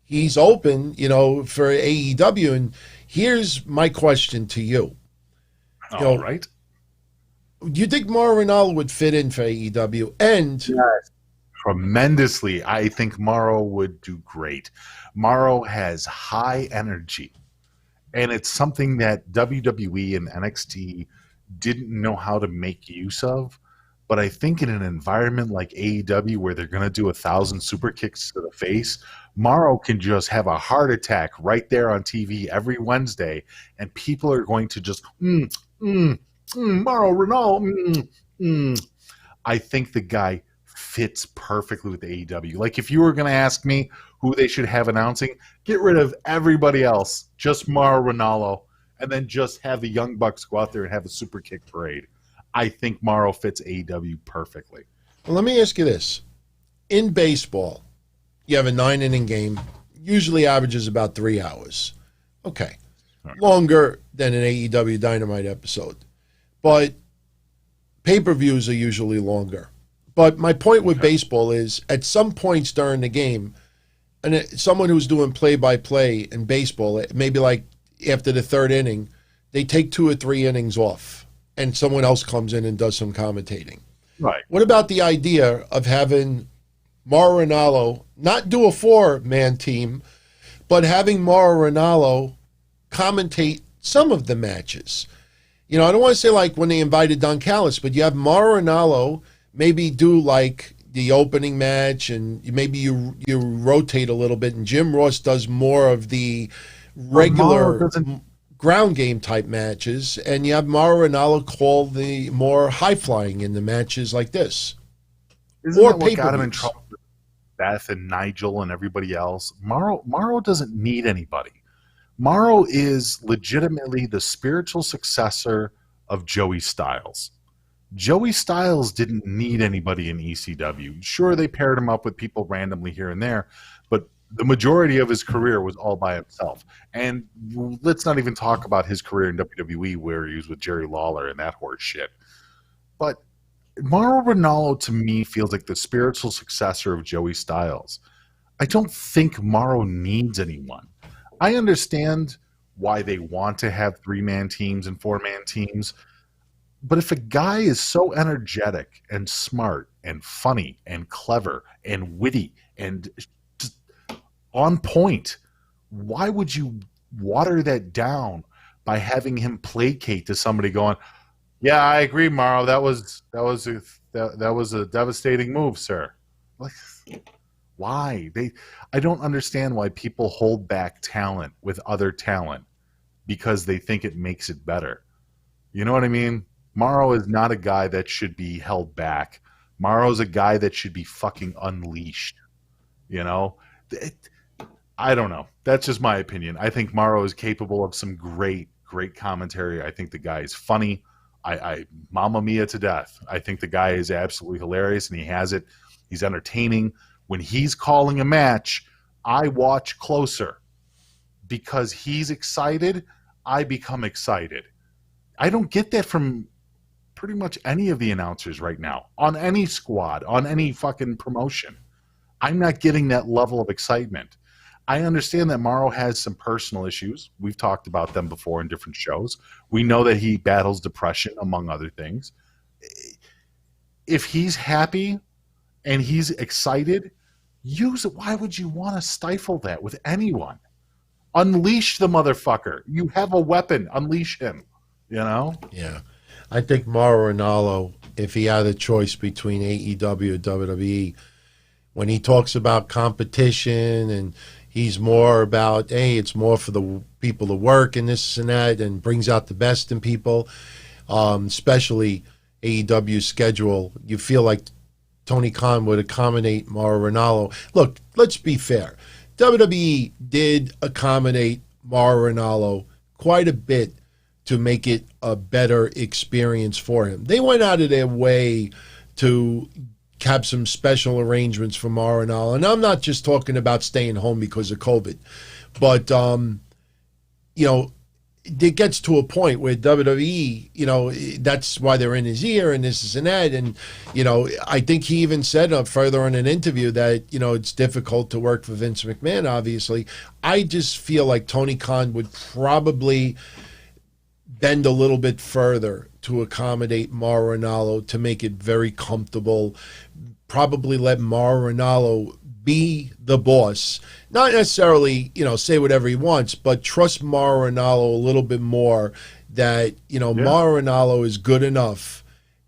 he's open, for AEW. And here's my question to you. All right. Do you think Mauro Ranallo would fit in for AEW? And yes, tremendously. I think Mauro would do great. Mauro has high energy, and it's something that WWE and NXT didn't know how to make use of. But I think in an environment like AEW where they're going to do 1,000 super kicks to the face, Mauro can just have a heart attack right there on TV every Wednesday, and people are going to just, Mauro Ranallo, I think the guy fits perfectly with AEW. Like, if you were going to ask me who they should have announcing, get rid of everybody else, just Mauro Ranallo, and then just have the Young Bucks go out there and have a super kick parade. I think Mauro fits AEW perfectly. Well, let me ask you this. In baseball, you have a 9-inning game, usually averages about 3 hours. Okay. Longer than an AEW Dynamite episode. But pay-per-views are usually longer. But my point with baseball is, at some points during the game, and someone who's doing play-by-play in baseball, maybe like after the 3rd inning, they take 2 or 3 innings off, and someone else comes in and does some commentating. Right. What about the idea of having Mauro Ranallo not do a 4-man team, but having Mauro Ranallo commentate some of the matches? You know, I don't want to say like when they invited Don Callis, but you have Mauro Ranallo maybe do like the opening match, and maybe you rotate a little bit, and Jim Ross does more of the regular ground game type matches, and you have Mauro Ranallo call the more high flying in the matches like this. Isn't that what got him in trouble with Beth and Nigel and everybody else? Mauro doesn't need anybody. Mauro is legitimately the spiritual successor of Joey Styles. Joey Styles didn't need anybody in ECW. Sure, they paired him up with people randomly here and there, but the majority of his career was all by himself. And let's not even talk about his career in WWE where he was with Jerry Lawler and that horse shit. But Mauro Ranallo, to me, feels like the spiritual successor of Joey Styles. I don't think Mauro needs anyone. I understand why they want to have 3-man teams and 4-man teams, but if a guy is so energetic and smart and funny and clever and witty and just on point, why would you water that down by having him placate to somebody going, "Yeah, I agree, Mauro. That was a devastating move, sir." Like, why? I don't understand why people hold back talent with other talent because they think it makes it better. You know what I mean? Mauro is not a guy that should be held back. Mauro's a guy that should be fucking unleashed. You know? I don't know. That's just my opinion. I think Mauro is capable of some great commentary. I think the guy is funny. I Mamma Mia to death. I think the guy is absolutely hilarious, and he has it. He's entertaining. When he's calling a match, I watch closer because he's excited. I become excited. I don't get that from pretty much any of the announcers right now on any squad, on any fucking promotion. I'm not getting that level of excitement. I understand that Mauro has some personal issues. We've talked about them before in different shows. We know that he battles depression, among other things. If he's happy and he's excited, use it. Why would you want to stifle that with anyone? Unleash the motherfucker. You have a weapon. Unleash him. You know? Yeah. I think Mauro Ranallo, if he had a choice between AEW and WWE, when he talks about competition and he's more about, hey, it's more for the people to work and this and that, and brings out the best in people, especially AEW's schedule, you feel like Tony Khan would accommodate Mauro Ranallo. Look, let's be fair. WWE did accommodate Mauro Ranallo quite a bit to make it a better experience for him. They went out of their way to have some special arrangements for Mauro Ranallo. And I'm not just talking about staying home because of COVID, but, you know, it gets to a point where WWE, you know, that's why they're in his ear and this and that. And, you know, I think he even said further in an interview that, you know, it's difficult to work for Vince McMahon, obviously. I just feel like Tony Khan would probably bend a little bit further to accommodate Mauro Ranallo, to make it very comfortable, probably let Mauro Ranallo be the boss, not necessarily, you know, say whatever he wants, but trust Mauro Ranallo a little bit more that, you know, Mauro Ranallo is good enough,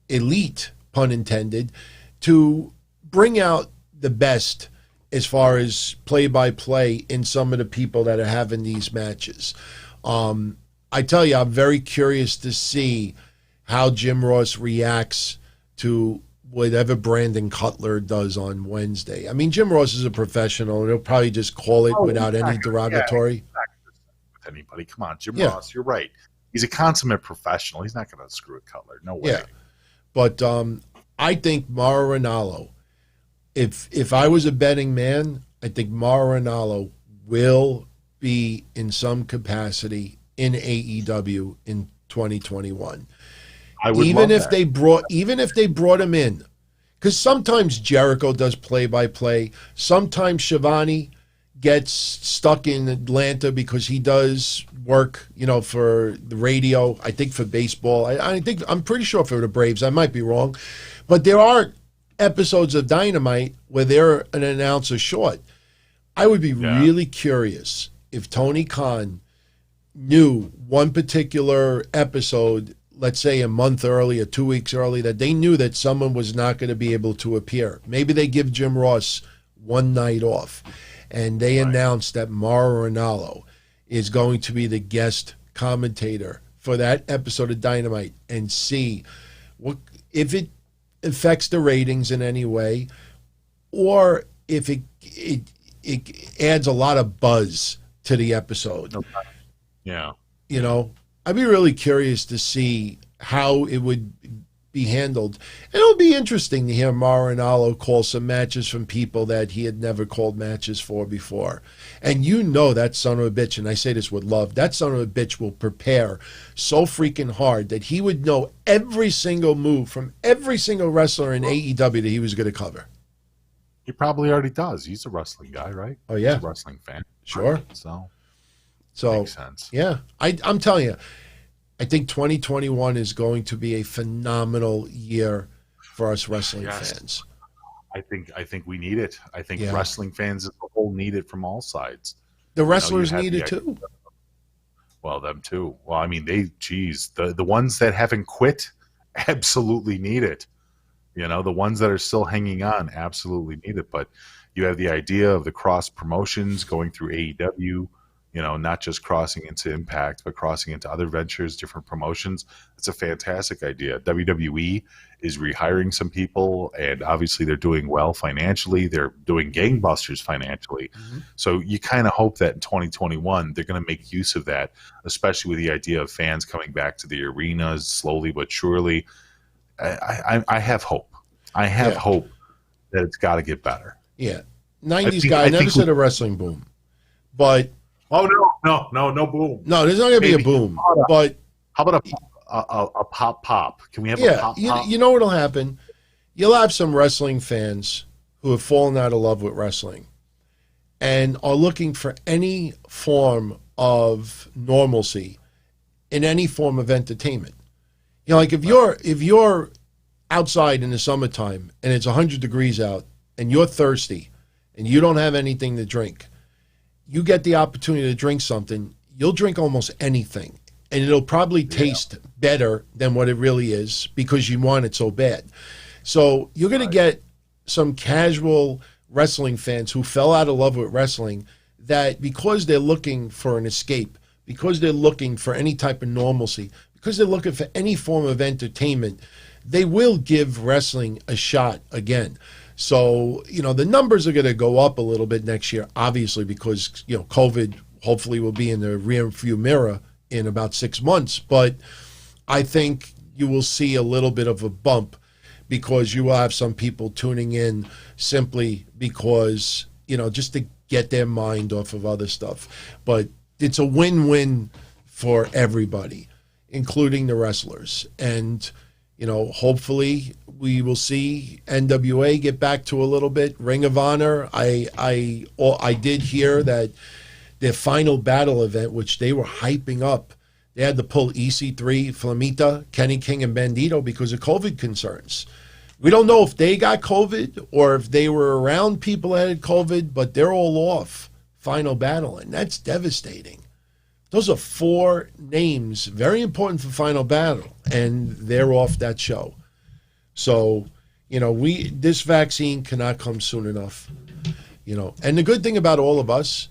elite, pun intended, to bring out the best as far as play-by-play in some of the people that are having these matches. I tell you, I'm very curious to see how Jim Ross reacts to whatever Brandon Cutler does on Wednesday. I mean, Jim Ross is a professional, and he'll probably just call it without any derogatory. He's not with anybody. Come on, Jim Ross, you're right. He's a consummate professional. He's not going to screw with Cutler. No way. Yeah. But I think Mauro Ranallo, if I was a betting man, I think Mauro Ranallo will be in some capacity in AEW in 2021. Even if they brought him in, because sometimes Jericho does play-by-play. Sometimes Shivani gets stuck in Atlanta because he does work, you know, for the radio. I think for baseball. I'm pretty sure for the Braves. I might be wrong, but there are episodes of Dynamite where they're an announcer short. I would be really curious if Tony Khan knew one particular episode let's say a month early or 2 weeks early, that they knew that someone was not going to be able to appear. Maybe they give Jim Ross one night off, and they announced that Mauro Ranallo is going to be the guest commentator for that episode of Dynamite, and see what if it affects the ratings in any way, or if it adds a lot of buzz to the episode. Yeah. You know, I'd be really curious to see how it would be handled. And it'll be interesting to hear Mauro Ranallo call some matches from people that he had never called matches for before. And you know that son of a bitch, and I say this with love, that son of a bitch will prepare so freaking hard that he would know every single move from every single wrestler in AEW that he was going to cover. He probably already does. He's a wrestling guy, right? Oh, yeah. He's a wrestling fan. Sure. Right? So makes sense. Yeah. I'm telling you, I think 2021 is going to be a phenomenal year for us wrestling fans. I think we need it. I think wrestling fans as a whole need it from all sides. The wrestlers need it too. Well, them too. Well, I mean, the ones that haven't quit absolutely need it. You know, the ones that are still hanging on absolutely need it. But you have the idea of the cross promotions going through AEW. You know, not just crossing into Impact, but crossing into other ventures, different promotions. It's a fantastic idea. WWE is rehiring some people, and obviously they're doing well financially. They're doing gangbusters financially. Mm-hmm. So you kind of hope that in 2021, they're going to make use of that, especially with the idea of fans coming back to the arenas slowly but surely. I have hope. I have hope that it's got to get better. Yeah. 90s guy never said a wrestling boom, but... Oh, no boom. No, there's not going to be a boom. But how about a pop? Can we have a pop? You know what'll happen? You'll have some wrestling fans who have fallen out of love with wrestling and are looking for any form of normalcy in any form of entertainment. You know, like if you're outside in the summertime and it's 100 degrees out and you're thirsty and you don't have anything to drink, you get the opportunity to drink something, you'll drink almost anything. And it'll probably taste better than what it really is because you want it so bad. So you're going to get some casual wrestling fans who fell out of love with wrestling that because they're looking for an escape, because they're looking for any type of normalcy, because they're looking for any form of entertainment, they will give wrestling a shot again. So, you know, the numbers are going to go up a little bit next year, obviously, because, you know, COVID hopefully will be in the rearview mirror in about 6 months. But I think you will see a little bit of a bump because you will have some people tuning in simply because, you know, just to get their mind off of other stuff. But it's a win-win for everybody, including the wrestlers. And, you know, hopefully we will see NWA get back to a little bit. Ring of Honor, I did hear that their Final Battle event, which they were hyping up, they had to pull EC3, Flamita, Kenny King, and Bandido because of COVID concerns. We don't know if they got COVID or if they were around people that had COVID, but they're all off Final Battle, and that's devastating. Those are 4 names, very important for Final Battle, and they're off that show. So, you know, this vaccine cannot come soon enough. You know, and the good thing about all of us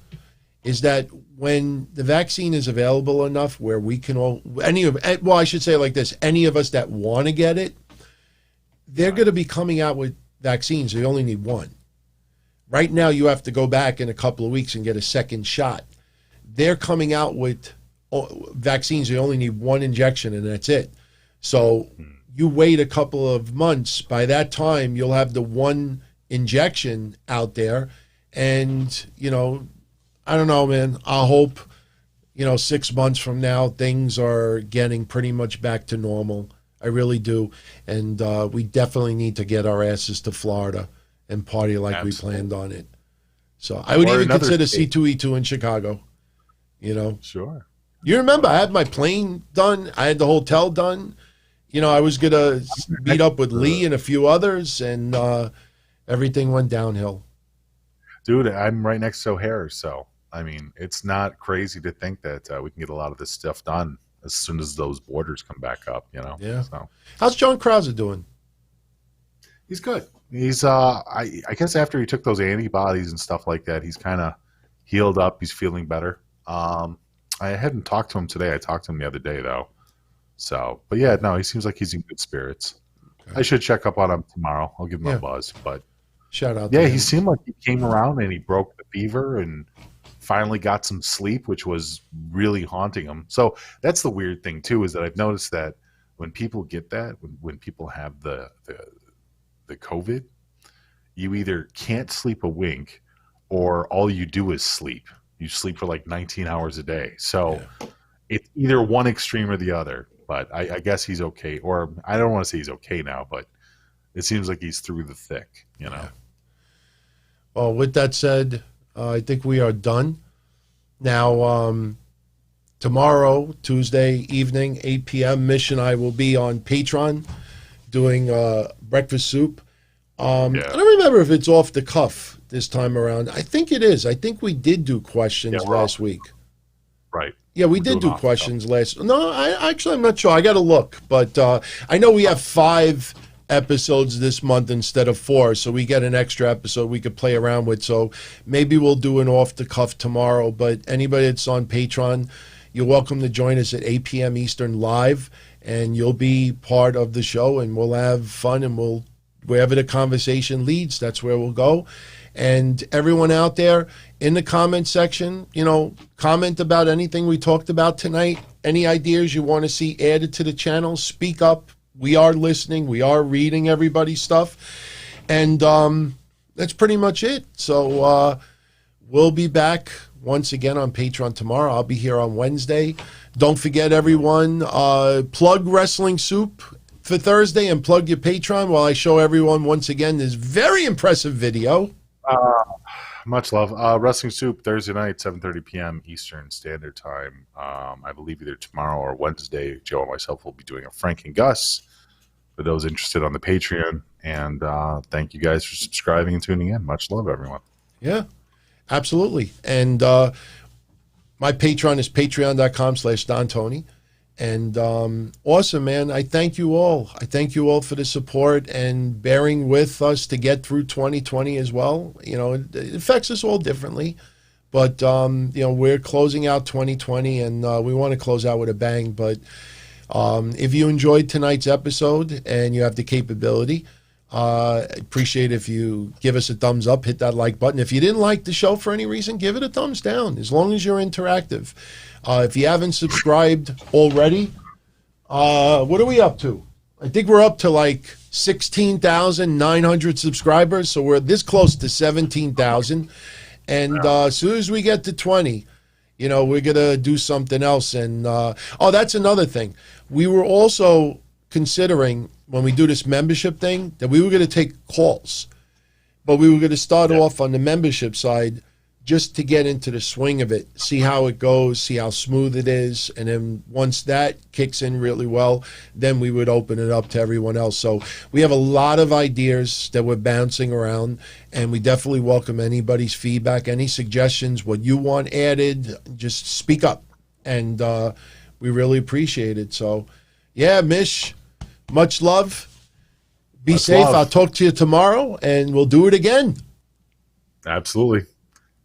is that when the vaccine is available enough where we can all, I should say it like this, any of us that want to get it, they're going to be coming out with vaccines. They only need one. Right now, you have to go back in a couple of weeks and get a second shot. They're coming out with vaccines. They only need one injection, and that's it. So you wait a couple of months. By that time, you'll have the one injection out there. And, you know, I don't know, man. I hope, you know, 6 months from now, things are getting pretty much back to normal. I really do. And we definitely need to get our asses to Florida and party like we planned on it. So I would even consider C2E2 in Chicago. You know, sure. You remember I had my plane done. I had the hotel done. You know, I was going to meet up with Lee and a few others, and everything went downhill. Dude, I'm right next to O'Hare, so, I mean, it's not crazy to think that we can get a lot of this stuff done as soon as those borders come back up, Yeah. So How's John Krause doing? he's good. He's I guess after he took those antibodies and stuff like that, he's kind of healed up. He's feeling better. I hadn't talked to him today. I talked to him the other day though. So, but yeah, no, he seems like he's in good spirits. Okay. I should check up on him tomorrow. I'll give him a buzz. But shout out. Yeah, he seemed like he came around and he broke the fever and finally got some sleep, which was really haunting him. So that's the weird thing too, is that I've noticed that when people get that, when people have the COVID, you either can't sleep a wink or all you do is sleep. You sleep for like 19 hours a day. So it's either one extreme or the other. But I guess he's okay. Or I don't want to say he's okay now, but it seems like he's through the thick, Yeah. Well, with that said, I think we are done. Now, tomorrow, Tuesday evening, 8 p.m., Mish and I will be on Patreon doing Breakfast Soup. I don't remember if it's off the cuff this time around. I think it is. I think we did do questions last week. Right. Yeah, we did do questions last. No, I'm not sure. I got to look. But I know we have 5 episodes this month instead of 4, so we get an extra episode we could play around with. So maybe we'll do an off the cuff tomorrow. But anybody that's on Patreon, you're welcome to join us at 8 p.m. Eastern live, and you'll be part of the show, and we'll have fun, and we'll wherever the conversation leads, that's where we'll go. And everyone out there in the comment section, comment about anything we talked about tonight. Any ideas you want to see added to the channel, speak up. We are listening. We are reading everybody's stuff. And that's pretty much it. So we'll be back once again on Patreon tomorrow. I'll be here on Wednesday. Don't forget, everyone, plug Wrestling Soup for Thursday and plug your Patreon while I show everyone once again this very impressive video. Much love. Wrestling Soup Thursday night, 7:30 p.m. Eastern Standard Time. I believe either tomorrow or Wednesday, Joe and myself will be doing a Frank and Gus for those interested on the Patreon. And thank you guys for subscribing and tuning in. Much love, everyone. Yeah, absolutely. And my Patreon is patreon.com/Don Tony. And awesome, man. I thank you all. I thank you all for the support and bearing with us to get through 2020 as well. It affects us all differently. But, we're closing out 2020, and we want to close out with a bang. But if you enjoyed tonight's episode and you have the capability, appreciate if you give us a thumbs up, hit that like button. If you didn't like the show for any reason, give it a thumbs down, as long as you're interactive. If you haven't subscribed already, what are we up to? I think we're up to like 16,900 subscribers, so we're this close to 17,000. And as soon as we get to 20, we're going to do something else. And, that's another thing. We were also considering, when we do this membership thing, that we were going to take calls. But we were going to start off on the membership side just to get into the swing of it, see how it goes, see how smooth it is. And then once that kicks in really well, then we would open it up to everyone else. So we have a lot of ideas that we're bouncing around, and we definitely welcome anybody's feedback, any suggestions, what you want added, just speak up. And we really appreciate it. So, yeah, Mish, much love. Be safe. I'll talk to you tomorrow, and we'll do it again. Absolutely.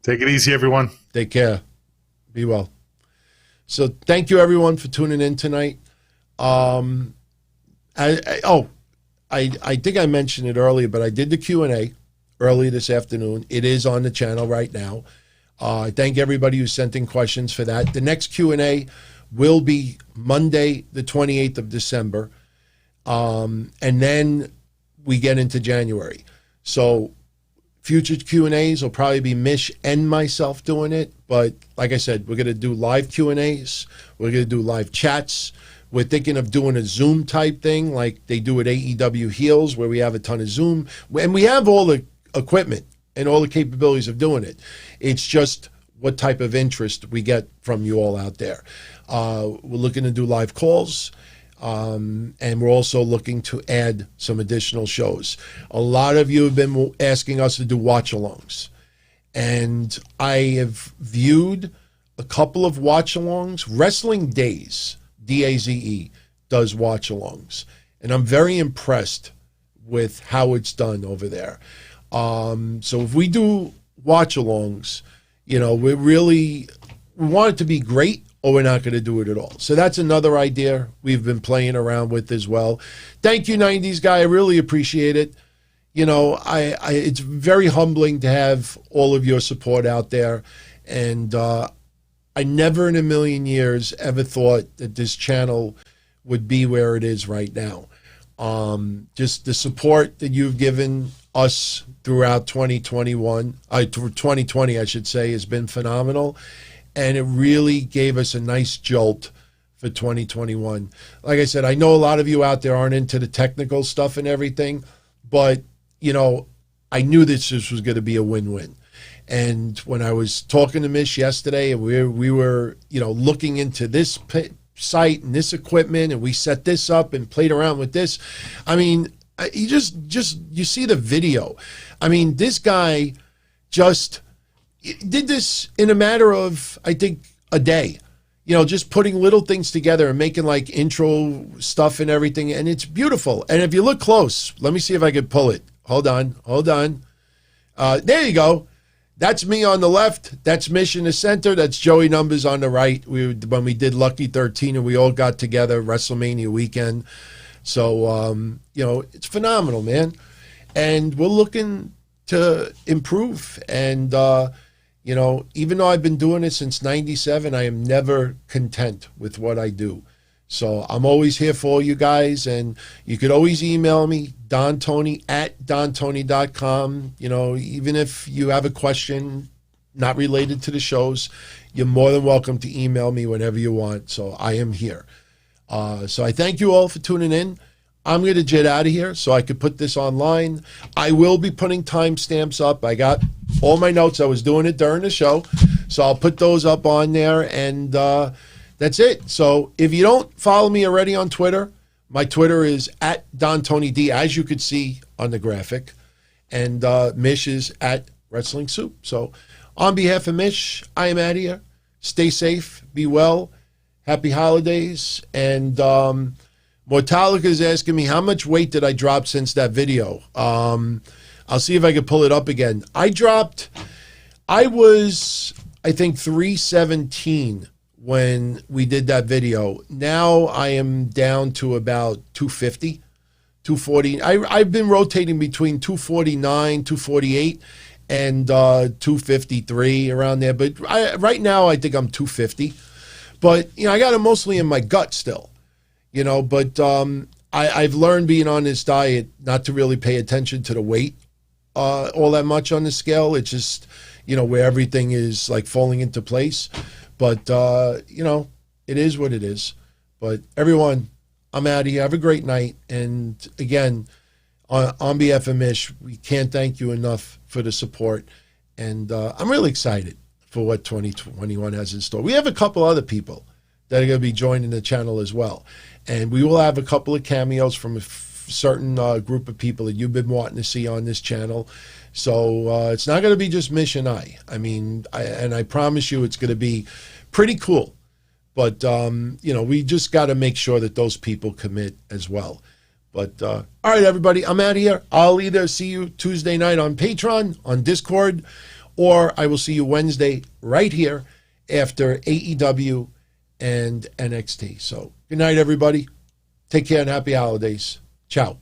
Take it easy, everyone. Take care. Be well. So thank you, everyone, for tuning in tonight. I think I mentioned it earlier, but I did the Q&A early this afternoon. It is on the channel right now. I thank everybody who sent in questions for that. The next Q&A will be Monday, the 28th of December. And then we get into January. So future Q&As will probably be Mish and myself doing it. But like I said, we're going to do live Q&As. We're going to do live chats. We're thinking of doing a Zoom type thing like they do at AEW Heels, where we have a ton of Zoom. And we have all the equipment and all the capabilities of doing it. It's just what type of interest we get from you all out there. We're looking to do live calls. And we're also looking to add some additional shows. A lot of you have been asking us to do watch-alongs. And I have viewed a couple of watch-alongs. Wrestling Days DAZE, does watch-alongs. And I'm very impressed with how it's done over there. So if we do watch-alongs, you know, we want it to be great, or we're not going to do it at all. So that's another idea we've been playing around with as well. Thank you, 90s guy. I really appreciate it. You know, it's very humbling to have all of your support out there. And I never in a million years ever thought that this channel would be where it is right now. Just the support that you've given us throughout 2020, I should say, has been phenomenal. And it really gave us a nice jolt for 2021. Like I said, I know a lot of you out there aren't into the technical stuff and everything, but, you know, I knew this was going to be a win-win. And when I was talking to Mish yesterday, and we were, you know, looking into this site and this equipment, and we set this up and played around with this. I mean, you just you see the video. I mean, this guy just did this in a matter of, I think, a day. You know, just putting little things together and making like intro stuff and everything, and it's beautiful. And if you look close, let me see if I could pull it. Hold on. There you go. That's me on the left. That's Mish in the center. That's Joey Numbers on the right. When we did Lucky 13 and we all got together WrestleMania weekend. So, you know, it's phenomenal, man. And we're looking to improve. And, you know, even though I've been doing it since 97, I am never content with what I do. So I'm always here for you guys, and you could always email me, dontony@dontony.com. You know, even if you have a question not related to the shows, you're more than welcome to email me whenever you want. So I am here. So I thank you all for tuning in. I'm going to jet out of here so I could put this online. I will be putting timestamps up. I got all my notes. I was doing it during the show. So I'll put those up on there, and that's it. So if you don't follow me already on Twitter, my Twitter is @DonTonyD, as you could see on the graphic. And Mish is @WrestlingSoup. So on behalf of Mish, I am out of here. Stay safe. Be well. Happy holidays. And Mortalica is asking me, how much weight did I drop since that video? I'll see if I can pull it up again. I was, I think, 317 when we did that video. Now I am down to about 250, 240. I've been rotating between 249, 248, and 253 around there. But right now I think I'm 250. But, you know, I got it mostly in my gut still. You know, but I've learned being on this diet not to really pay attention to the weight all that much on the scale. It's just, you know, where everything is like falling into place. But, you know, it is what it is. But everyone, I'm out of here. Have a great night. And again, on behalf of Mish, we can't thank you enough for the support. And I'm really excited for what 2021 has in store. We have a couple other people that are going to be joining the channel as well. And we will have a couple of cameos from a certain group of people that you've been wanting to see on this channel. So it's not going to be just Mish and I. I mean, I promise you it's going to be pretty cool. But, you know, we just got to make sure that those people commit as well. But, all right, everybody, I'm out of here. I'll either see you Tuesday night on Patreon, on Discord, or I will see you Wednesday right here after AEW and NXT. So good night, everybody. Take care and happy holidays. Ciao.